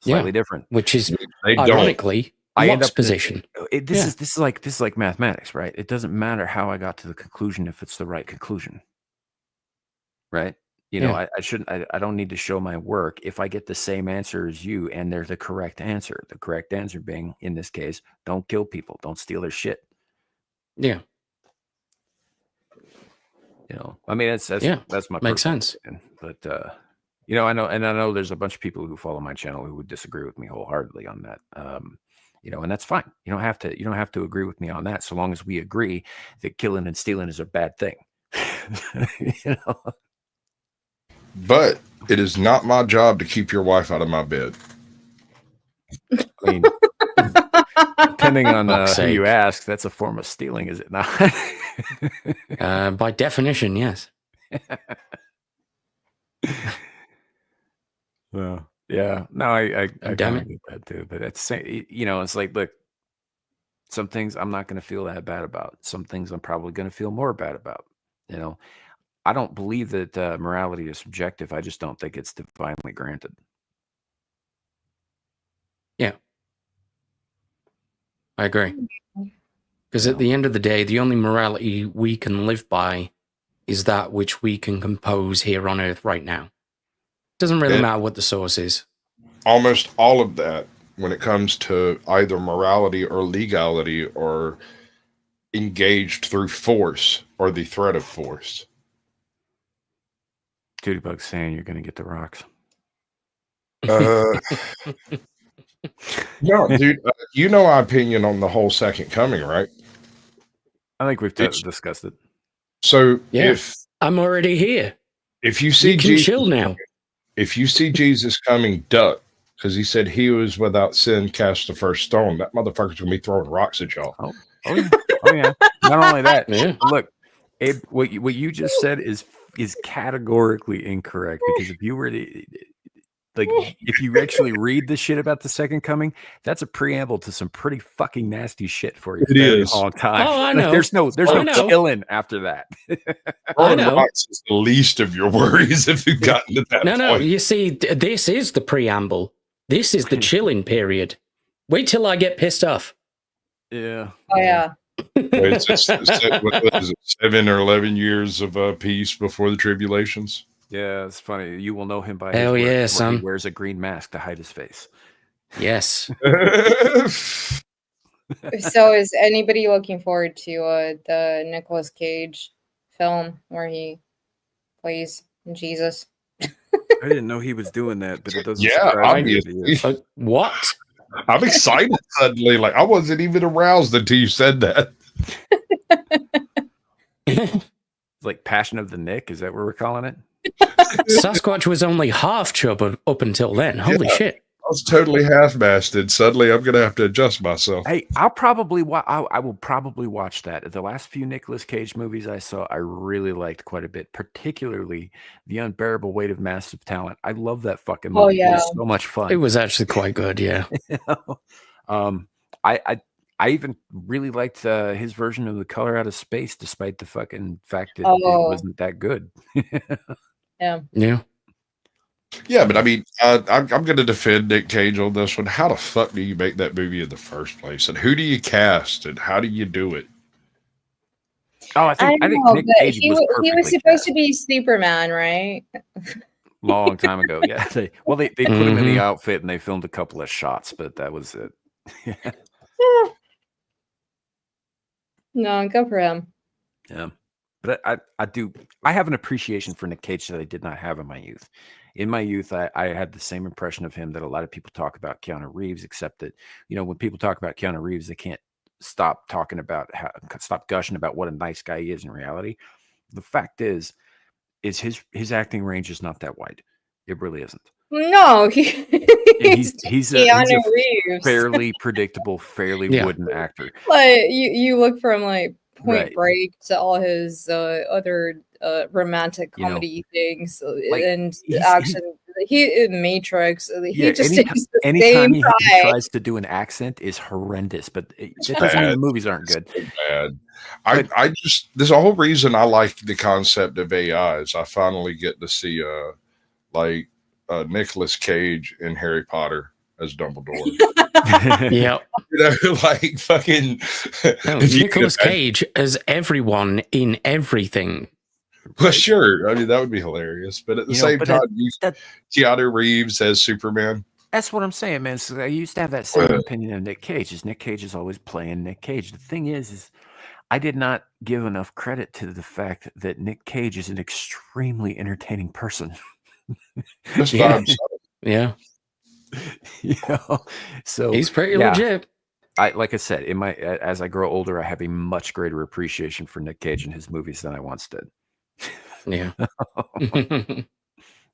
S5: slightly different.
S6: Which is,
S1: They don't.
S6: ironically,
S5: I end
S6: Locke's
S5: up
S6: position.
S5: This is like mathematics, right? It doesn't matter how I got to the conclusion if it's the right conclusion, right? I don't need to show my work if I get the same answer as you and they're the correct answer. The correct answer being, in this case, don't kill people, don't steal their shit.
S6: Yeah.
S5: I mean, that's my
S6: Makes
S5: personal
S6: sense.
S5: opinion, but You know, I know there's a bunch of people who follow my channel who would disagree with me wholeheartedly on that. You know, and that's fine. You don't have to agree with me on that, so long as we agree that killing and stealing is a bad thing. You know,
S1: But it is not my job to keep your wife out of my bed.
S5: I mean, depending on
S6: Fuck's
S5: who you
S6: sake.
S5: ask, that's a form of stealing, is it not?
S6: By definition, yes.
S5: Well, yeah, no, I
S6: Damn
S5: kind
S6: it.
S5: of get that too. But it's you know, it's like, look, some things I'm not going to feel that bad about. Some things I'm probably going to feel more bad about. You know, I don't believe that morality is subjective. I just don't think it's divinely granted.
S6: I agree. Because at the end of the day, the only morality we can live by is that which we can compose here on Earth right now. Doesn't really
S1: Yeah.
S6: matter what the source is.
S1: Almost all of that, when it comes to either morality or legality, or engaged through force or the threat of force.
S5: Duty Bug's saying you're going to get the rocks.
S1: No, dude, you know my opinion on the whole second coming, right?
S5: I think we've
S1: It's-
S5: discussed it.
S1: So
S6: Yeah. I'm already here.
S1: if you see
S6: You can
S1: Jesus,
S6: chill now.
S1: if you see Jesus coming, duck, because he said he was without sin, cast the first stone. That motherfucker's gonna be throwing rocks at y'all.
S5: Oh yeah. Oh yeah. Not only that,
S6: Yeah.
S5: look, Abe, what you just said is categorically incorrect, because if you were to, like, if you actually read the shit about the second coming, that's a preamble to some pretty fucking nasty shit for you.
S1: It is.
S5: Long time.
S6: Oh, I
S5: Like,
S6: know.
S5: there's no
S6: I know.
S5: killing after that.
S1: Throwing
S6: know.
S1: rocks is the least of your worries if you've gotten to that
S6: No,
S1: point.
S6: you see, this is the preamble. This is the chilling period. Wait till I get pissed off.
S5: Yeah.
S3: Oh yeah.
S1: It's what is it, 7 or 11 years of peace before the tribulations.
S5: Yeah, it's funny. You will know him by
S6: Hell
S5: his work,
S6: yeah,
S5: where
S6: son.
S5: He wears a green mask to hide his face.
S6: Yes.
S3: So is anybody looking forward to the Nicolas Cage film where he plays Jesus?
S5: I didn't know he was doing that, but it doesn't.
S1: Yeah,
S5: surprise me that he
S1: obviously.
S5: is.
S6: What?
S1: I'm excited suddenly. Like, I wasn't even aroused until you said that.
S5: It's like Passion of the Nick. Is that what we're calling it?
S6: Sasquatch was only half chub up until then. Holy
S1: Yeah.
S6: shit.
S1: I was totally half-masted. Suddenly, I'm going to have to adjust myself.
S5: Hey, I'll probably I will probably watch that. The last few Nicolas Cage movies I saw, I really liked quite a bit, particularly The Unbearable Weight of Massive Talent. I love that fucking movie.
S3: Oh,
S5: It
S3: yeah.
S5: was so much fun.
S6: It was actually quite good, yeah.
S5: I even really liked his version of The Color Out of Space, despite the fucking fact that it
S3: Oh.
S5: wasn't that good.
S3: Yeah.
S6: Yeah.
S1: Yeah, but I mean, I'm going to defend Nick Cage on this one. How the fuck do you make that movie in the first place? And who do you cast? And how do you do it?
S5: Oh, I
S3: I
S5: think
S3: know,
S5: Nick
S3: but
S5: Cage
S3: he
S5: was
S3: was
S5: perfectly
S3: supposed
S5: cast.
S3: to be Superman, right?
S5: Long time ago. Yeah. They put him in the
S6: Mhm.
S5: outfit and they filmed a couple of shots, but that was it.
S3: No, go for him.
S5: Yeah. But I have an appreciation for Nick Cage that I did not have in my youth. In my youth, I had the same impression of him that a lot of people talk about Keanu Reeves, except that, you know, when people talk about Keanu Reeves, they can't stop stop gushing about what a nice guy he is in reality. The fact is his acting range is not that wide. It really isn't.
S3: No,
S5: He's
S3: Keanu
S5: a
S3: Reeves.
S5: fairly predictable, fairly
S6: Yeah.
S5: wooden actor.
S3: Like you look from like Point
S5: Right.
S3: Break to all his other romantic
S5: You know,
S3: comedy things
S5: like,
S3: and
S5: he's-
S3: action. He in Matrix. He
S5: Yeah,
S3: just is the
S5: anytime
S3: same
S5: he
S3: guy.
S5: tries to do an accent is horrendous, but that doesn't mean the
S1: bad.
S5: movies aren't good.
S1: So bad. I just, there's a whole reason I like the concept of AI is I finally get to see Nicolas Cage in Harry Potter as Dumbledore.
S6: Yeah.
S1: You know, like fucking
S6: No,
S1: if you
S6: Nicolas
S1: could-
S6: Cage as everyone in everything.
S1: Well, sure. I mean, that would be hilarious. But at the
S5: You know,
S1: same
S5: but
S1: time,
S5: that-
S1: Keanu Reeves as Superman.
S5: That's what I'm saying, man. So I used to have that same opinion of Nick Cage. Is Nick Cage is always playing Nick Cage. The thing is I did not give enough credit to the fact that Nick Cage is an extremely entertaining person.
S1: Just by
S5: Yeah.
S1: himself.
S6: Yeah,
S5: You know, so
S6: he's pretty
S5: yeah.
S6: legit.
S5: Like I said, as I grow older, I have a much greater appreciation for Nick Cage and his movies than I once did.
S6: Yeah.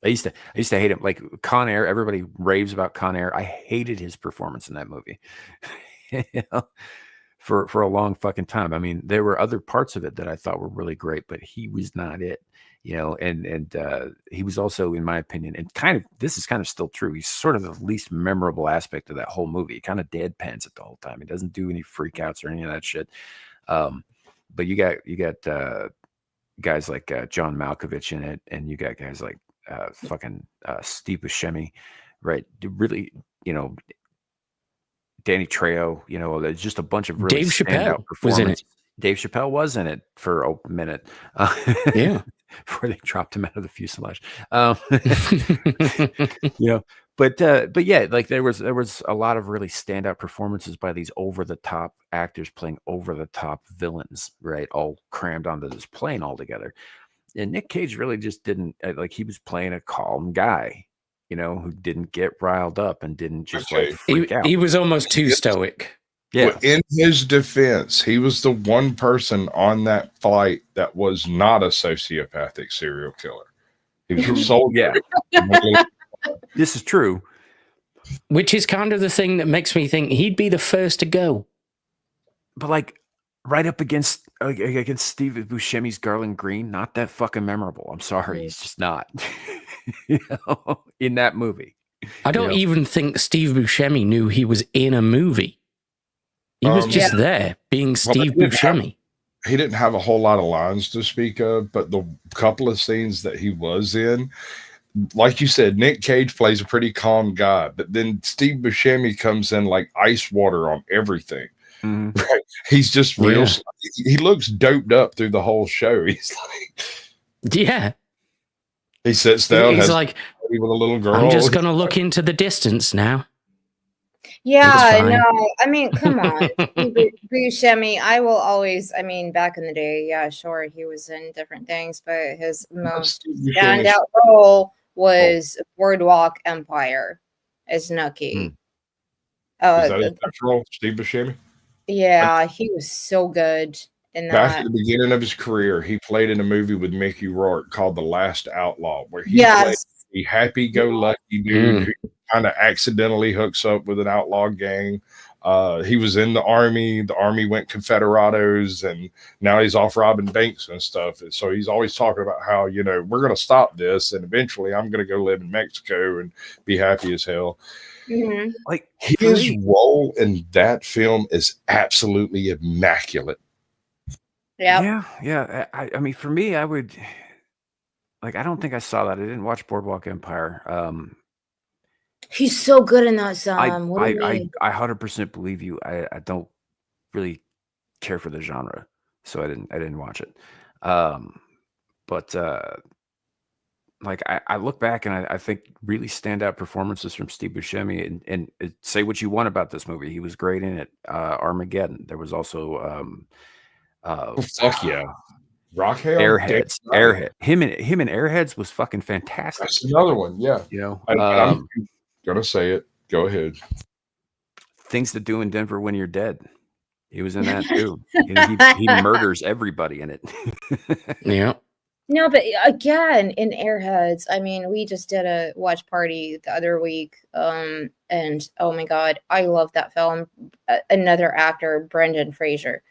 S5: I used to hate him. Like Con Air, everybody raves about Con Air. I hated his performance in that movie. You know, for a long fucking time. I mean, there were other parts of it that I thought were really great, but he was not it. You know, and he was also, in my opinion, and this is kind of still true. He's sort of the least memorable aspect of that whole movie. He kind of deadpans it the whole time. He doesn't do any freakouts or any of that shit. But you got guys like John Malkovich in it, and you got guys like fucking Steve Buscemi, right? Really, you know, Danny Trejo. You know, there's just a bunch of really
S6: Dave
S5: standout
S6: Chappelle was in
S5: performances. Dave Chappelle was in it for a minute.
S6: Yeah.
S5: Before they dropped him out of the fuselage. You know, but yeah, like there was a lot of really standout performances by these over the top actors playing over the top villains, right? All crammed onto this plane all together. And Nick Cage really just didn't, like, he was playing a calm guy, you know, who didn't get riled up and didn't just
S1: Okay.
S5: like freak out.
S6: He was almost too stoic.
S5: Yeah.
S1: Well, in his defense, he was the one person on that flight that was not a sociopathic serial killer. He was a soldier.
S5: Yeah. This is true.
S6: Which is kind of the thing that makes me think he'd be the first to go.
S5: But like right up against Steve Buscemi's Garland Green, not that fucking memorable. I'm sorry, he's just not. You know, in that movie.
S6: I don't even think Steve Buscemi knew he was in a movie. He was just there, being Steve Buscemi.
S1: He didn't have a whole lot of lines to speak of, but the couple of scenes that he was in, like you said, Nick Cage plays a pretty calm guy, but then Steve Buscemi comes in like ice water on everything.
S5: Mm-hmm.
S1: Right? He's just real. He looks doped up through the whole show. He's like,
S6: yeah.
S1: He sits down.
S6: He's like,
S1: with a little girl.
S6: I'm just going to look into the distance now.
S3: Yeah, no, I mean, come on. Buscemi, I will always, I mean, back in the day, yeah, sure, he was in different things, but his most standout role was Boardwalk Empire as Nucky.
S1: Is that his best role, Steve Buscemi?
S3: Yeah, he was so good in that.
S1: Back at the beginning of his career, he played in a movie with Mickey Rourke called The Last Outlaw, where he played a happy-go-lucky dude who kind of accidentally hooks up with an outlaw gang. He was in the army. The army went Confederados, and now he's off robbing banks and stuff. And so he's always talking about how, you know, we're going to stop this, and eventually I'm going to go live in Mexico and be happy as hell.
S3: Mm-hmm.
S1: Like his role in that film is absolutely immaculate.
S3: Yeah.
S5: I mean, for me, I would like. I don't think I saw that. I didn't watch Boardwalk Empire.
S3: He's so good in that song.
S5: I 100% believe you. I don't really care for the genre, so I didn't watch it. But like I look back and I think really standout performances from Steve Buscemi, and say what you want about this movie, he was great in it. Armageddon. There was also
S1: fuck yeah, Rockhail,
S5: Airheads. Him and Airheads was fucking fantastic.
S1: That's another one. Yeah,
S5: you know.
S1: I'm gonna say it. Go ahead.
S5: Things to Do in Denver When You're Dead. He was in that too. he murders everybody in it.
S6: Yeah.
S3: No, but again, in Airheads, I mean, we just did a watch party the other week, and oh my god, I love that film. Another actor, Brendan Fraser,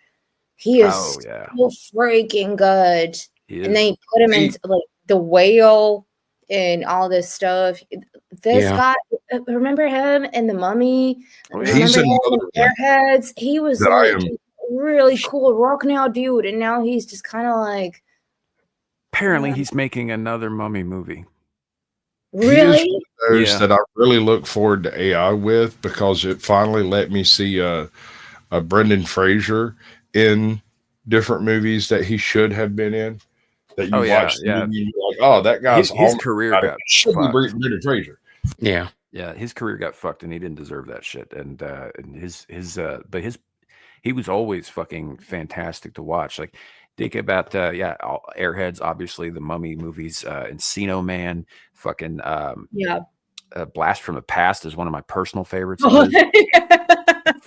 S3: he is so freaking good, and they put him into like The Whale and all this stuff. This guy, remember him in The Mummy?
S1: He's
S3: remember him in Airheads? He was like really cool rock now dude, and now he's just kind of like.
S5: Apparently, he's making another Mummy movie.
S3: Really?
S1: Those that I really look forward to AI with, because it finally let me see a Brendan Fraser in different movies that he should have been in. That you watch, and you're like, oh, that guy's
S5: his career got fucked.
S1: Brendan Fraser.
S6: Yeah,
S5: his career got fucked, and he didn't deserve that shit. And he was always fucking fantastic to watch. Like Think about Airheads, obviously the Mummy movies, Encino Man, fucking
S3: Yeah.
S5: Blast from the Past is one of my personal favorites.
S3: Oh,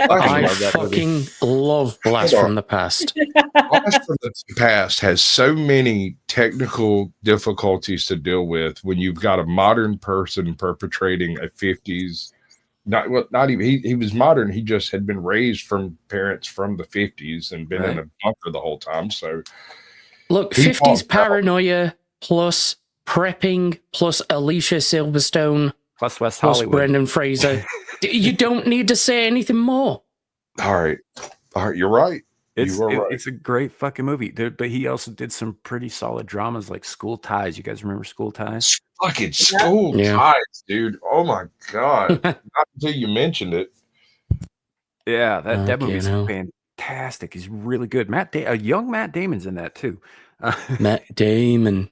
S6: I
S5: love that movie.
S6: fucking love Blast
S1: Hold on.
S6: from the Past.
S1: Blast from the Past has so many technical difficulties to deal with when you've got a modern person perpetrating a 50s. Not even he was modern. He just had been raised from parents from the 50s and been in a bunker the whole time. So
S6: Look,
S1: He
S6: 50s
S1: falls down.
S6: paranoia plus prepping plus Alicia Silverstone
S5: Plus West
S6: plus
S5: Hollywood.
S6: Brendan Fraser. You don't need to say anything more.
S1: all right, you're right.
S5: It's
S1: You are right.
S5: it's a great fucking movie. But he also did some pretty solid dramas like School Ties. You guys remember School Ties?
S1: Fucking School
S6: Yeah.
S1: Ties, dude. Oh my god! Not until you mentioned it.
S5: Yeah, that
S6: Okay,
S5: movie's
S6: no.
S5: fantastic. He's really good. A young Matt Damon's in that too.
S6: Matt Damon.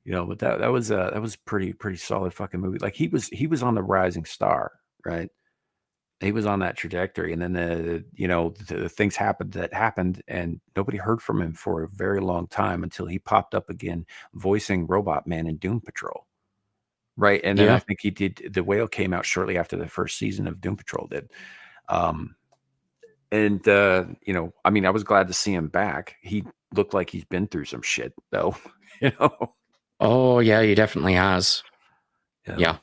S5: Yeah, but that was pretty solid fucking movie. Like he was on the rising star, right? He was on that trajectory, and then the things happened, and nobody heard from him for a very long time until he popped up again, voicing Robot Man in Doom Patrol, right? And then
S6: Yeah.
S5: I think he did. The Whale came out shortly after the first season of Doom Patrol did, and I mean, I was glad to see him back. He looked like he's been through some shit, though,
S6: Oh, yeah, he definitely has. Yeah.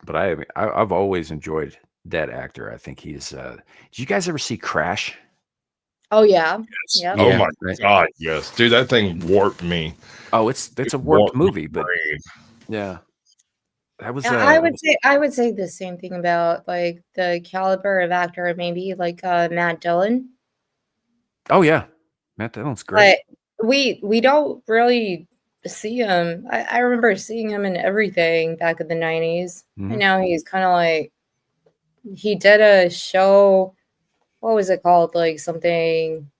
S5: But I've always enjoyed that actor. I think he's. Did you guys ever see Crash?
S3: oh yeah.
S1: Yes.
S3: Yep.
S1: Oh
S6: Yeah,
S1: my
S5: right.
S1: god, yes, dude. That thing warped me.
S5: Oh, it's a
S1: It
S5: warped
S1: my
S5: movie, but
S1: brain.
S5: yeah, that was.
S3: I would say the same thing about like the caliber of actor, maybe like Matt Dillon.
S5: Oh yeah, Matt Dillon's great.
S3: But we don't really see him. I remember seeing him in everything back in the 90s.
S5: Mhm.
S3: And now he's kind of like, he did a show, what was it called? Like something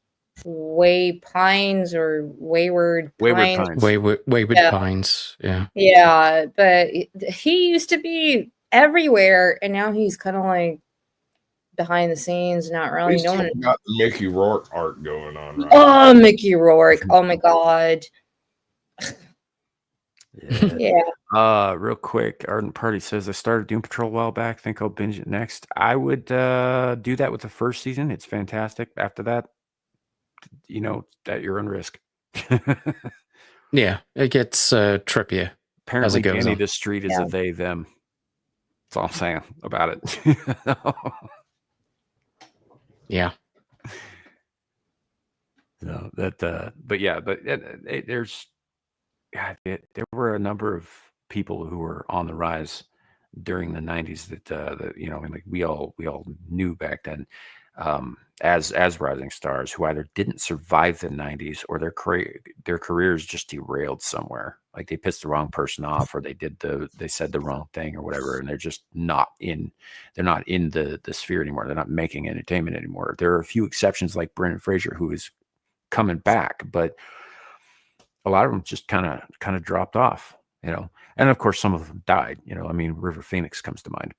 S3: Pines or Wayward Pines.
S5: Pines.
S6: Wayward
S3: Yeah.
S6: Pines. Yeah.
S3: Yeah, but he used to be everywhere, and now he's kind of like behind the scenes, not really
S1: He's still
S3: known.
S1: got the Mickey Rourke art going on, right?
S3: Oh, Mickey Rourke. Oh my God.
S5: Yeah.
S3: Yeah.
S5: Real quick, Ardent Party says I started Doom Patrol a while back. Think I'll binge it next. I would do that with the first season. It's fantastic. After that, at your own risk.
S6: Yeah. It gets trippier.
S5: Apparently,
S6: goes
S5: Danny
S6: on.
S5: the Street is
S3: Yeah.
S5: a they them. That's all I'm saying about it.
S6: Yeah.
S5: No, there were a number of people who were on the rise during the 90s that we all knew back then as rising stars who either didn't survive the 90s or their careers just derailed somewhere. Like they pissed the wrong person off, or they said the wrong thing or whatever, and they're just not in the sphere anymore. They're not making entertainment anymore. There are a few exceptions like Brendan Fraser, who is coming back, but a lot of them just kind of dropped off, and of course some of them died. I mean, River Phoenix comes to mind.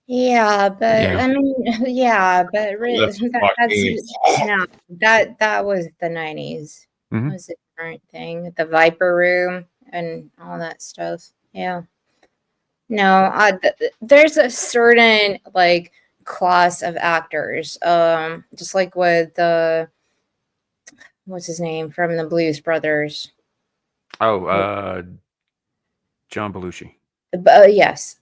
S3: Yeah, but
S6: Yeah.
S3: I mean, yeah, but
S1: That's fucking-
S3: that was the 90s.
S5: Mhm.
S3: That was a different thing. The Viper Room and all that stuff. Yeah. No, there's a certain like class of actors. Just like with the what's his name from the Blues Brothers.
S5: Oh, John Belushi.
S3: Yes,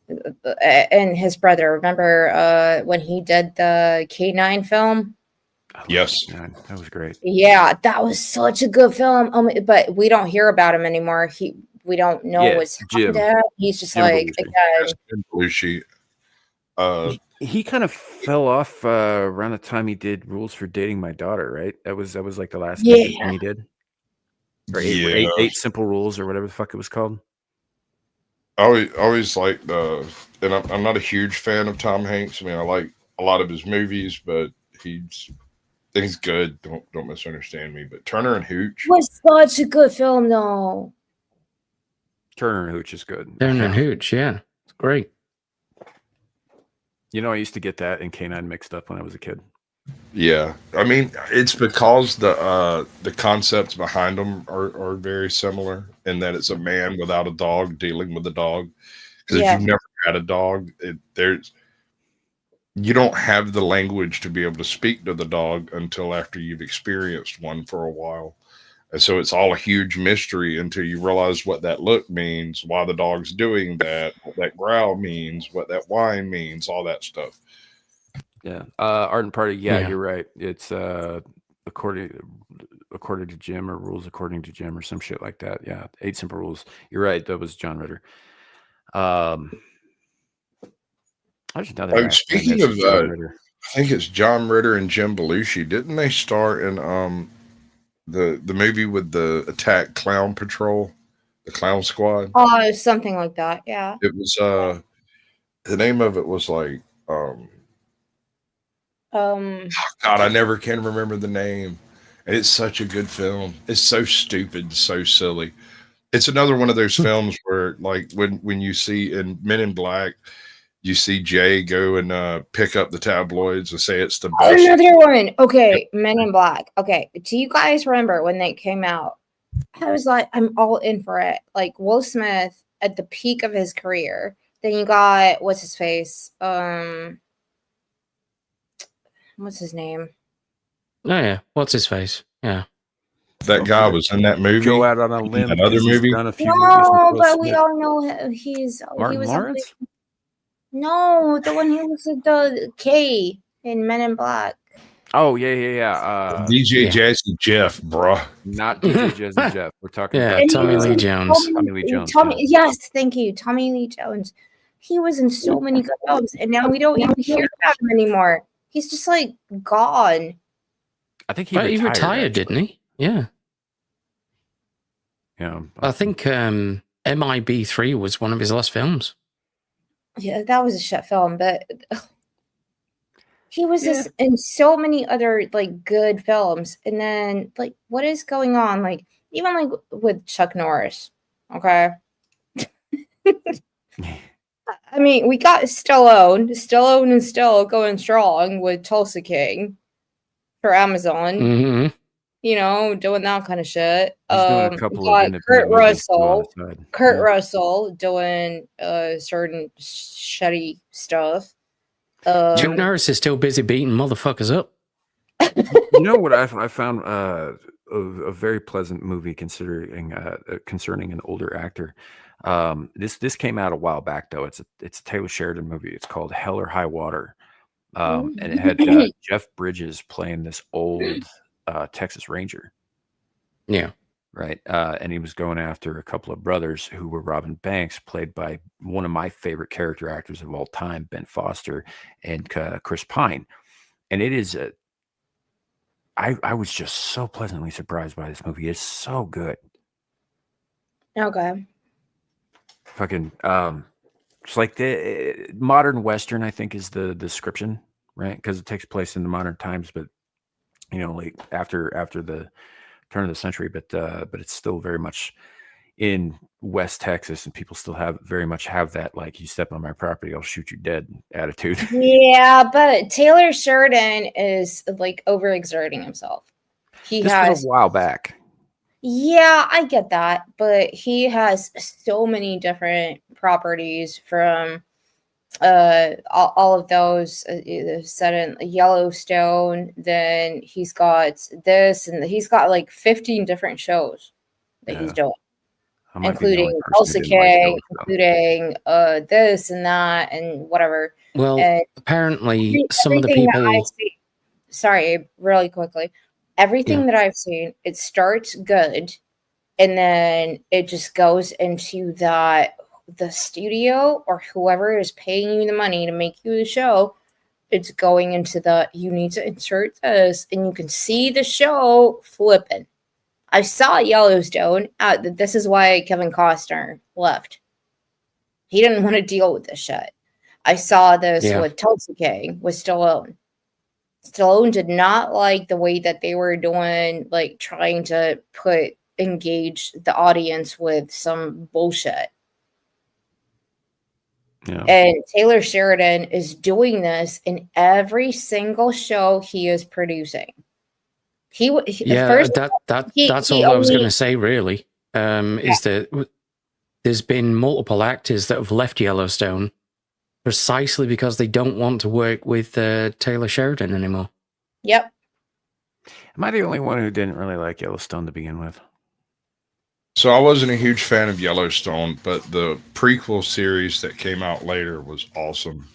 S3: and his brother. Remember when he did the K9 film?
S1: Yes.
S5: Man, that was great.
S3: Yeah, that was such a good film. But we don't hear about him anymore. We don't know
S5: Yeah,
S3: what's
S5: Jim.
S3: happened. He's just
S5: Jim
S3: like
S5: Belushi.
S3: again.
S1: Jim Belushi.
S5: He kind of fell off around the time he did Rules for Dating My Daughter, right? That was like the last
S3: Yeah.
S5: thing he did. Or
S1: Yeah.
S5: eight simple rules or whatever the fuck it was called.
S1: I always like and I'm not a huge fan of Tom Hanks. I mean, I like a lot of his movies, but he's good. Don't misunderstand me. But Turner and Hooch.
S3: Was such a good film, though.
S5: Turner and Hooch is good.
S6: Turner and Hooch. Yeah. It's great.
S5: I used to get that and K9 mixed up when I was a kid.
S1: Yeah, I mean, it's because the concepts behind them are very similar in that it's a man without a dog dealing with a dog. Because if
S3: Yeah.
S1: you've never had a dog, there's you don't have the language to be able to speak to the dog until after you've experienced one for a while. And so it's all a huge mystery until you realize what that look means, why the dog's doing that, what that growl means, what that whine means, all that stuff.
S5: Yeah. Art and Party. Yeah,
S6: Yeah.
S5: you're right. It's according to Jim, or rules according to Jim, or some shit like that. Yeah. 8 Simple Rules. You're right. That was John Ritter. I just another
S1: Oh,
S5: guy.
S1: speaking
S5: That's
S1: of,
S5: John Ritter.
S1: I think it's John Ritter and Jim Belushi. Didn't they star in the movie with the Attack Clown Patrol, the Clown Squad?
S3: Oh, something like that. Yeah.
S1: It was the name of it was like
S3: Um.
S1: God, I never can remember the name. And it's such a good film. It's so stupid, so silly. It's another one of those films where, like, when you see in Men in Black, you see Jay go and pick up the tabloids and say it's the best.
S3: Another one. Okay, Men in Black. Okay, do you guys remember when they came out? I was like, I'm all in for it. Like Will Smith at the peak of his career. Then you got what's his face? What's his name?
S6: Oh yeah, what's his face? Yeah,
S1: That guy was in that movie.
S5: Go out on a limb.
S1: That other
S5: 'cause he's
S1: movie?
S5: done a few movies with
S3: No,
S5: Will
S3: but we
S5: Smith.
S3: all know he's
S5: Martin
S3: he was
S5: Lawrence.
S3: no, the one who was at the K in Men in Black.
S5: Oh yeah.
S1: DJ
S6: Yeah.
S1: Jazzy Jeff, bruh.
S5: Not DJ Jazzy Jeff. We're talking
S6: yeah,
S5: about
S6: Tommy Lee Jones.
S5: Tommy Lee Jones.
S3: Yes, thank you, Tommy Lee Jones. He was in so many good films, and now we don't even hear about him anymore. He's just like gone.
S5: I think he
S6: But he
S5: retired,
S6: retired, didn't he? Yeah,
S5: Yeah.
S6: I think MIB3 was one of his last films.
S3: Yeah, that was a shit film, but he was just in so many other like good films. And then like what is going on? Like even like with Chuck Norris. Okay. I mean, we got Stallone is still going strong with Tulsa King for Amazon.
S6: Hmm.
S3: You know, doing that kind of shit.
S5: He's doing a
S3: We
S5: couple
S3: got
S5: of independent movies on the side.
S3: Kurt
S5: Yeah.
S3: Russell doing certain shitty stuff.
S6: Chuck Norris is still busy beating motherfuckers up.
S5: You know what I found a very pleasant movie concerning an older actor. This came out a while back though. It's a Taylor Sheridan movie. It's called Hell or High Water, and it had Jeff Bridges playing this old Texas Ranger.
S6: Yeah.
S5: Right. And he was going after a couple of brothers who were robbing banks, played by one of my favorite character actors of all time, Ben Foster and Chris Pine. And it is I was just so pleasantly surprised by this movie. It's so good.
S3: Okay.
S5: Fucking it's like the modern Western, I think, is the description, right? Because it takes place in the modern times, but you know, like after the turn of the century, but it's still very much in West Texas, and people still very much have that like, you step on my property, I'll shoot you dead attitude.
S3: Yeah, but Taylor Sheridan is like overexerting himself.
S5: This was a while back.
S3: Yeah, I get that, but he has so many different properties from all of those set in Yellowstone. Then he's got this, and he's got like 15 different shows that he's doing, including Tulsa King, including this and that and whatever.
S6: Well,
S3: and
S6: apparently some of the
S3: everything that
S6: people.
S3: I've seen- sorry, really quickly. Everything
S6: Yeah.
S3: that I've seen, it starts good, and then it just goes into the studio or whoever is paying you the money to make you the show. It's going into you need to insert this, and you can see the show flipping. I saw Yellowstone. This is why Kevin Costner left. He didn't want to deal with this shit. I saw this with Tulsa King with Stallone. Stallone did not like the way that they were doing, like trying to engage the audience with some bullshit.
S5: Yeah.
S3: And Taylor Sheridan is doing this in every single show he is producing.
S6: Yeah,
S3: first
S6: that's
S3: he
S6: all I was
S3: only-
S6: going to say. Really, is that there's been multiple actors that have left Yellowstone precisely because they don't want to work with Taylor Sheridan anymore.
S3: Yep.
S5: Am I the only one who didn't really like Yellowstone to begin with?
S1: So I wasn't a huge fan of Yellowstone, but the prequel series that came out later was awesome.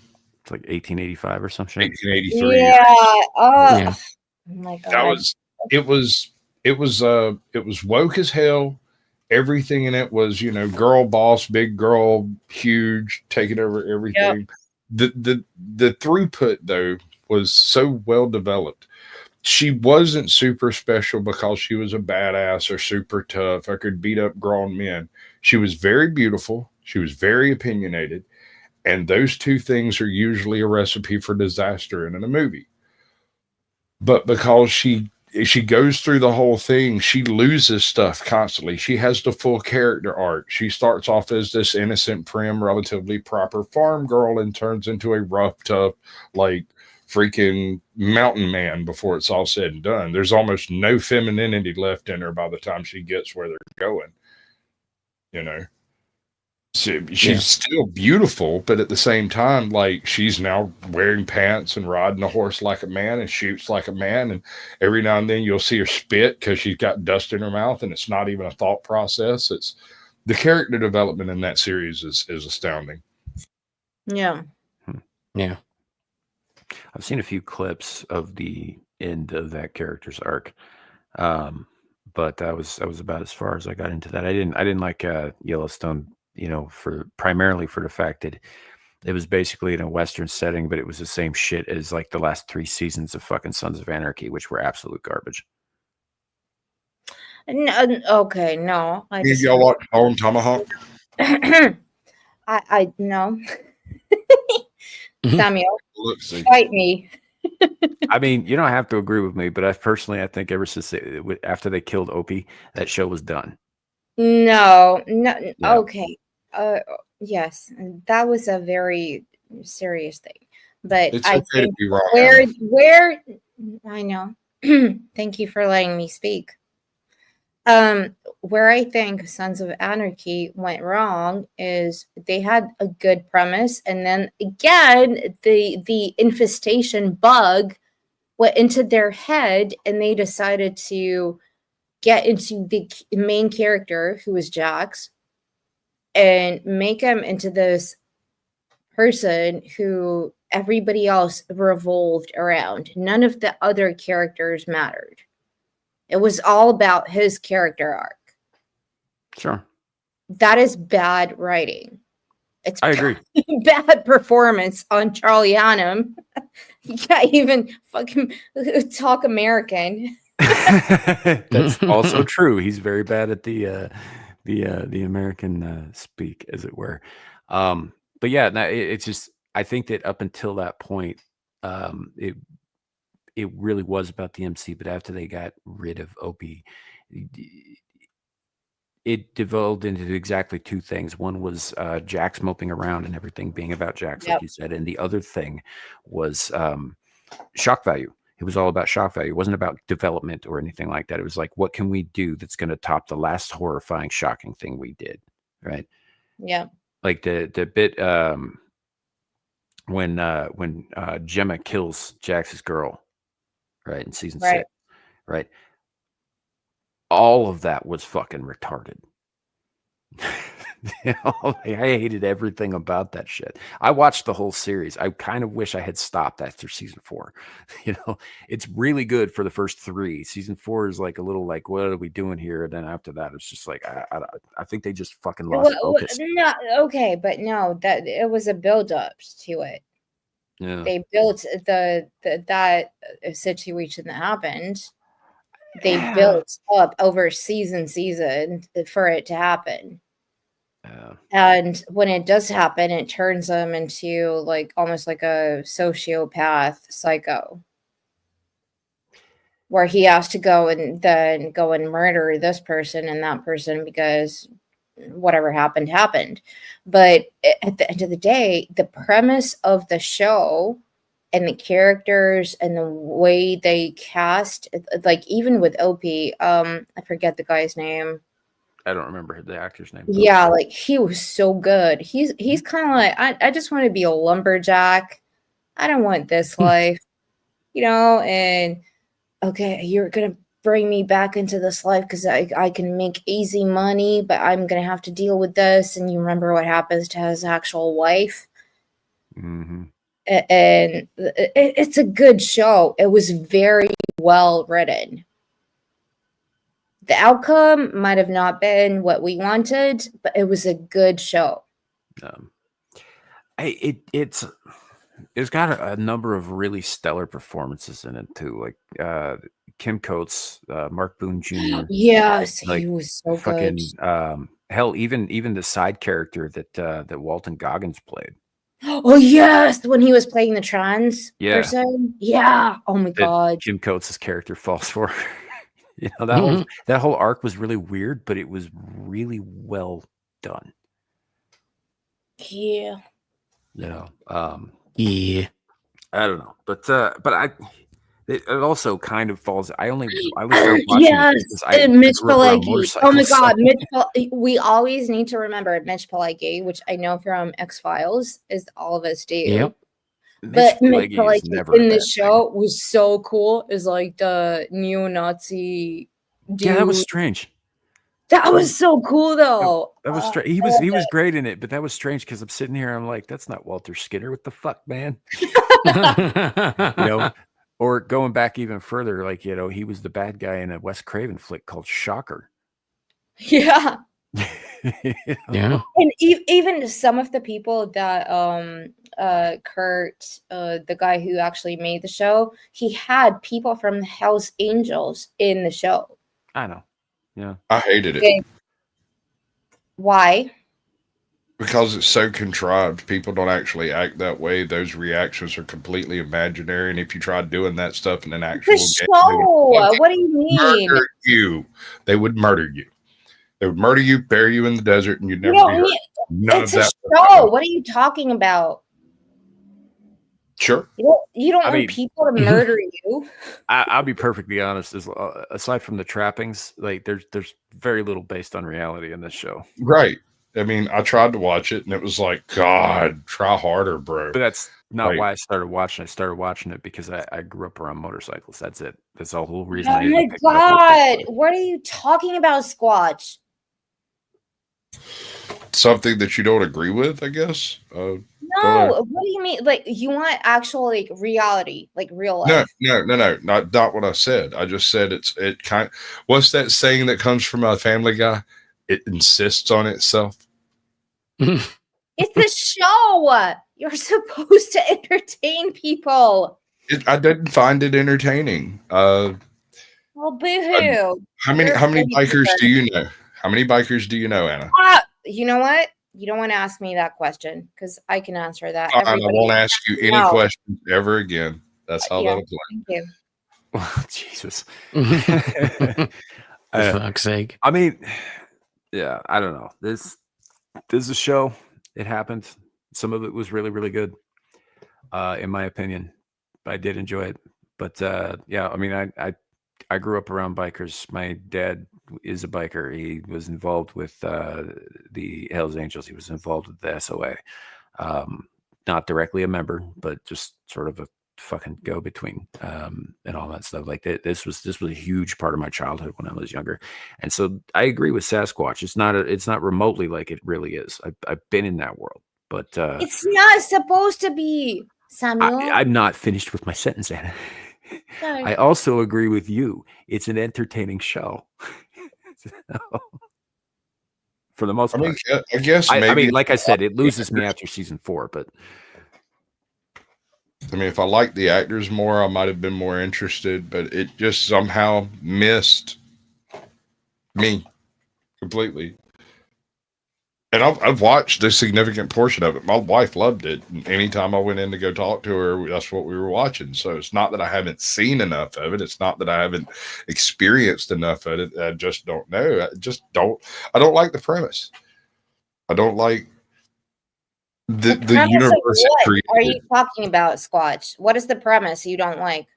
S5: It's like 1885 or some shit.
S1: 1883.
S3: Yeah. Oh,
S6: Yeah.
S3: oh my god.
S1: That was it was woke as hell. Everything in it was, girl boss, big girl, huge, taking over everything. The throughput though was so well developed. She wasn't super special because she was a badass or super tough or could beat up grown men. She was very beautiful. She was very opinionated. And those two things are usually a recipe for disaster in a movie. But because she goes through the whole thing, she loses stuff constantly. She has the full character arc. She starts off as this innocent, prim, relatively proper farm girl and turns into a rough, tough, like freaking mountain man before it's all said and done. There's almost no femininity left in her by the time she gets where they're going. She's still beautiful, but at the same time, like, she's now wearing pants and riding a horse like a man and shoots like a man. And every now and then you'll see her spit because she's got dust in her mouth, and it's not even a thought process. It's the character development in that series is astounding.
S3: Yeah.
S6: Yeah.
S5: I've seen a few clips of the end of that character's arc, but that was about as far as I got into that. I didn't like Yellowstone, primarily for the fact that it was basically in a Western setting, but it was the same shit as like the last 3 seasons of fucking Sons of Anarchy, which were absolute garbage.
S3: No, okay, no. I
S1: Did
S3: just
S1: y'all watch Bone Tomahawk?
S3: I no.
S6: Mhm.
S3: Samuel,
S1: Look, see.
S3: fight me.
S5: I mean, you don't have to agree with me, but I think ever since after they killed Opie, that show was done.
S3: No,
S5: Yeah.
S3: okay. Yes, that was a very serious thing. But
S1: It's
S3: I
S1: okay to
S3: think
S1: be wrong.
S3: where I know. Thank you for letting me speak. Where I think Sons of Anarchy went wrong is they had a good premise, and then again the infestation bug went into their head, and they decided to get into the main character, who was Jax, and make him into this person who everybody else revolved around. None of the other characters mattered. It was all about his character arc.
S5: Sure.
S3: That is bad writing. It's
S5: I agree.
S3: bad performance on Charlie Hunnam. You can't even fucking talk American.
S5: That's also true. He's very bad at the American speak, as it were. But yeah, it's just, I think that up until that point, it really was about the MC. But after they got rid of Opie, it devolved into exactly 2 things. One was Jax moping around and everything being about Jax, like
S3: Yep.
S5: you said, and the other thing was shock value. It was all about shock value. It wasn't about development or anything like that. It was like, what can we do that's going to top the last horrifying, shocking thing we did, right?
S3: Yeah.
S5: Like the bit when Gemma kills Jax's girl, right, in season
S3: Right.
S5: 6, right? All of that was fucking retarded. I hated everything about that shit. I watched the whole series. I kind of wish I had stopped after season 4. It's really good for the first 3. Season 4 is like a little like, what are we doing here? And then after that, it's just like I think they just fucking lost focus.
S3: No, okay, but no, that it was a build up to it.
S5: Yeah.
S3: They built that situation that happened. They
S5: Yeah.
S3: built up over season for it to happen.
S5: Yeah.
S3: And when it does happen, it turns them into like almost like a sociopath psycho, where he has to go and murder this person and that person because whatever happened happened. But at the end of the day, the premise of the show and the characters and the way they cast, like even with Opie, I forget the guy's name.
S5: I don't remember the actor's name.
S3: Yeah, like he was so good. He's kind of like, I just want to be a lumberjack. I don't want this life, and okay, you're gonna bring me back into this life because I can make easy money, but I'm gonna have to deal with this. And you remember what happens to his actual wife.
S5: Mm-hmm.
S3: And it's a good show. It was very well written. The outcome might have not been what we wanted, but it was a good show.
S5: It's got a number of really stellar performances in it too, like Kim Coates, Mark Boone Jr.
S3: Yes,
S5: like,
S3: he was so
S5: fucking
S3: good.
S5: hell, even the side character that Walton Goggins played.
S3: Oh yes, when he was playing the trans
S5: Yeah.
S3: person. Yeah. Oh my god.
S5: Kim Coates' character falls for. That whole arc was really weird, but it was really well done.
S3: Yeah.
S5: Yeah.
S6: Yeah.
S5: I don't know, but it also kind of falls. I was watching
S3: Yes,
S5: it because I
S3: Mitch
S5: grew up around
S3: Pileggi. Oh my
S5: motorcycles,
S3: god,
S5: so-
S3: we always need to remember Mitch Pileggi, which I know from X-Files, as all of us do.
S6: Yep.
S3: But Mitch
S5: Pileggi is
S3: Pileggi
S5: never
S3: in
S5: a
S3: the
S5: bad
S3: show was so cool. Is like the neo-Nazi dude.
S5: Yeah, that was strange.
S3: That was so cool though.
S5: That was strange. He was great in it, but that was strange because I'm sitting here. I'm like, that's not Walter Skinner. What the fuck, man? Or going back even further, like he was the bad guy in a Wes Craven flick called Shocker.
S3: Yeah.
S6: Yeah.
S3: And even some of the people that Kurt, the guy who actually made the show, he had people from the Hells Angels in the show.
S5: I know. Yeah.
S1: I hated it.
S3: Okay. Why?
S1: Because it's so contrived. People don't actually act that way. Those reactions are completely imaginary. And if you tried doing that stuff in an actual
S3: The show. What do you mean?
S1: murder you. They would murder you. They would murder you, bury you in the desert, and you'd
S3: You
S1: never
S3: don't
S1: be heard.
S3: need-
S1: None
S3: It's
S1: of
S3: a
S1: that.
S3: show. What are you talking about?
S1: Sure.
S3: You don't
S5: I
S3: want
S5: mean-
S3: people to murder you.
S5: I'll be perfectly honest. Aside from the trappings, like there's very little based on reality in this show.
S1: Right. I mean, I tried to watch it, and it was like, God, try harder, bro.
S5: But that's not
S1: Right.
S5: why I started watching. I started watching it because I grew up around motorcycles. That's it. That's the whole reason.
S3: Oh
S5: I
S3: my
S5: even picked it up.
S3: god. What are you talking about, Squatch?
S1: Something that you don't agree with, I guess.
S3: No,
S1: Go
S3: what do you mean? Like you want actual like reality, like real life?
S1: No, not what I said. I just said what's that saying that comes from a Family Guy? It insists on itself.
S3: It's a show. You're supposed to entertain people.
S1: I didn't find it entertaining.
S3: Well, boo-hoo.
S1: How many
S3: You're
S1: bikers
S3: crazy.
S1: do you know? How many bikers do you know, Anna?
S3: You know what? You don't want to ask me that question because I can answer that.
S1: Fine, I
S3: Everybody-
S1: won't ask you any
S3: No.
S1: questions ever again. That's how
S3: Yeah.
S1: that'll play.
S3: Thank you.
S5: Oh, Jesus.
S6: For fuck's sake.
S5: I mean, yeah, I don't know. This is a show. It happened. Some of it was really, really good, in my opinion. I did enjoy it. But yeah, I mean, I grew up around bikers. My dad is a biker. He was involved with the Hells Angels. He was involved with the SOA. Not directly a member, but just sort of a fucking go between and all that stuff. Like this was a huge part of my childhood when I was younger. And so I agree with Sasquatch. It's not remotely like it really is. I've been in that world, but
S3: It's not supposed to be, Samuel.
S5: I'm not finished with my sentence, Anna.
S3: Sorry.
S5: I also agree with you. It's an entertaining show. For the most
S1: I
S5: part.
S1: mean, I guess maybe.
S5: I mean, like I said, it loses me after season 4, but
S1: I mean, if I liked the actors more, I might have been more interested. But it just somehow missed me completely. And I've watched a significant portion of it. My wife loved it. And anytime I went in to go talk to her, that's what we were watching. So it's not that I haven't seen enough of it. It's not that I haven't experienced enough of it. I just don't know. I don't like the premise. I don't like the
S3: premise of
S1: universe it
S3: what are you
S1: created.
S3: talking about, Squatch? What is the premise you don't like?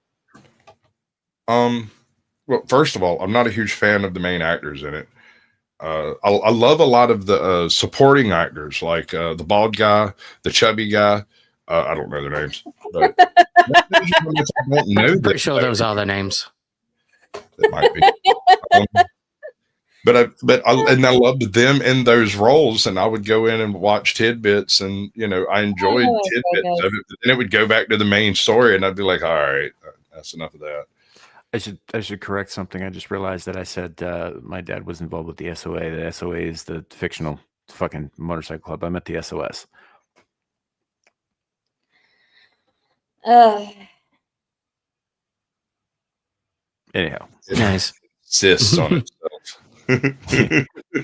S1: Well, first of all, I'm not a huge fan of the main actors in it. I love a lot of the supporting actors, like the bald guy, the chubby guy. I don't know their names, but I don't know
S6: Pretty sure those are their names.
S1: It might be. But I loved them in those roles, and I would go in and watch tidbits, and I enjoyed
S3: Oh,
S1: tidbits
S3: goodness.
S1: of it. But then it would go back to the main story, and I'd be like, all right, that's enough of that.
S5: I should correct something. I just realized that I said my dad was involved with the SOA. The SOA is the fictional fucking motorcycle club. I meant the SOS. Anyhow.
S6: Nice.
S1: Insists on itself.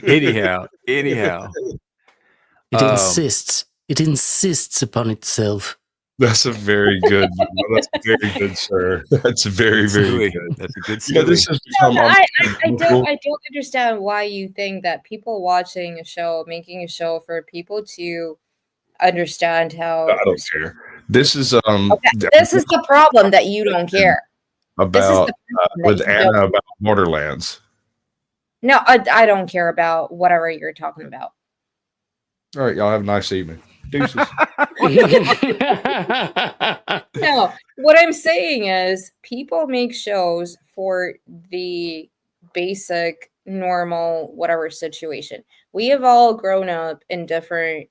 S5: Anyhow.
S6: It insists. It insists upon itself.
S1: That's a very good. That's very good, sir. That's very, very good.
S5: That's a good
S1: Yeah,
S5: story.
S1: this has
S3: No,
S1: become.
S3: I don't understand why you think that people watching a show, making a show for people to understand how.
S1: I don't care. This is
S3: This is the problem that you don't care. This is
S1: about
S3: the problem that
S1: with
S3: you
S1: Anna
S3: don't-
S1: about Borderlands.
S3: No, I don't care about whatever you're talking about.
S1: All right, y'all have a nice evening. Deuces.
S3: No, what I'm saying is people make shows for the basic, normal, whatever situation. We have all grown up in different